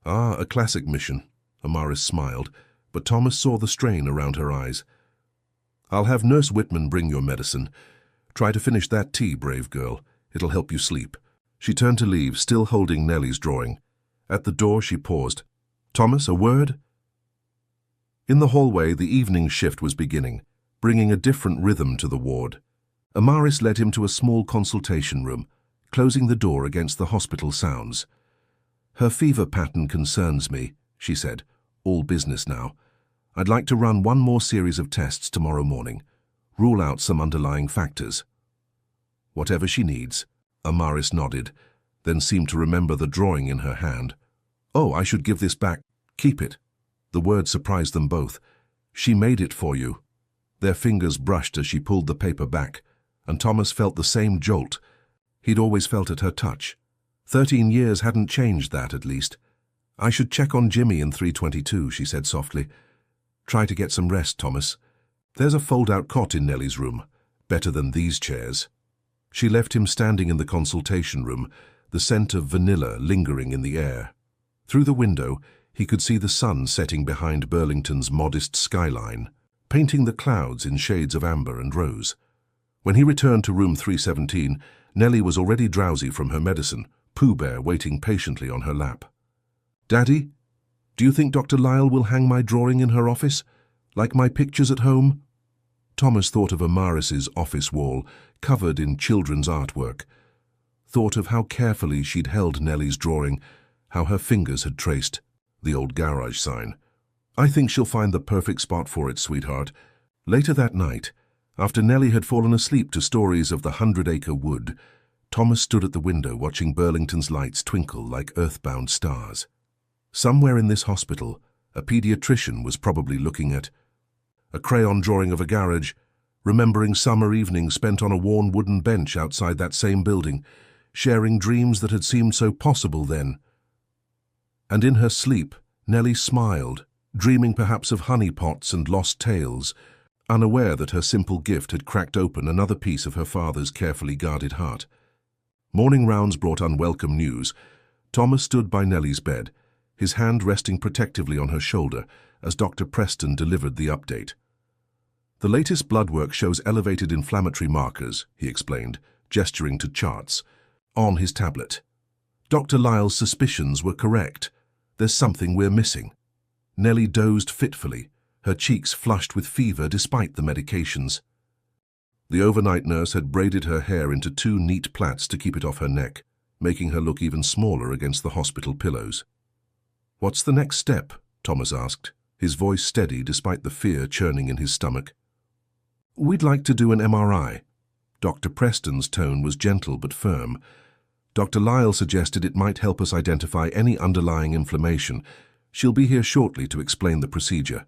Ah, a classic mission, Amaris smiled, but Thomas saw the strain around her eyes. I'll have Nurse Whitman bring your medicine. Try to finish that tea, brave girl. It'll help you sleep. She turned to leave, still holding Nellie's drawing. At the door, she paused. Thomas, a word? In the hallway, the evening shift was beginning, bringing a different rhythm to the ward. Amaris led him to a small consultation room, closing the door against the hospital sounds. Her fever pattern concerns me, she said, all business now. I'd like to run one more series of tests tomorrow morning, rule out some underlying factors. Whatever she needs, Amaris nodded, then seemed to remember the drawing in her hand. Oh, I should give this back. Keep it. The word surprised them both. She made it for you. Their fingers brushed as she pulled the paper back, and Thomas felt the same jolt. He'd always felt at her touch. 13 years hadn't changed that, at least. I should check on Jimmy in 322, she said softly. Try to get some rest, Thomas. There's a fold-out cot in Nellie's room. Better than these chairs. She left him standing in the consultation room, the scent of vanilla lingering in the air. Through the window, he could see the sun setting behind Burlington's modest skyline, painting the clouds in shades of amber and rose. When he returned to room 317, Nellie was already drowsy from her medicine, Pooh Bear waiting patiently on her lap. Daddy, do you think Dr. Lyle will hang my drawing in her office, like my pictures at home? Thomas thought of Amaris's office wall, covered in children's artwork. Thought of how carefully she'd held Nellie's drawing, how her fingers had traced the old garage sign. I think she'll find the perfect spot for it, sweetheart. Later that night, after Nellie had fallen asleep to stories of the 100-acre wood, Thomas stood at the window watching Burlington's lights twinkle like earthbound stars. Somewhere in this hospital, a pediatrician was probably looking at a crayon drawing of a garage, remembering summer evenings spent on a worn wooden bench outside that same building, sharing dreams that had seemed so possible then. And in her sleep, Nellie smiled, dreaming perhaps of honeypots and lost tales, unaware that her simple gift had cracked open another piece of her father's carefully guarded heart. Morning rounds brought unwelcome news. Thomas stood by Nellie's bed, his hand resting protectively on her shoulder as Dr. Preston delivered the update. The latest blood work shows elevated inflammatory markers, he explained, gesturing to charts, on his tablet. Dr. Lyle's suspicions were correct. There's something we're missing." Nellie dozed fitfully, her cheeks flushed with fever despite the medications. The overnight nurse had braided her hair into 2 neat plaits to keep it off her neck, making her look even smaller against the hospital pillows. "What's the next step?" Thomas asked, his voice steady despite the fear churning in his stomach. "We'd like to do an MRI. Dr. Preston's tone was gentle but firm. Dr. Lyle suggested it might help us identify any underlying inflammation. She'll be here shortly to explain the procedure."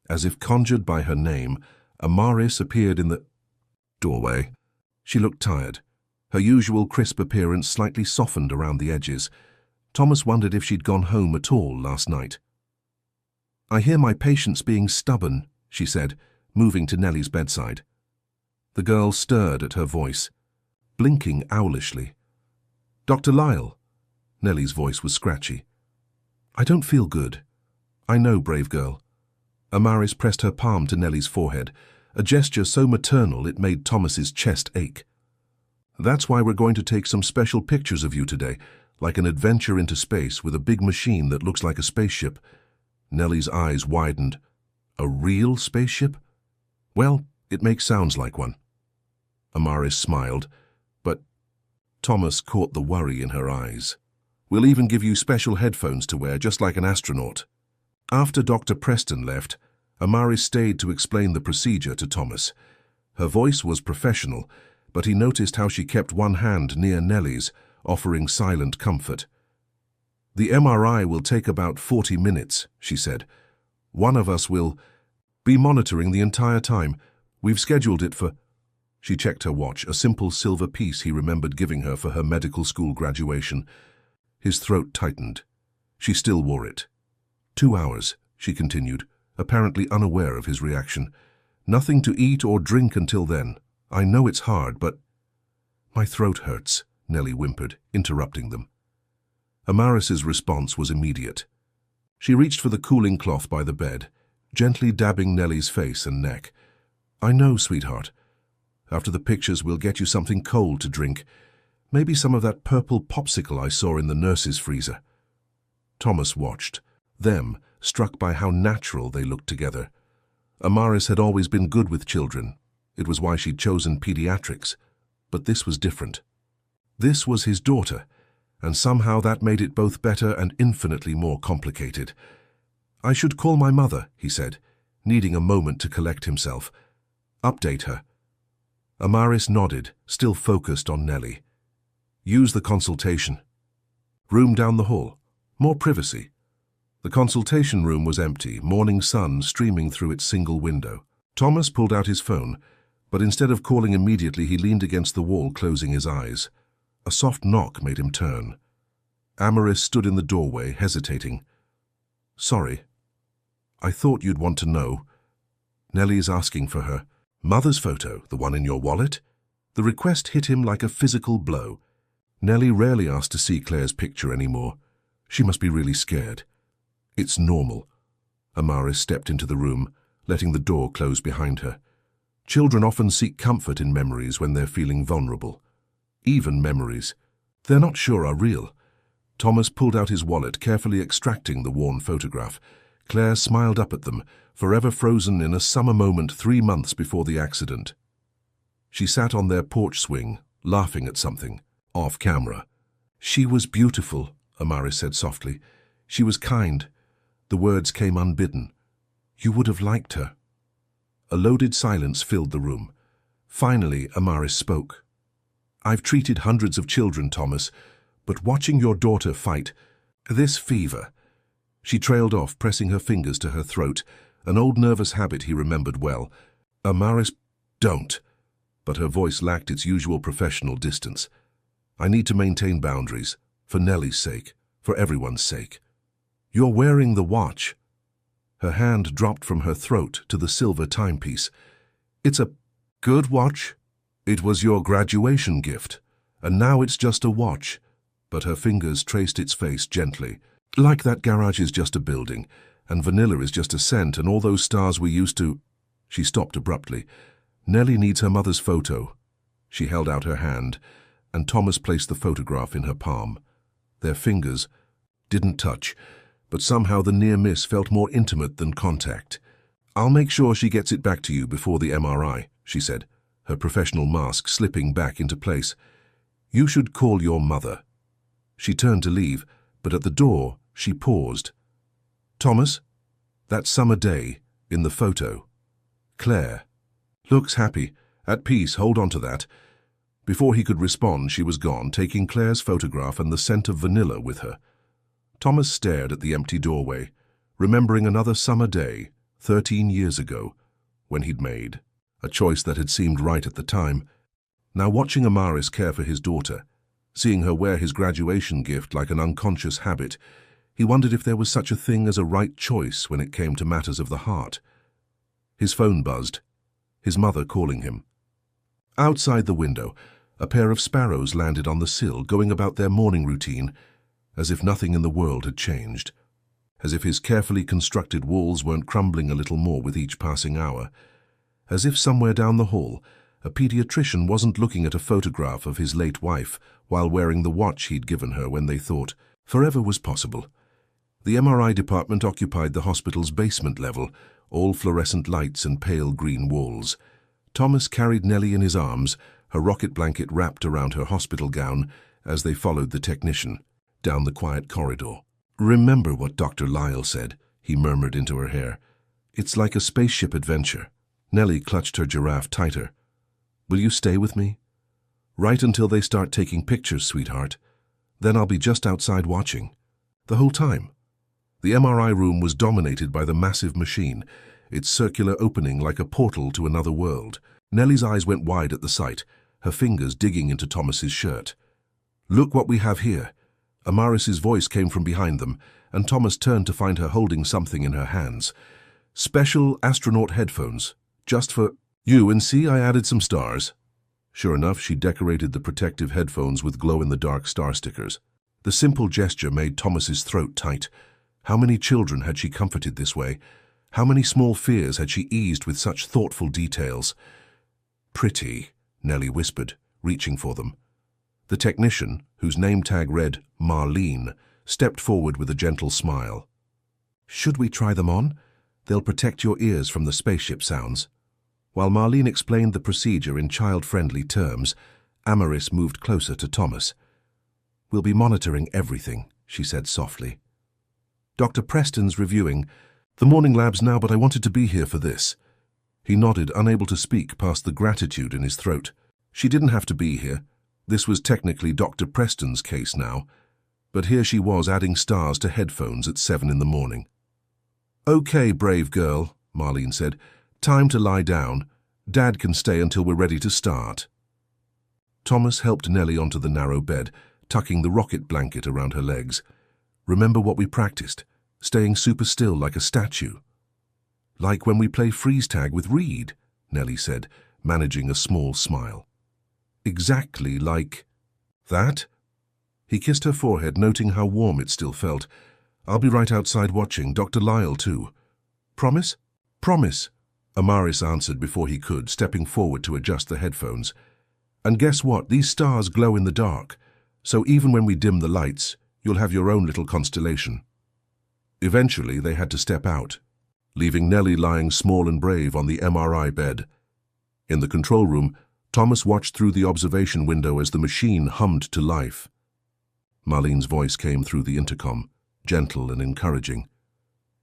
As if conjured by her name, Amaris appeared in the doorway. She looked tired, her usual crisp appearance slightly softened around the edges. Thomas wondered if she'd gone home at all last night. "I hear my patient's being stubborn," she said, moving to Nellie's bedside. The girl stirred at her voice, blinking owlishly. "Dr. Lyle." Nellie's voice was scratchy. "I don't feel good." "I know, brave girl." Amaris pressed her palm to Nellie's forehead, a gesture so maternal it made Thomas's chest ache. "That's why we're going to take some special pictures of you today, like an adventure into space with a big machine that looks like a spaceship." Nellie's eyes widened. "A real spaceship?" "Well, it makes sounds like one." Amaris smiled, but Thomas caught the worry in her eyes. "We'll even give you special headphones to wear, just like an astronaut." After Dr. Preston left, Amaris stayed to explain the procedure to Thomas. Her voice was professional, but he noticed how she kept one hand near Nellie's, offering silent comfort. "The MRI will take about 40 minutes, she said. "One of us will be monitoring the entire time. We've scheduled it for—" She checked her watch, a simple silver piece he remembered giving her for her medical school graduation. His throat tightened. She still wore it. 2 hours, she continued, apparently unaware of his reaction. "Nothing to eat or drink until then. I know it's hard, but—" "My throat hurts," Nellie whimpered, interrupting them. Amaris's response was immediate. She reached for the cooling cloth by the bed, gently dabbing Nellie's face and neck. "I know, sweetheart. After the pictures, we'll get you something cold to drink. Maybe some of that purple popsicle I saw in the nurse's freezer." Thomas watched, them struck by how natural they looked together. Amaris had always been good with children. It was why she'd chosen pediatrics. But this was different. This was his daughter, and somehow that made it both better and infinitely more complicated. "I should call my mother," he said, needing a moment to collect himself. "Update her." Amaris nodded, still focused on Nellie. "Use the consultation. Room down the hall. More privacy." The consultation room was empty, morning sun streaming through its single window. Thomas pulled out his phone, but instead of calling immediately, he leaned against the wall, closing his eyes. A soft knock made him turn. Amaris stood in the doorway, hesitating. "Sorry. I thought you'd want to know. Nellie's asking for her mother's photo, the one in your wallet." The request hit him like a physical blow. Nellie rarely asked to see Claire's picture anymore. She must be really scared. "It's normal." Amaris stepped into the room, letting the door close behind her. Children often seek comfort in memories when they're feeling vulnerable. Even memories they're not sure are real. Thomas pulled out his wallet, carefully extracting the worn photograph. Claire smiled up at them, forever frozen in a summer moment 3 months before the accident. She sat on their porch swing, laughing at something, off camera. "She was beautiful," Amaris said softly. "She was kind." The words came unbidden. "You would have liked her." A loaded silence filled the room. Finally, Amaris spoke. "I've treated hundreds of children, Thomas, but watching your daughter fight this fever—" She trailed off, pressing her fingers to her throat, an old nervous habit he remembered well. "Amaris, don't." But her voice lacked its usual professional distance. "I need to maintain boundaries, for Nellie's sake, for everyone's sake." "You're wearing the watch." Her hand dropped from her throat to the silver timepiece. "It's a good watch. It was your graduation gift, and now it's just a watch." But her fingers traced its face gently. "Like that garage is just a building, and vanilla is just a scent, and all those stars we used to—" She stopped abruptly. "Nellie needs her mother's photo." She held out her hand, and Thomas placed the photograph in her palm. Their fingers didn't touch, but somehow the near miss felt more intimate than contact. "I'll make sure she gets it back to you before the MRI, she said, her professional mask slipping back into place. "You should call your mother." She turned to leave, but at the door she paused. "Thomas? That summer day, in the photo. Claire. Looks happy, at peace, hold on to that." Before he could respond, she was gone, taking Claire's photograph and the scent of vanilla with her. Thomas stared at the empty doorway, remembering another summer day, 13 years ago, when he'd made a choice that had seemed right at the time. Now watching Amaris care for his daughter, seeing her wear his graduation gift like an unconscious habit, he wondered if there was such a thing as a right choice when it came to matters of the heart. His phone buzzed, his mother calling him. Outside the window, a pair of sparrows landed on the sill, going about their morning routine, as if nothing in the world had changed, as if his carefully constructed walls weren't crumbling a little more with each passing hour, as if somewhere down the hall, a pediatrician wasn't looking at a photograph of his late wife while wearing the watch he'd given her when they thought forever was possible. The MRI department occupied the hospital's basement level, all fluorescent lights and pale green walls. Thomas carried Nellie in his arms, her rocket blanket wrapped around her hospital gown, as they followed the technician down the quiet corridor. "Remember what Dr. Lyle said," he murmured into her hair. "It's like a spaceship adventure." Nellie clutched her giraffe tighter. "Will you stay with me?" "Right until they start taking pictures, sweetheart. Then I'll be just outside watching. The whole time." The MRI room was dominated by the massive machine, its circular opening like a portal to another world. Nellie's eyes went wide at the sight, her fingers digging into Thomas's shirt. "Look what we have here." Amaris's voice came from behind them, and Thomas turned to find her holding something in her hands. "Special astronaut headphones, just for you, and see, I added some stars." Sure enough, she decorated the protective headphones with glow-in-the-dark star stickers. The simple gesture made Thomas's throat tight. How many children had she comforted this way? How many small fears had she eased with such thoughtful details? "Pretty," Nellie whispered, reaching for them. The technician, whose name tag read Marlene, stepped forward with a gentle smile. "Should we try them on? They'll protect your ears from the spaceship sounds." While Marlene explained the procedure in child-friendly terms, Amaris moved closer to Thomas. "We'll be monitoring everything," she said softly. "Dr. Preston's reviewing the morning labs now, but I wanted to be here for this." He nodded, unable to speak past the gratitude in his throat. She didn't have to be here. This was technically Dr. Preston's case now, but here she was adding stars to headphones at 7 in the morning. "Okay, brave girl," Marlene said. "Time to lie down. Dad can stay until we're ready to start." Thomas helped Nellie onto the narrow bed, tucking the rocket blanket around her legs. "Remember what we practiced, staying super still like a statue." "Like when we play freeze tag with Reed," Nellie said, managing a small smile. "Exactly like that?" He kissed her forehead, noting how warm it still felt. "I'll be right outside watching, Dr. Lyle too." "Promise?" "Promise," Amaris answered before he could, stepping forward to adjust the headphones. "And guess what? These stars glow in the dark, so even when we dim the lights, you'll have your own little constellation." Eventually, they had to step out, leaving Nellie lying small and brave on the MRI bed. In the control room, Thomas watched through the observation window as the machine hummed to life. Marlene's voice came through the intercom, gentle and encouraging.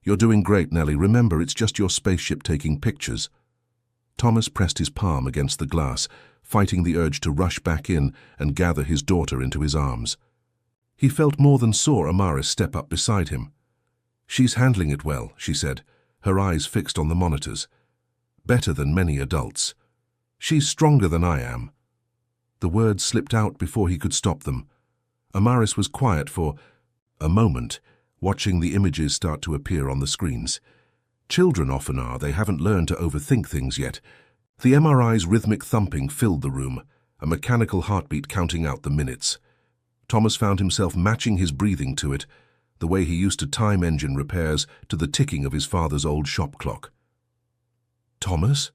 "You're doing great, Nellie. Remember, it's just your spaceship taking pictures." Thomas pressed his palm against the glass, fighting the urge to rush back in and gather his daughter into his arms. He felt more than saw Amaris step up beside him. "She's handling it well," she said, her eyes fixed on the monitors. "Better than many adults. She's stronger than I am." The words slipped out before he could stop them. Amaris was quiet for a moment, watching the images start to appear on the screens. Children often are. They haven't learned to overthink things yet. The MRI's rhythmic thumping filled the room, a mechanical heartbeat counting out the minutes. Thomas found himself matching his breathing to it, the way he used to time engine repairs to the ticking of his father's old shop clock. "Thomas?"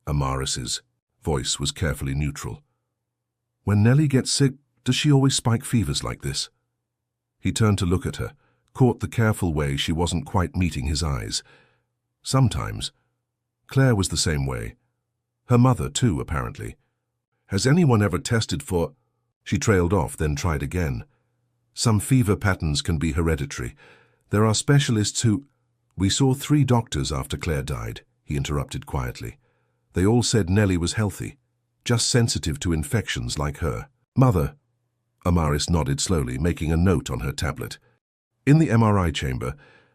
Amaris's voice was carefully neutral. "When Nellie gets sick, does she always spike fevers like this?" He turned to look at her, caught the careful way she wasn't quite meeting his eyes. Sometimes. Claire was the same way. Her mother, too, apparently. Has anyone ever tested for... She trailed off, then tried again. Some fever patterns can be hereditary. There are specialists who... We saw 3 doctors after Claire died, he interrupted quietly. They all said Nellie was healthy, just sensitive to infections like her. Mother, Amaris nodded slowly, making a note on her tablet. In the MRI chamber,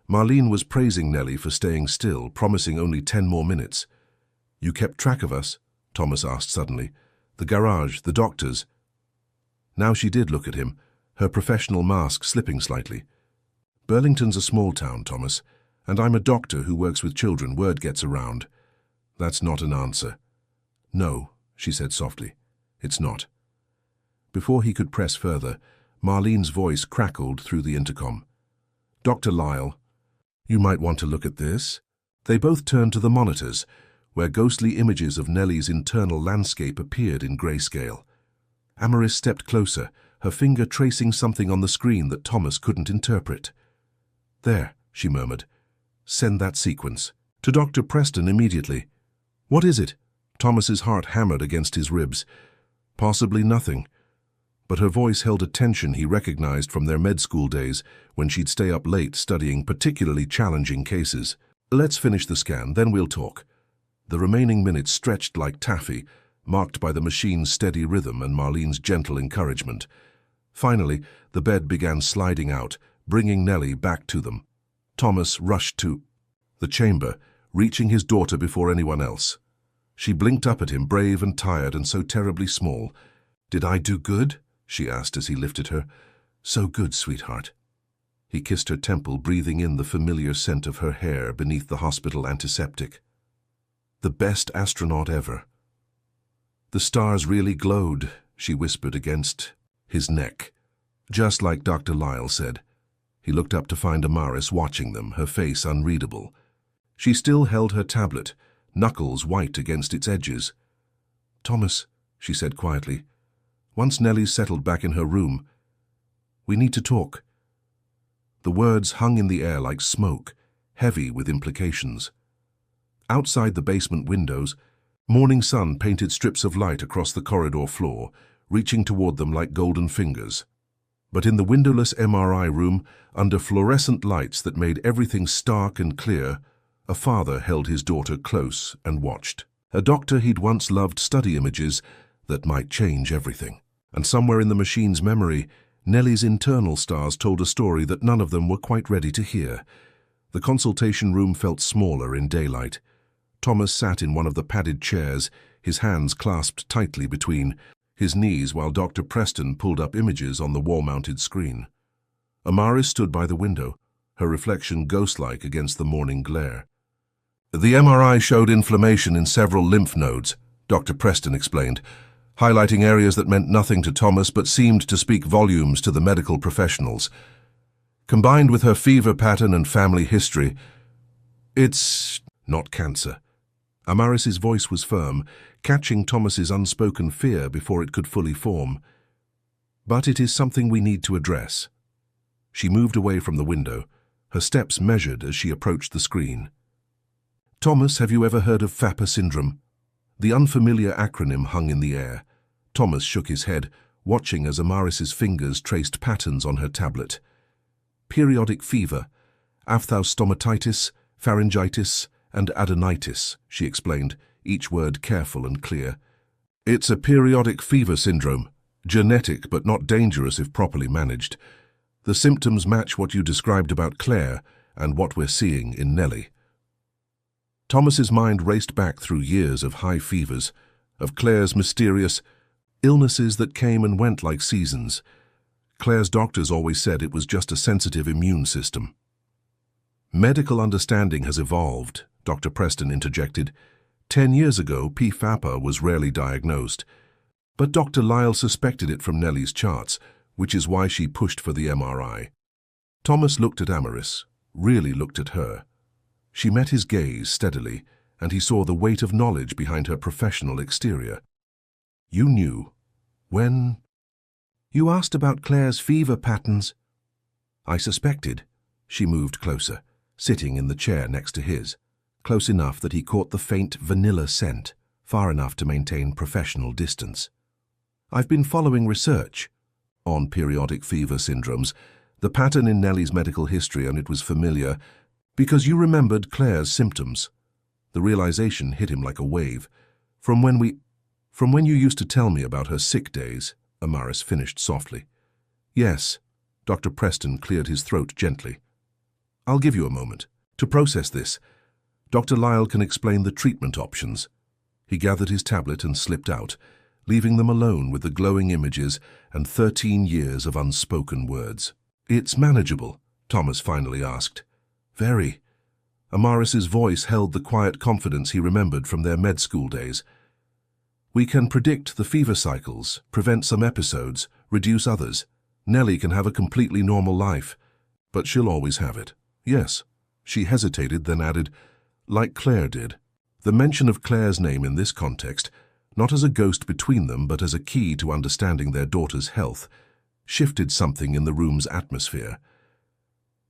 Marlene was praising Nellie for staying still, promising only 10 more minutes. You kept track of us? Thomas asked suddenly. The garage, the doctors. Now she did look at him, her professional mask slipping slightly. Burlington's a small town, Thomas, and I'm a doctor who works with children. Word gets around. That's not an answer. No, she said softly. It's not. Before he could press further, Marlene's voice crackled through the intercom. Dr. Lyle, you might want to look at this. They both turned to the monitors, where ghostly images of Nellie's internal landscape appeared in grayscale. Amaris stepped closer, her finger tracing something on the screen that Thomas couldn't interpret. There, she murmured. Send that sequence. To Dr. Preston immediately. What is it? Thomas's heart hammered against his ribs. Possibly nothing. But her voice held a tension he recognized from their med school days when she'd stay up late studying particularly challenging cases. Let's finish the scan, then we'll talk. The remaining minutes stretched like taffy, marked by the machine's steady rhythm and Marlene's gentle encouragement. Finally, the bed began sliding out, bringing Nellie back to them. Thomas rushed to the chamber, reaching his daughter before anyone else. She blinked up at him, brave and tired and so terribly small. Did I do good? She asked as he lifted her. So good, sweetheart. He kissed her temple, breathing in the familiar scent of her hair beneath the hospital antiseptic. The best astronaut ever. The stars really glowed, she whispered against his neck. Just like Dr. Lyle said. He looked up to find Amaris watching them, her face unreadable. She still held her tablet, knuckles white against its edges. Thomas, she said quietly, once Nellie's settled back in her room, we need to talk. The words hung in the air like smoke, heavy with implications. Outside the basement windows, morning sun painted strips of light across the corridor floor, reaching toward them like golden fingers. But in the windowless MRI room, under fluorescent lights that made everything stark and clear, a father held his daughter close and watched. A doctor he'd once loved study images that might change everything. And somewhere in the machine's memory, Nellie's internal stars told a story that none of them were quite ready to hear. The consultation room felt smaller in daylight. Thomas sat in one of the padded chairs, his hands clasped tightly between his knees while Dr. Preston pulled up images on the wall-mounted screen. Amaris stood by the window, her reflection ghost-like against the morning glare. The MRI showed inflammation in several lymph nodes, Dr. Preston explained, highlighting areas that meant nothing to Thomas but seemed to speak volumes to the medical professionals. Combined with her fever pattern and family history, it's not cancer. Amaris's voice was firm, catching Thomas's unspoken fear before it could fully form. But it is something we need to address. She moved away from the window, her steps measured as she approached the screen. Thomas, have you ever heard of FAPA syndrome? The unfamiliar acronym hung in the air. Thomas shook his head, watching as Amaris's fingers traced patterns on her tablet. Periodic fever, ophthalmostomatitis, pharyngitis, and adenitis, she explained, each word careful and clear. It's a periodic fever syndrome, genetic but not dangerous if properly managed. The symptoms match what you described about Claire and what we're seeing in Nellie. Thomas's mind raced back through years of high fevers, of Claire's mysterious illnesses that came and went like seasons. Claire's doctors always said it was just a sensitive immune system. Medical understanding has evolved, Dr. Preston interjected. 10 years ago, PFAPA was rarely diagnosed, but Dr. Lyle suspected it from Nellie's charts, which is why she pushed for the MRI. Thomas looked at Amaris, really looked at her. She met his gaze steadily, and he saw the weight of knowledge behind her professional exterior. You knew. When? You asked about Claire's fever patterns. I suspected. She moved closer, sitting in the chair next to his, close enough that he caught the faint vanilla scent, far enough to maintain professional distance. I've been following research on periodic fever syndromes, the pattern in Nellie's medical history, and it was familiar because you remembered Claire's symptoms. The realization hit him like a wave. From when you used to tell me about her sick days, Amaris finished softly. Yes, Dr. Preston cleared his throat gently. I'll give you a moment to process this. Dr. Lyle can explain the treatment options. He gathered his tablet and slipped out, leaving them alone with the glowing images and 13 years of unspoken words. It's manageable, Thomas finally asked. Very. Amaris's voice held the quiet confidence he remembered from their med school days. We can predict the fever cycles, prevent some episodes, reduce others. Nellie can have a completely normal life, but she'll always have it. Yes. She hesitated, then added, like Claire did. The mention of Claire's name in this context, not as a ghost between them, but as a key to understanding their daughter's health, shifted something in the room's atmosphere.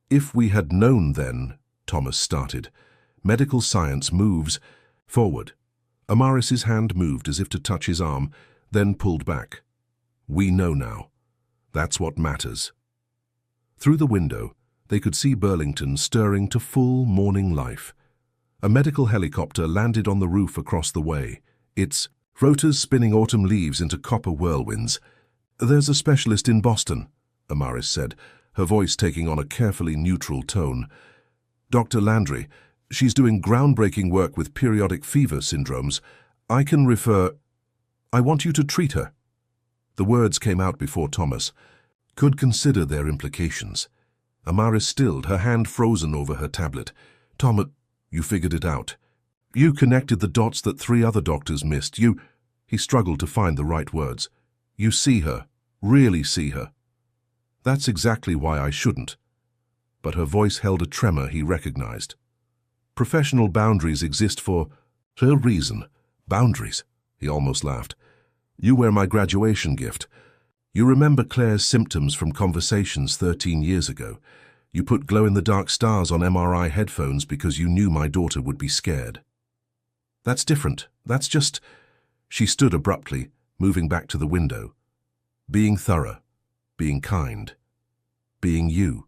If we had known then, Thomas started. Medical science moves forward. Amaris's hand moved as if to touch his arm, then pulled back. We know now. That's what matters. Through the window, they could see Burlington stirring to full morning life. A medical helicopter landed on the roof across the way, its rotors spinning autumn leaves into copper whirlwinds. There's a specialist in Boston, Amaris said, her voice taking on a carefully neutral tone. Dr. Landry, she's doing groundbreaking work with periodic fever syndromes. I want you to treat her. The words came out before Thomas could consider their implications. Amaris stilled, her hand frozen over her tablet. Thomas, you figured it out. You connected the dots that 3 other doctors missed. He struggled to find the right words. You see her, really see her. That's exactly why I shouldn't. But her voice held a tremor he recognized. Professional boundaries exist for a reason. Boundaries, he almost laughed. You were my graduation gift. You remember Claire's symptoms from conversations 13 years ago. You put glow-in-the-dark stars on MRI headphones because you knew my daughter would be scared. That's different. That's just... She stood abruptly, moving back to the window. Being thorough, being kind, being you.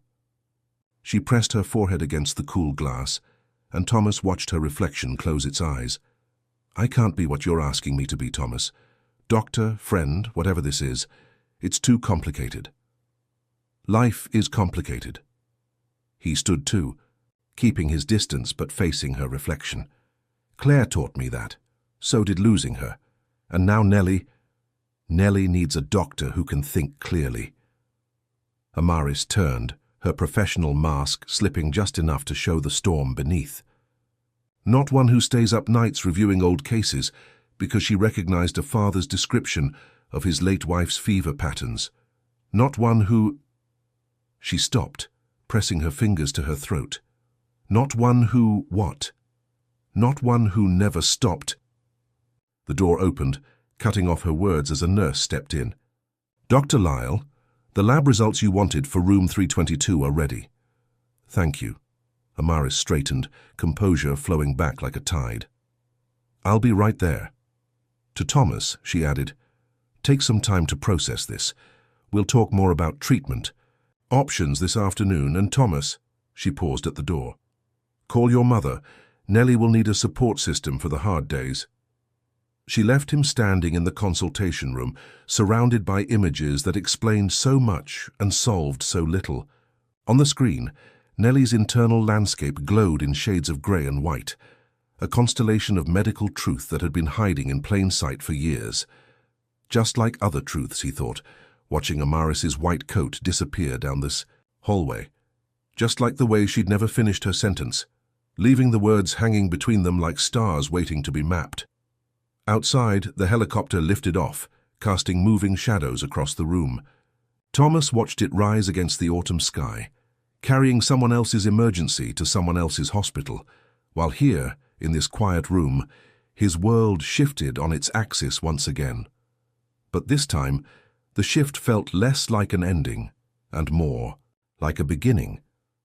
She pressed her forehead against the cool glass, and Thomas watched her reflection close its eyes. I can't be what you're asking me to be, Thomas. Doctor, friend, whatever this is, it's too complicated. Life is complicated. He stood too, keeping his distance but facing her reflection. Claire taught me that. So did losing her. And now Nellie needs a doctor who can think clearly. Amaris turned, her professional mask slipping just enough to show the storm beneath. Not one who stays up nights reviewing old cases, because she recognized a father's description of his late wife's fever patterns. Not one who... She stopped, pressing her fingers to her throat. Not one who what? Not one who never stopped. The door opened, cutting off her words as a nurse stepped in. Dr. Lyle, the lab results you wanted for room 322 are ready. Thank you. Amaris straightened, composure flowing back like a tide. I'll be right there. To Thomas, she added, take some time to process this. We'll talk more about treatment, options this afternoon, and Thomas, she paused at the door. Call your mother. Nellie will need a support system for the hard days. She left him standing in the consultation room, surrounded by images that explained so much and solved so little. On the screen, Nellie's internal landscape glowed in shades of grey and white, a constellation of medical truth that had been hiding in plain sight for years. Just like other truths, he thought, watching Amaris's white coat disappear down this hallway. Just like the way she'd never finished her sentence, leaving the words hanging between them like stars waiting to be mapped. Outside, the helicopter lifted off, casting moving shadows across the room. Thomas watched it rise against the autumn sky, carrying someone else's emergency to someone else's hospital, while here, in this quiet room, his world shifted on its axis once again. But this time, the shift felt less like an ending and more like a beginning,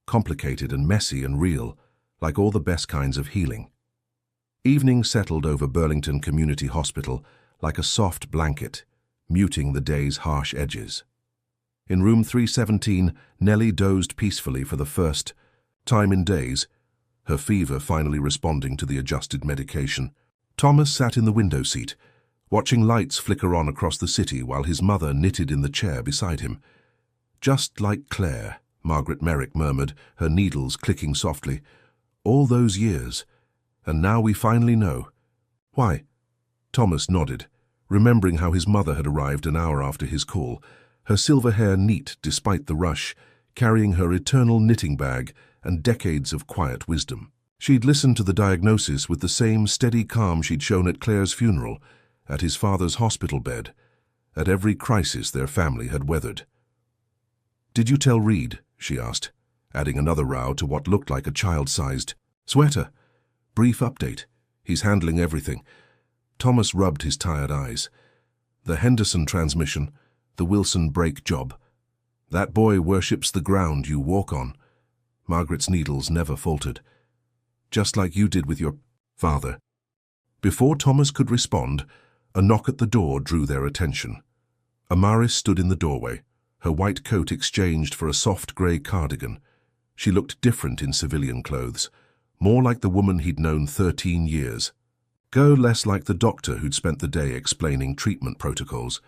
complicated and messy and real, like all the best kinds of healing. Evening settled over Burlington Community Hospital like a soft blanket, muting the day's harsh edges. In room 317, Nellie dozed peacefully for the first time in days, her fever finally responding to the adjusted medication. Thomas sat in the window seat, watching lights flicker on across the city while his mother knitted in the chair beside him. "Just like Claire," Margaret Merrick murmured, her needles clicking softly. "All those years, and now we finally know." "Why?" Thomas nodded, remembering how his mother had arrived an hour after his call, her silver hair neat despite the rush, carrying her eternal knitting bag and decades of quiet wisdom. She'd listened to the diagnosis with the same steady calm she'd shown at Claire's funeral, at his father's hospital bed, at every crisis their family had weathered. "Did you tell Reed?" she asked, adding another row to what looked like a child-sized sweater. "Brief update. He's handling everything." Thomas rubbed his tired eyes. "The Henderson transmission, the Wilson brake job. That boy worships the ground you walk on." Margaret's needles never faltered. "Just like you did with your father." Before Thomas could respond, a knock at the door drew their attention. Amaris stood in the doorway, her white coat exchanged for a soft grey cardigan. She looked different in civilian clothes, more like the woman he'd known 13 years. Less like the doctor who'd spent the day explaining treatment protocols.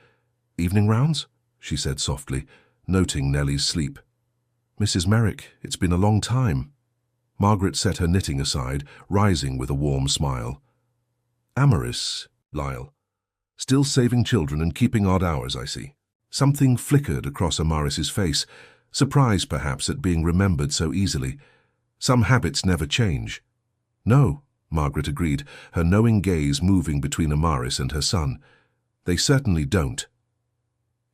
"Evening rounds?" she said softly, noting Nellie's sleep. "Mrs. Merrick, it's been a long time." Margaret set her knitting aside, rising with a warm smile. "Amaris, Lyle. Still saving children and keeping odd hours, I see." Something flickered across Amaris's face, surprise perhaps at being remembered so easily. Some habits never change. "No," Margaret agreed, her knowing gaze moving between Amaris and her son. "They certainly don't."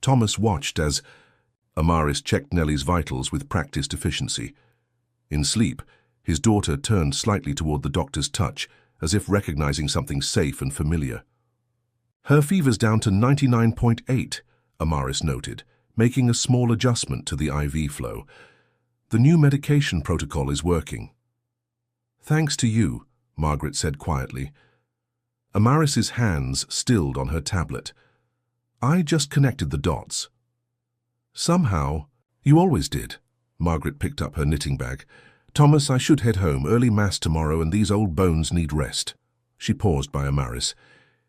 Thomas watched as Amaris checked Nellie's vitals with practiced efficiency. In sleep, his daughter turned slightly toward the doctor's touch, as if recognizing something safe and familiar. "Her fever's down to 99.8, Amaris noted, making a small adjustment to the IV flow. "The new medication protocol is working." "Thanks to you," Margaret said quietly. Amaris's hands stilled on her tablet. "I just connected the dots." "Somehow, you always did." Margaret picked up her knitting bag. "Thomas, I should head home. Early mass tomorrow and these old bones need rest." She paused by Amaris.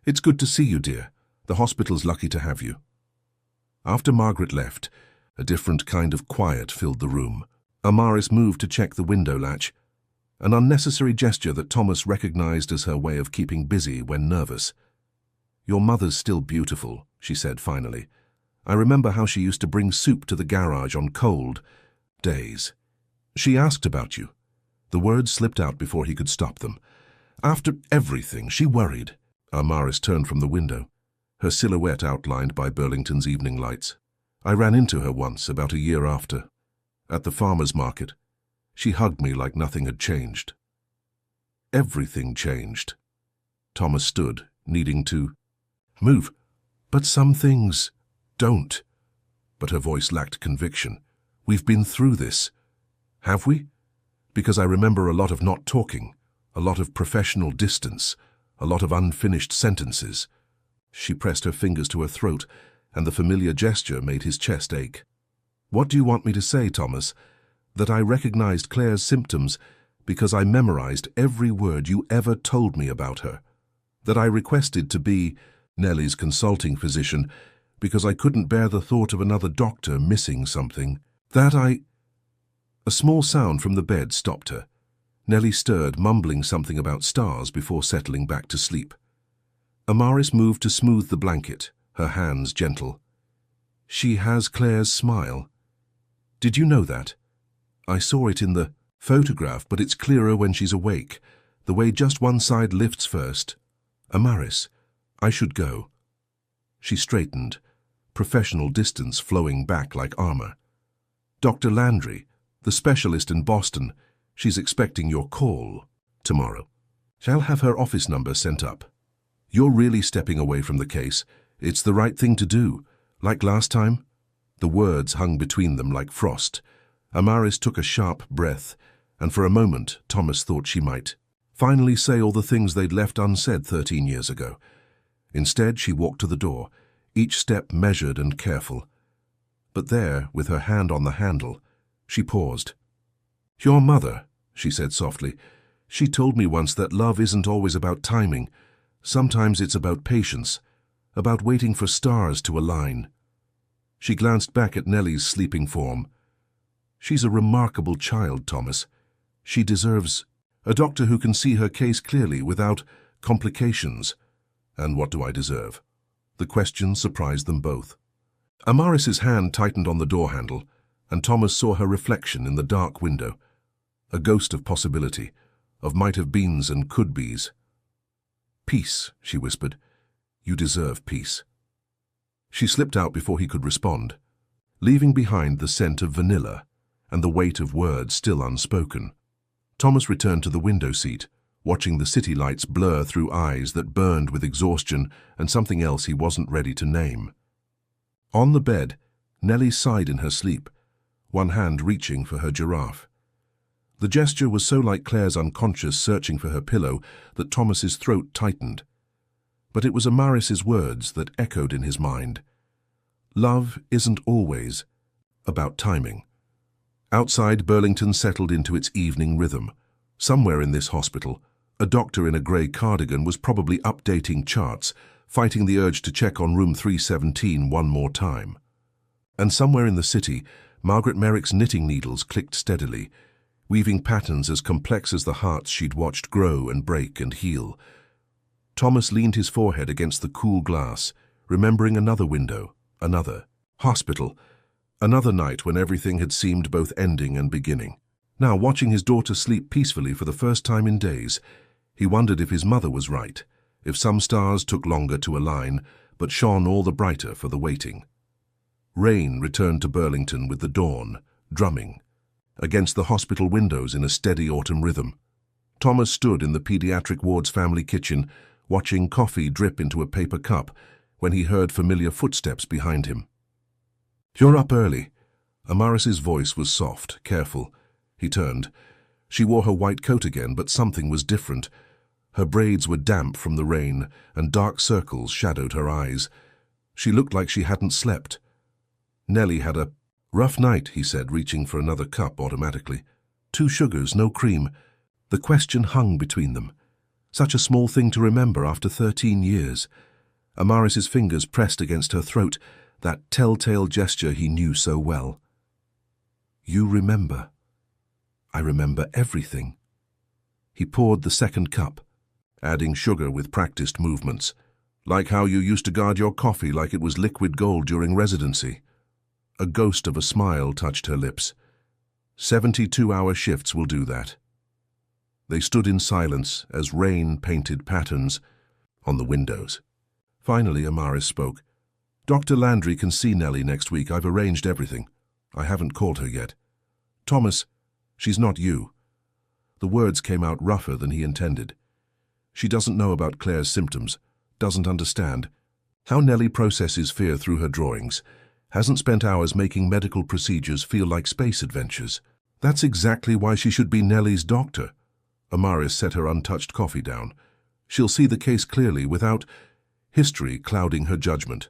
"It's good to see you, dear. The hospital's lucky to have you." After Margaret left, a different kind of quiet filled the room. Amaris moved to check the window latch, an unnecessary gesture that Thomas recognized as her way of keeping busy when nervous. "Your mother's still beautiful," she said finally. "I remember how she used to bring soup to the garage on cold days." "She asked about you." The words slipped out before he could stop them. "After everything, she worried." Amaris turned from the window, her silhouette outlined by Burlington's evening lights. "I ran into her once, about a year after, at the farmer's market. She hugged me like nothing had changed." "Everything changed." Thomas stood, needing to move. "But some things don't." But her voice lacked conviction. "We've been through this." "Have we?" "Because I remember a lot of not talking, a lot of professional distance, a lot of unfinished sentences." She pressed her fingers to her throat, and the familiar gesture made his chest ache. "What do you want me to say, Thomas? That I recognized Claire's symptoms because I memorized every word you ever told me about her? That I requested to be Nellie's consulting physician because I couldn't bear the thought of another doctor missing something? That I—" A small sound from the bed stopped her. Nellie stirred, mumbling something about stars before settling back to sleep. Amaris moved to smooth the blanket, her hands gentle. "She has Claire's smile. Did you know that? I saw it in the photograph, but it's clearer when she's awake, the way just one side lifts first. Amaris, I should go." She straightened, professional distance flowing back like armor. "Dr. Landry, the specialist in Boston, she's expecting your call tomorrow. Shall have her office number sent up. You're really stepping away from the case. It's the right thing to do. Like last time?" The words hung between them like frost. Amaris took a sharp breath, and for a moment Thomas thought she might finally say all the things they'd left unsaid 13 years ago. Instead, she walked to the door, each step measured and careful. But there, with her hand on the handle, she paused. "Your mother," she said softly, "she told me once that love isn't always about timing. Sometimes it's about patience, about waiting for stars to align." She glanced back at Nellie's sleeping form. "She's a remarkable child, Thomas. She deserves a doctor who can see her case clearly without complications." "And what do I deserve?" The question surprised them both. Amaris's hand tightened on the door handle, and Thomas saw her reflection in the dark window, a ghost of possibility, of might-have-beens and could-be's. "Peace," she whispered. "You deserve peace." She slipped out before he could respond, leaving behind the scent of vanilla and the weight of words still unspoken. Thomas returned to the window seat, watching the city lights blur through eyes that burned with exhaustion and something else he wasn't ready to name. On the bed, Nellie sighed in her sleep, one hand reaching for her giraffe. The gesture was so like Claire's unconscious searching for her pillow that Thomas's throat tightened. But it was Amaris's words that echoed in his mind. Love isn't always about timing. Outside, Burlington settled into its evening rhythm. Somewhere in this hospital, a doctor in a grey cardigan was probably updating charts, fighting the urge to check on room 317 one more time. And somewhere in the city, Margaret Merrick's knitting needles clicked steadily, weaving patterns as complex as the hearts she'd watched grow and break and heal. Thomas leaned his forehead against the cool glass, remembering another window, another hospital, another night when everything had seemed both ending and beginning. Now, watching his daughter sleep peacefully for the first time in days, he wondered if his mother was right, if some stars took longer to align, but shone all the brighter for the waiting. Rain returned to Burlington with the dawn, drumming against the hospital windows in a steady autumn rhythm. Thomas stood in the pediatric ward's family kitchen, watching coffee drip into a paper cup, when he heard familiar footsteps behind him. "You're up early." Amaris's voice was soft, careful. He turned. She wore her white coat again, but something was different. Her braids were damp from the rain, and dark circles shadowed her eyes. She looked like she hadn't slept. "Nellie had a rough night," he said, reaching for another cup automatically. "2 sugars, no cream." The question hung between them. Such a small thing to remember after 13 years. Amaris's fingers pressed against her throat, that telltale gesture he knew so well. "You remember." "I remember everything." He poured the second cup, adding sugar with practiced movements, like how you used to guard your coffee like it was liquid gold during residency. A ghost of a smile touched her lips. 72-hour shifts will do that. They stood in silence as rain painted patterns on the windows. Finally, Amaris spoke. "Dr. Landry can see Nellie next week. I've arranged everything. I haven't called her yet. Thomas, she's not you." The words came out rougher than he intended. "She doesn't know about Claire's symptoms, doesn't understand how Nellie processes fear through her drawings, hasn't spent hours making medical procedures feel like space adventures. That's exactly why she should be Nellie's doctor." Amaris set her untouched coffee down. "She'll see the case clearly without history clouding her judgment."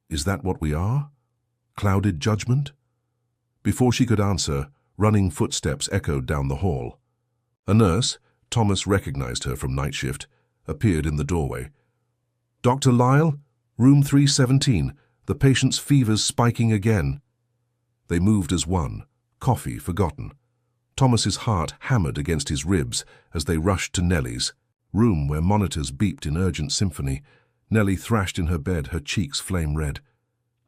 "Is that what we are? Clouded judgment?" Before she could answer, running footsteps echoed down the hall. A nurse, Thomas recognized her from night shift, appeared in the doorway. "Dr. Lyle, room 317. The patient's fever's spiking again." They moved as one, coffee forgotten. Thomas's heart hammered against his ribs as they rushed to Nellie's room, where monitors beeped in urgent symphony. Nellie thrashed in her bed, her cheeks flame red.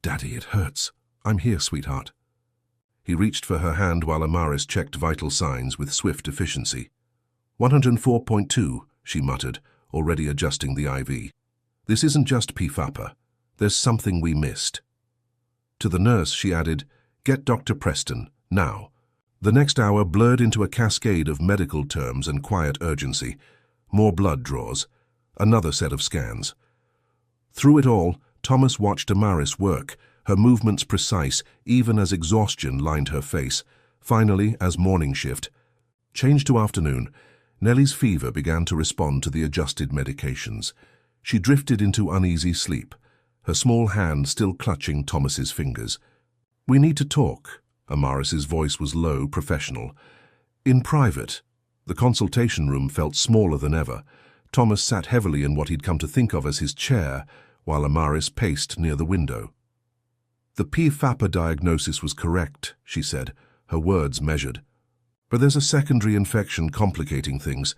"Daddy, it hurts. I'm here, sweetheart." He reached for her hand while Amaris checked vital signs with swift efficiency. 104.2, she muttered, already adjusting the IV. "This isn't just PFAPA. There's something we missed." To the nurse, she added, "Get Dr. Preston, now." The next hour blurred into a cascade of medical terms and quiet urgency. More blood draws. Another set of scans. Through it all, Thomas watched Amaris work, her movements precise, even as exhaustion lined her face. Finally, as morning shift changed to afternoon, Nellie's fever began to respond to the adjusted medications. She drifted into uneasy sleep, her small hand still clutching Thomas's fingers. "We need to talk." Amaris's voice was low, professional. "In private." The consultation room felt smaller than ever. Thomas sat heavily in what he'd come to think of as his chair, while Amaris paced near the window. "The PFAPA diagnosis was correct," she said, her words measured. "But there's a secondary infection complicating things.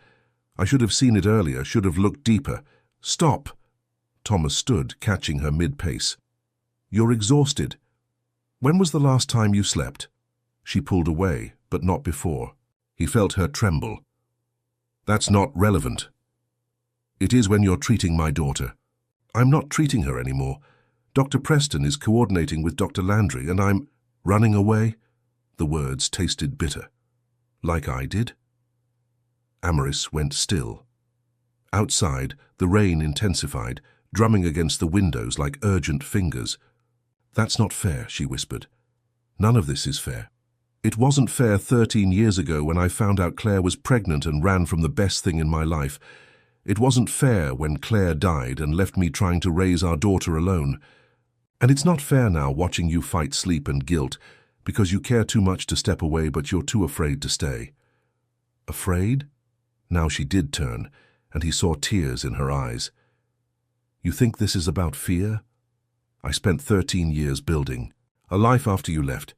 I should have seen it earlier, should have looked deeper." "Stop!" Thomas stood, catching her mid-pace. "You're exhausted. When was the last time you slept?" She pulled away, but not before. He felt her tremble. "That's not relevant." "It is when you're treating my daughter." "I'm not treating her anymore. Dr. Preston is coordinating with Dr. Landry, and I'm running away." The words tasted bitter. "Like I did?" Amaris went still. Outside, the rain intensified, drumming against the windows like urgent fingers. "That's not fair," she whispered. "None of this is fair. It wasn't fair 13 years ago when I found out Claire was pregnant and ran from the best thing in my life. It wasn't fair when Claire died and left me trying to raise our daughter alone. And it's not fair now watching you fight sleep and guilt because you care too much to step away but you're too afraid to stay." Afraid? Now she did turn, and he saw tears in her eyes. "You think this is about fear? I spent 13 years building, a life after you left.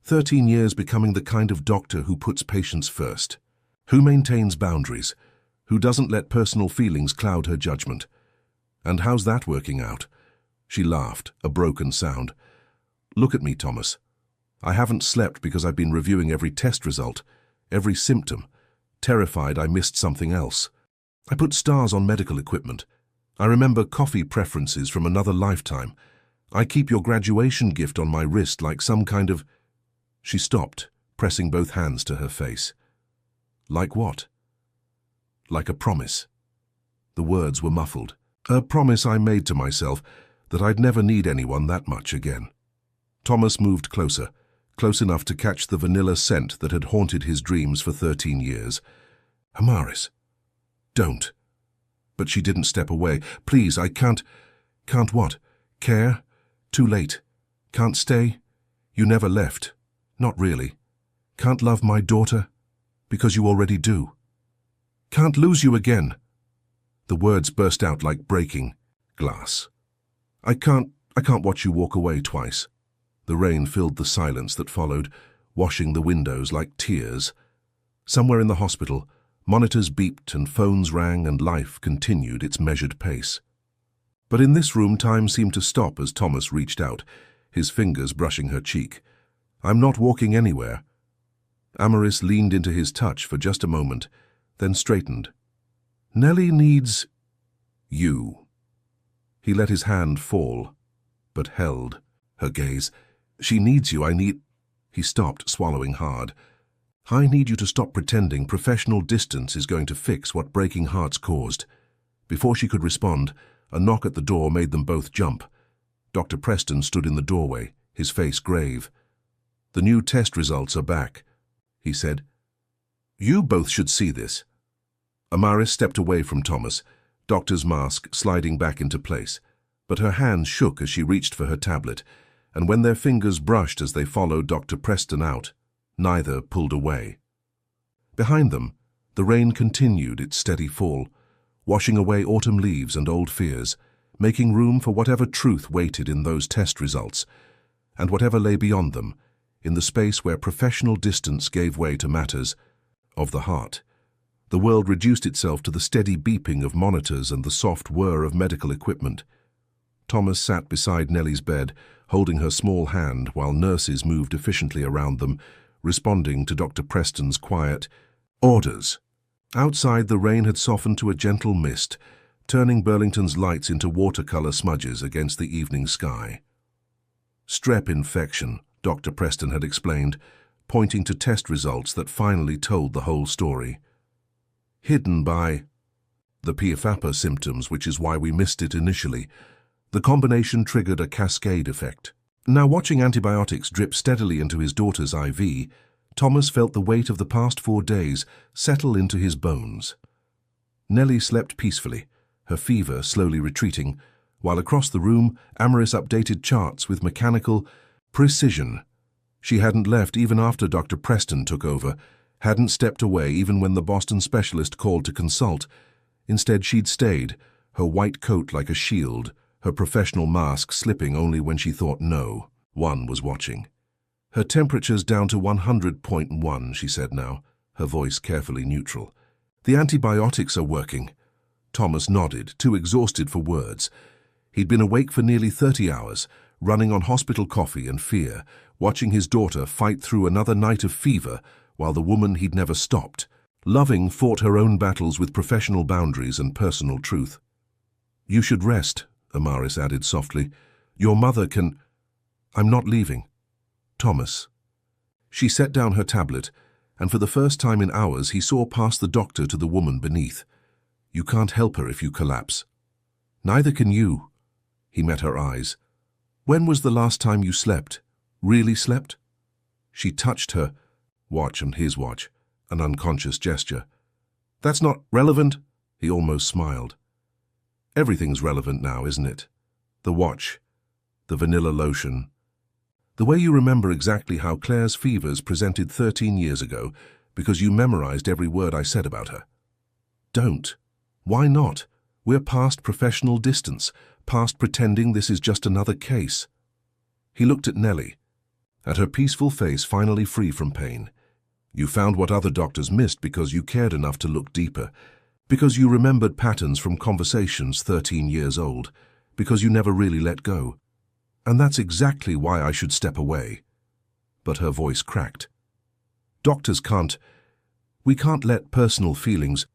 13 years becoming the kind of doctor who puts patients first, who maintains boundaries, who doesn't let personal feelings cloud her judgment. And how's that working out?" She laughed, a broken sound. "Look at me, Thomas. I haven't slept because I've been reviewing every test result, every symptom, terrified I missed something else. I put stars on medical equipment. I remember coffee preferences from another lifetime. I keep your graduation gift on my wrist like some kind of—" She stopped, pressing both hands to her face. "Like what?" "Like a promise." The words were muffled. "A promise I made to myself that I'd never need anyone that much again." Thomas moved closer, close enough to catch the vanilla scent that had haunted his dreams for 13 years. "Amaris, don't." But she didn't step away. "Please, I can't—" "Can't what? Care? Too late. Can't stay? You never left. Not really. Can't love my daughter? Because you already do. Can't lose you again." The words burst out like breaking glass. I can't watch you walk away twice." The rain filled the silence that followed, washing the windows like tears. Somewhere in the hospital, monitors beeped and phones rang and life continued its measured pace. But in this room, time seemed to stop as Thomas reached out, his fingers brushing her cheek. "I'm not walking anywhere." Amaris leaned into his touch for just a moment, then straightened. "Nellie needs you." He let his hand fall, but held her gaze. "She needs you, I need—" He stopped, swallowing hard. "I need you to stop pretending professional distance is going to fix what breaking hearts caused." Before she could respond, a knock at the door made them both jump. Dr. Preston stood in the doorway, his face grave. "The new test results are back," he said. "You both should see this." Amaris stepped away from Thomas, doctor's mask sliding back into place, but her hands shook as she reached for her tablet, and when their fingers brushed as they followed Dr. Preston out, neither pulled away. Behind them, the rain continued its steady fall, washing away autumn leaves and old fears, making room for whatever truth waited in those test results, and whatever lay beyond them, in the space where professional distance gave way to matters of the heart. The world reduced itself to the steady beeping of monitors and the soft whir of medical equipment. Thomas sat beside Nellie's bed, holding her small hand while nurses moved efficiently around them, responding to Dr. Preston's quiet orders. Outside, the rain had softened to a gentle mist, turning Burlington's lights into watercolor smudges against the evening sky. "Strep infection," Dr. Preston had explained, pointing to test results that finally told the whole story. "Hidden by the PFAPA symptoms, which is why we missed it initially. The combination triggered a cascade effect. Now watching antibiotics drip steadily into his daughter's IV, Thomas felt the weight of the past 4 days settle into his bones. Nellie slept peacefully, her fever slowly retreating, while across the room, Amaris updated charts with mechanical precision. She hadn't left even after Dr. Preston took over, hadn't stepped away even when the Boston specialist called to consult. Instead, she'd stayed, her white coat like a shield, her professional mask slipping only when she thought no one was watching. Her temperature's down to 100.1, she said now, her voice carefully neutral. The antibiotics are working. Thomas nodded, too exhausted for words. He'd been awake for nearly 30 hours, running on hospital coffee and fear, watching his daughter fight through another night of fever, while the woman he'd never stopped, loving, fought her own battles with professional boundaries and personal truth. "You should rest," Amaris added softly. "Your mother can—" "I'm not leaving." "Thomas." She set down her tablet, and for the first time in hours he saw past the doctor to the woman beneath. "You can't help her if you collapse." "Neither can you." He met her eyes. "When was the last time you slept? Really slept?" She touched her watch and his watch, an unconscious gesture. "That's not relevant," he almost smiled. "Everything's relevant now, isn't it? The watch, the vanilla lotion, the way you remember exactly how Claire's fevers presented 13 years ago because you memorized every word I said about her." "Don't. Why not? We're past professional distance, past pretending this is just another case." He looked at Nellie, at her peaceful face finally free from pain. "You found what other doctors missed because you cared enough to look deeper, because you remembered patterns from conversations 13 years old, because you never really let go. And that's exactly why I should step away." But her voice cracked. "Doctors can't. We can't let personal feelings—"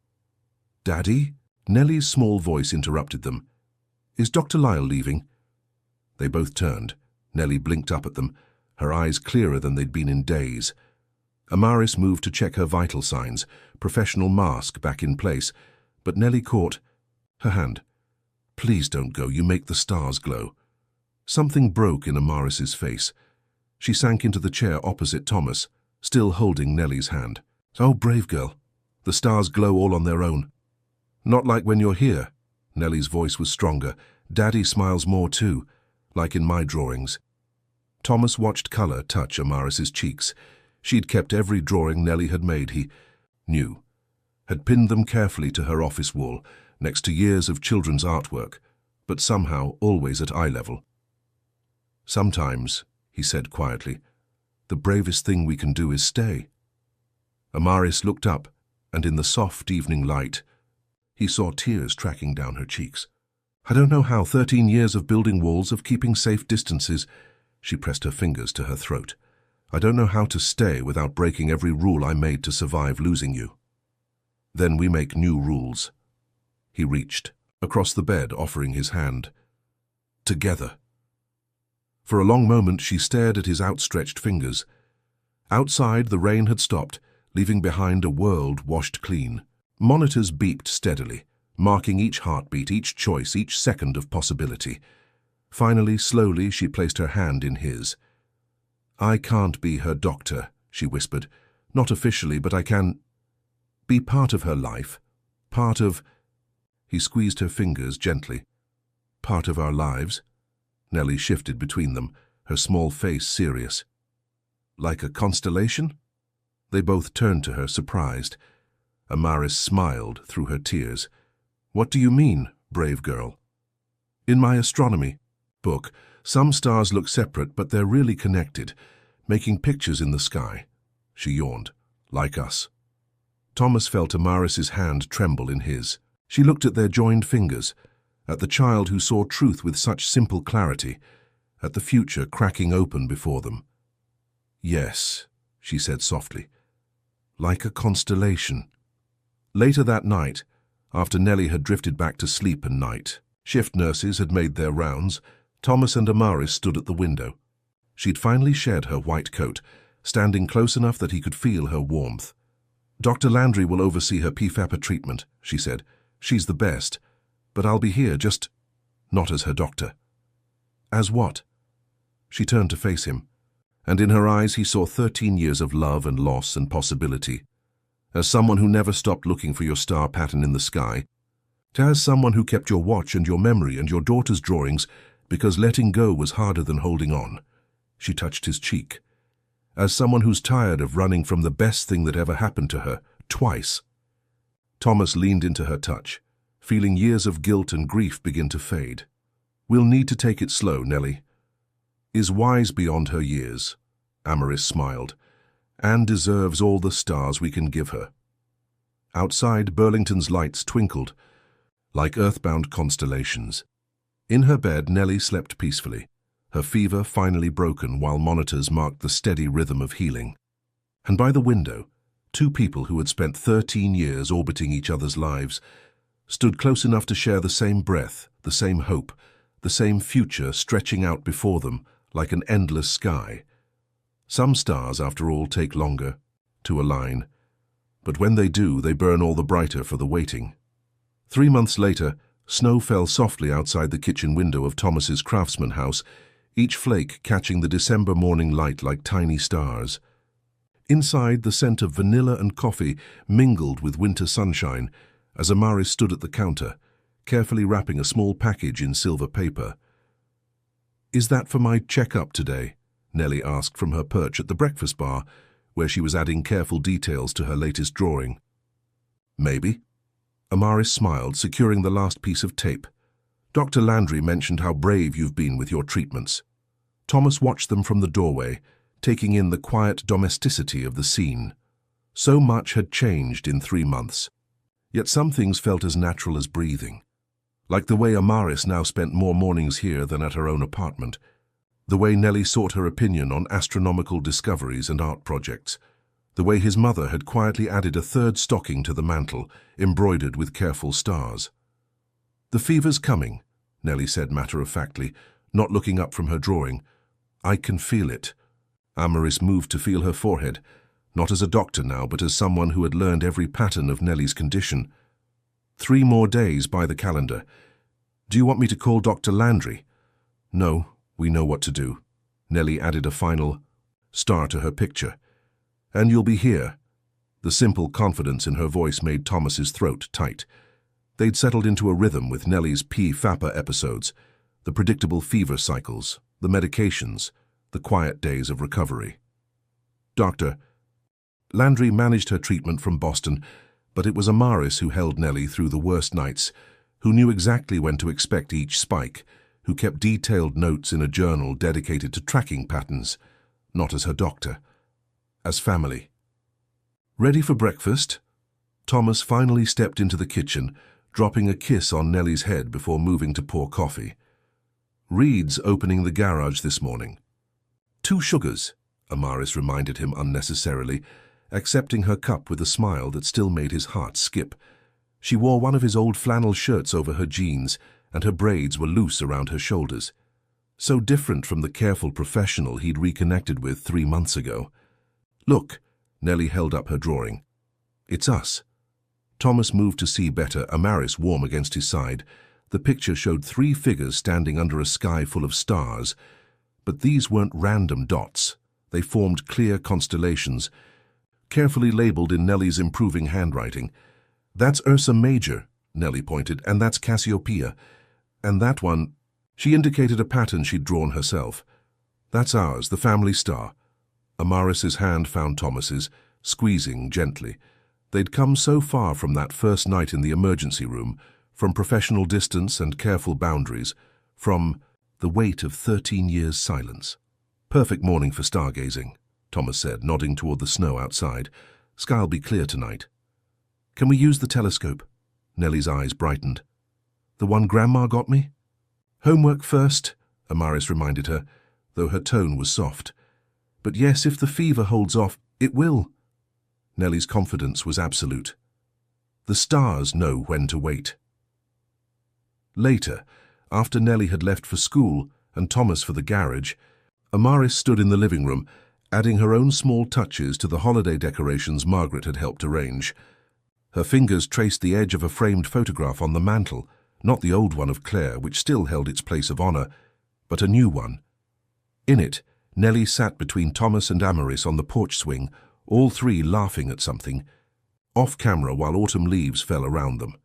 "Daddy?" Nellie's small voice interrupted them. "Is Dr. Lyle leaving?" They both turned. Nellie blinked up at them, her eyes clearer than they'd been in days. Amaris moved to check her vital signs, professional mask back in place, but Nellie caught her hand. "Please don't go, you make the stars glow." Something broke in Amaris's face. She sank into the chair opposite Thomas, still holding Nellie's hand. "Oh, brave girl. The stars glow all on their own." "Not like when you're here." Nellie's voice was stronger. "Daddy smiles more too, like in my drawings." Thomas watched color touch Amaris's cheeks. She'd kept every drawing Nellie had made, he knew, had pinned them carefully to her office wall, next to years of children's artwork, but somehow always at eye level. "Sometimes," he said quietly, "the bravest thing we can do is stay." Amaris looked up, and in the soft evening light, he saw tears tracking down her cheeks. "I don't know how 13 years of building walls, of keeping safe distances." She pressed her fingers to her throat. "I don't know how to stay without breaking every rule I made to survive losing you." "Then we make new rules." He reached across the bed, offering his hand. "Together." For a long moment she stared at his outstretched fingers. Outside, the rain had stopped, leaving behind a world washed clean. Monitors beeped steadily, marking each heartbeat, each choice, each second of possibility. Finally, slowly, she placed her hand in his. "I can't be her doctor," she whispered. "Not officially, but I can be part of her life. Part of—" He squeezed her fingers gently. "Part of our lives?" Nellie shifted between them, her small face serious. "Like a constellation?" They both turned to her, surprised. Amaris smiled through her tears. "What do you mean, brave girl?" "In my astronomy book, some stars look separate, but they're really connected, making pictures in the sky." She yawned. "Like us." Thomas felt Amaris's hand tremble in his. She looked at their joined fingers, at the child who saw truth with such simple clarity, at the future cracking open before them. "Yes," she said softly. "Like a constellation." Later that night, after Nellie had drifted back to sleep and night, shift nurses had made their rounds, Thomas and Amaris stood at the window. She'd finally shed her white coat, standing close enough that he could feel her warmth. "Dr. Landry will oversee her PFAPA treatment," she said. "She's the best, but I'll be here, just not as her doctor." "As what?" She turned to face him, and in her eyes he saw 13 years of love and loss and possibility. As someone who never stopped looking for your star pattern in the sky, as someone who kept your watch and your memory and your daughter's drawings because letting go was harder than holding on. She touched his cheek. As someone who's tired of running from the best thing that ever happened to her, twice. Thomas leaned into her touch, feeling years of guilt and grief begin to fade. We'll need to take it slow, Nellie. Is wise beyond her years, Amaris smiled, and deserves all the stars we can give her. Outside, Burlington's lights twinkled, like earthbound constellations. In her bed, Nellie slept peacefully, her fever finally broken while monitors marked the steady rhythm of healing. And by the window, two people who had spent 13 years orbiting each other's lives stood close enough to share the same breath, the same hope, the same future stretching out before them like an endless sky. Some stars, after all, take longer to align, but when they do, they burn all the brighter for the waiting. 3 months later, snow fell softly outside the kitchen window of Thomas's craftsman house, each flake catching the December morning light like tiny stars. Inside, the scent of vanilla and coffee mingled with winter sunshine as Amaris stood at the counter, carefully wrapping a small package in silver paper. "Is that for my check-up today?" Nellie asked from her perch at the breakfast bar, where she was adding careful details to her latest drawing. "Maybe." Amaris smiled, securing the last piece of tape. "Dr. Landry mentioned how brave you've been with your treatments." Thomas watched them from the doorway, taking in the quiet domesticity of the scene. So much had changed in 3 months, yet some things felt as natural as breathing. Like the way Amaris now spent more mornings here than at her own apartment, the way Nellie sought her opinion on astronomical discoveries and art projects, the way his mother had quietly added a third stocking to the mantel, embroidered with careful stars. "The fever's coming," Nellie said matter-of-factly, not looking up from her drawing. "I can feel it." Amaris moved to feel her forehead, not as a doctor now, but as someone who had learned every pattern of Nellie's condition. 3 more days by the calendar. "Do you want me to call Dr. Landry?" "No, we know what to do." Nellie added a final star to her picture. "And you'll be here." The simple confidence in her voice made Thomas's throat tight. They'd settled into a rhythm with Nellie's P-FAPA episodes, the predictable fever cycles, the medications, the quiet days of recovery. "Doctor." Landry managed her treatment from Boston, but it was Amaris who held Nellie through the worst nights, who knew exactly when to expect each spike, who kept detailed notes in a journal dedicated to tracking patterns, not as her doctor, as family. "Ready for breakfast?" Thomas finally stepped into the kitchen, dropping a kiss on Nellie's head before moving to pour coffee. "Reed's opening the garage this morning." "2 sugars," Amaris reminded him unnecessarily, accepting her cup with a smile that still made his heart skip. She wore one of his old flannel shirts over her jeans, and her braids were loose around her shoulders. So different from the careful professional he'd reconnected with 3 months ago. "Look," Nellie held up her drawing. "It's us." Thomas moved to see better, Amaris warm against his side. The picture showed 3 figures standing under a sky full of stars, but these weren't random dots. They formed clear constellations, carefully labeled in Nellie's improving handwriting. "That's Ursa Major," Nellie pointed, "and that's Cassiopeia. And that one," she indicated a pattern she'd drawn herself. "That's ours, the family star." Amaris's hand found Thomas's, squeezing gently. They'd come so far from that first night in the emergency room, from professional distance and careful boundaries, from the weight of 13 years' silence. "Perfect morning for stargazing," Thomas said, nodding toward the snow outside. "Sky'll be clear tonight." "Can we use the telescope?" Nellie's eyes brightened. "The one Grandma got me?" "Homework first," Amaris reminded her, though her tone was soft. "But yes, if the fever holds off, it will." Nellie's confidence was absolute. The stars know when to wait. Later, after Nellie had left for school and Thomas for the garage, Amaris stood in the living room, adding her own small touches to the holiday decorations Margaret had helped arrange. Her fingers traced the edge of a framed photograph on the mantel, not the old one of Claire, which still held its place of honor, but a new one. In it, Nellie sat between Thomas and Amaris on the porch swing, all three laughing at something, off camera while autumn leaves fell around them.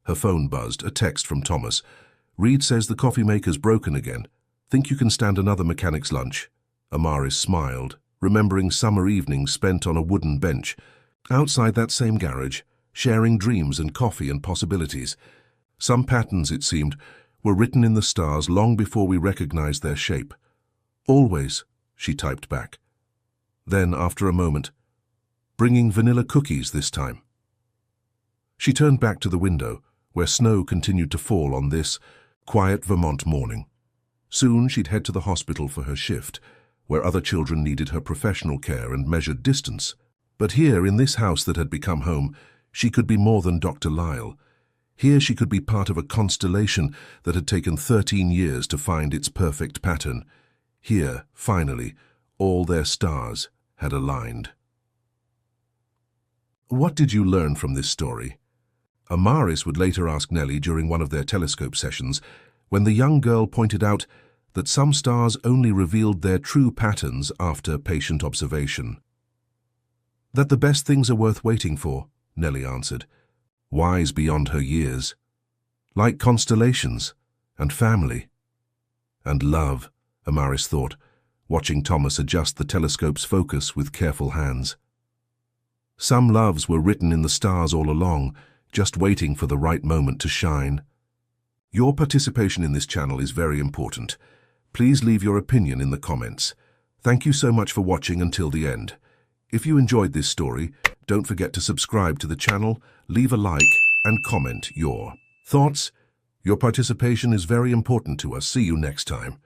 Her phone buzzed, a text from Thomas. "Reed says the coffee maker's broken again. Think you can stand another mechanic's lunch?" Amaris smiled, remembering summer evenings spent on a wooden bench, outside that same garage, sharing dreams and coffee and possibilities. Some patterns, it seemed, were written in the stars long before we recognized their shape. "Always," she typed back. Then, after a moment, "Bringing vanilla cookies this time." She turned back to the window, where snow continued to fall on this quiet Vermont morning. Soon she'd head to the hospital for her shift, where other children needed her professional care and measured distance. But here, in this house that had become home, she could be more than Dr. Lyle. Here she could be part of a constellation that had taken 13 years to find its perfect pattern. Here, finally, all their stars had aligned. What did you learn from this story? Amaris would later ask Nellie during one of their telescope sessions, when the young girl pointed out that some stars only revealed their true patterns after patient observation. "That the best things are worth waiting for," Nellie answered, wise beyond her years. "Like constellations, and family, and love," Amaris thought, watching Thomas adjust the telescope's focus with careful hands. Some loves were written in the stars all along, just waiting for the right moment to shine. Your participation in this channel is very important. Please leave your opinion in the comments. Thank you so much for watching until the end. If you enjoyed this story, don't forget to subscribe to the channel, leave a like, and comment your thoughts. Your participation is very important to us. See you next time.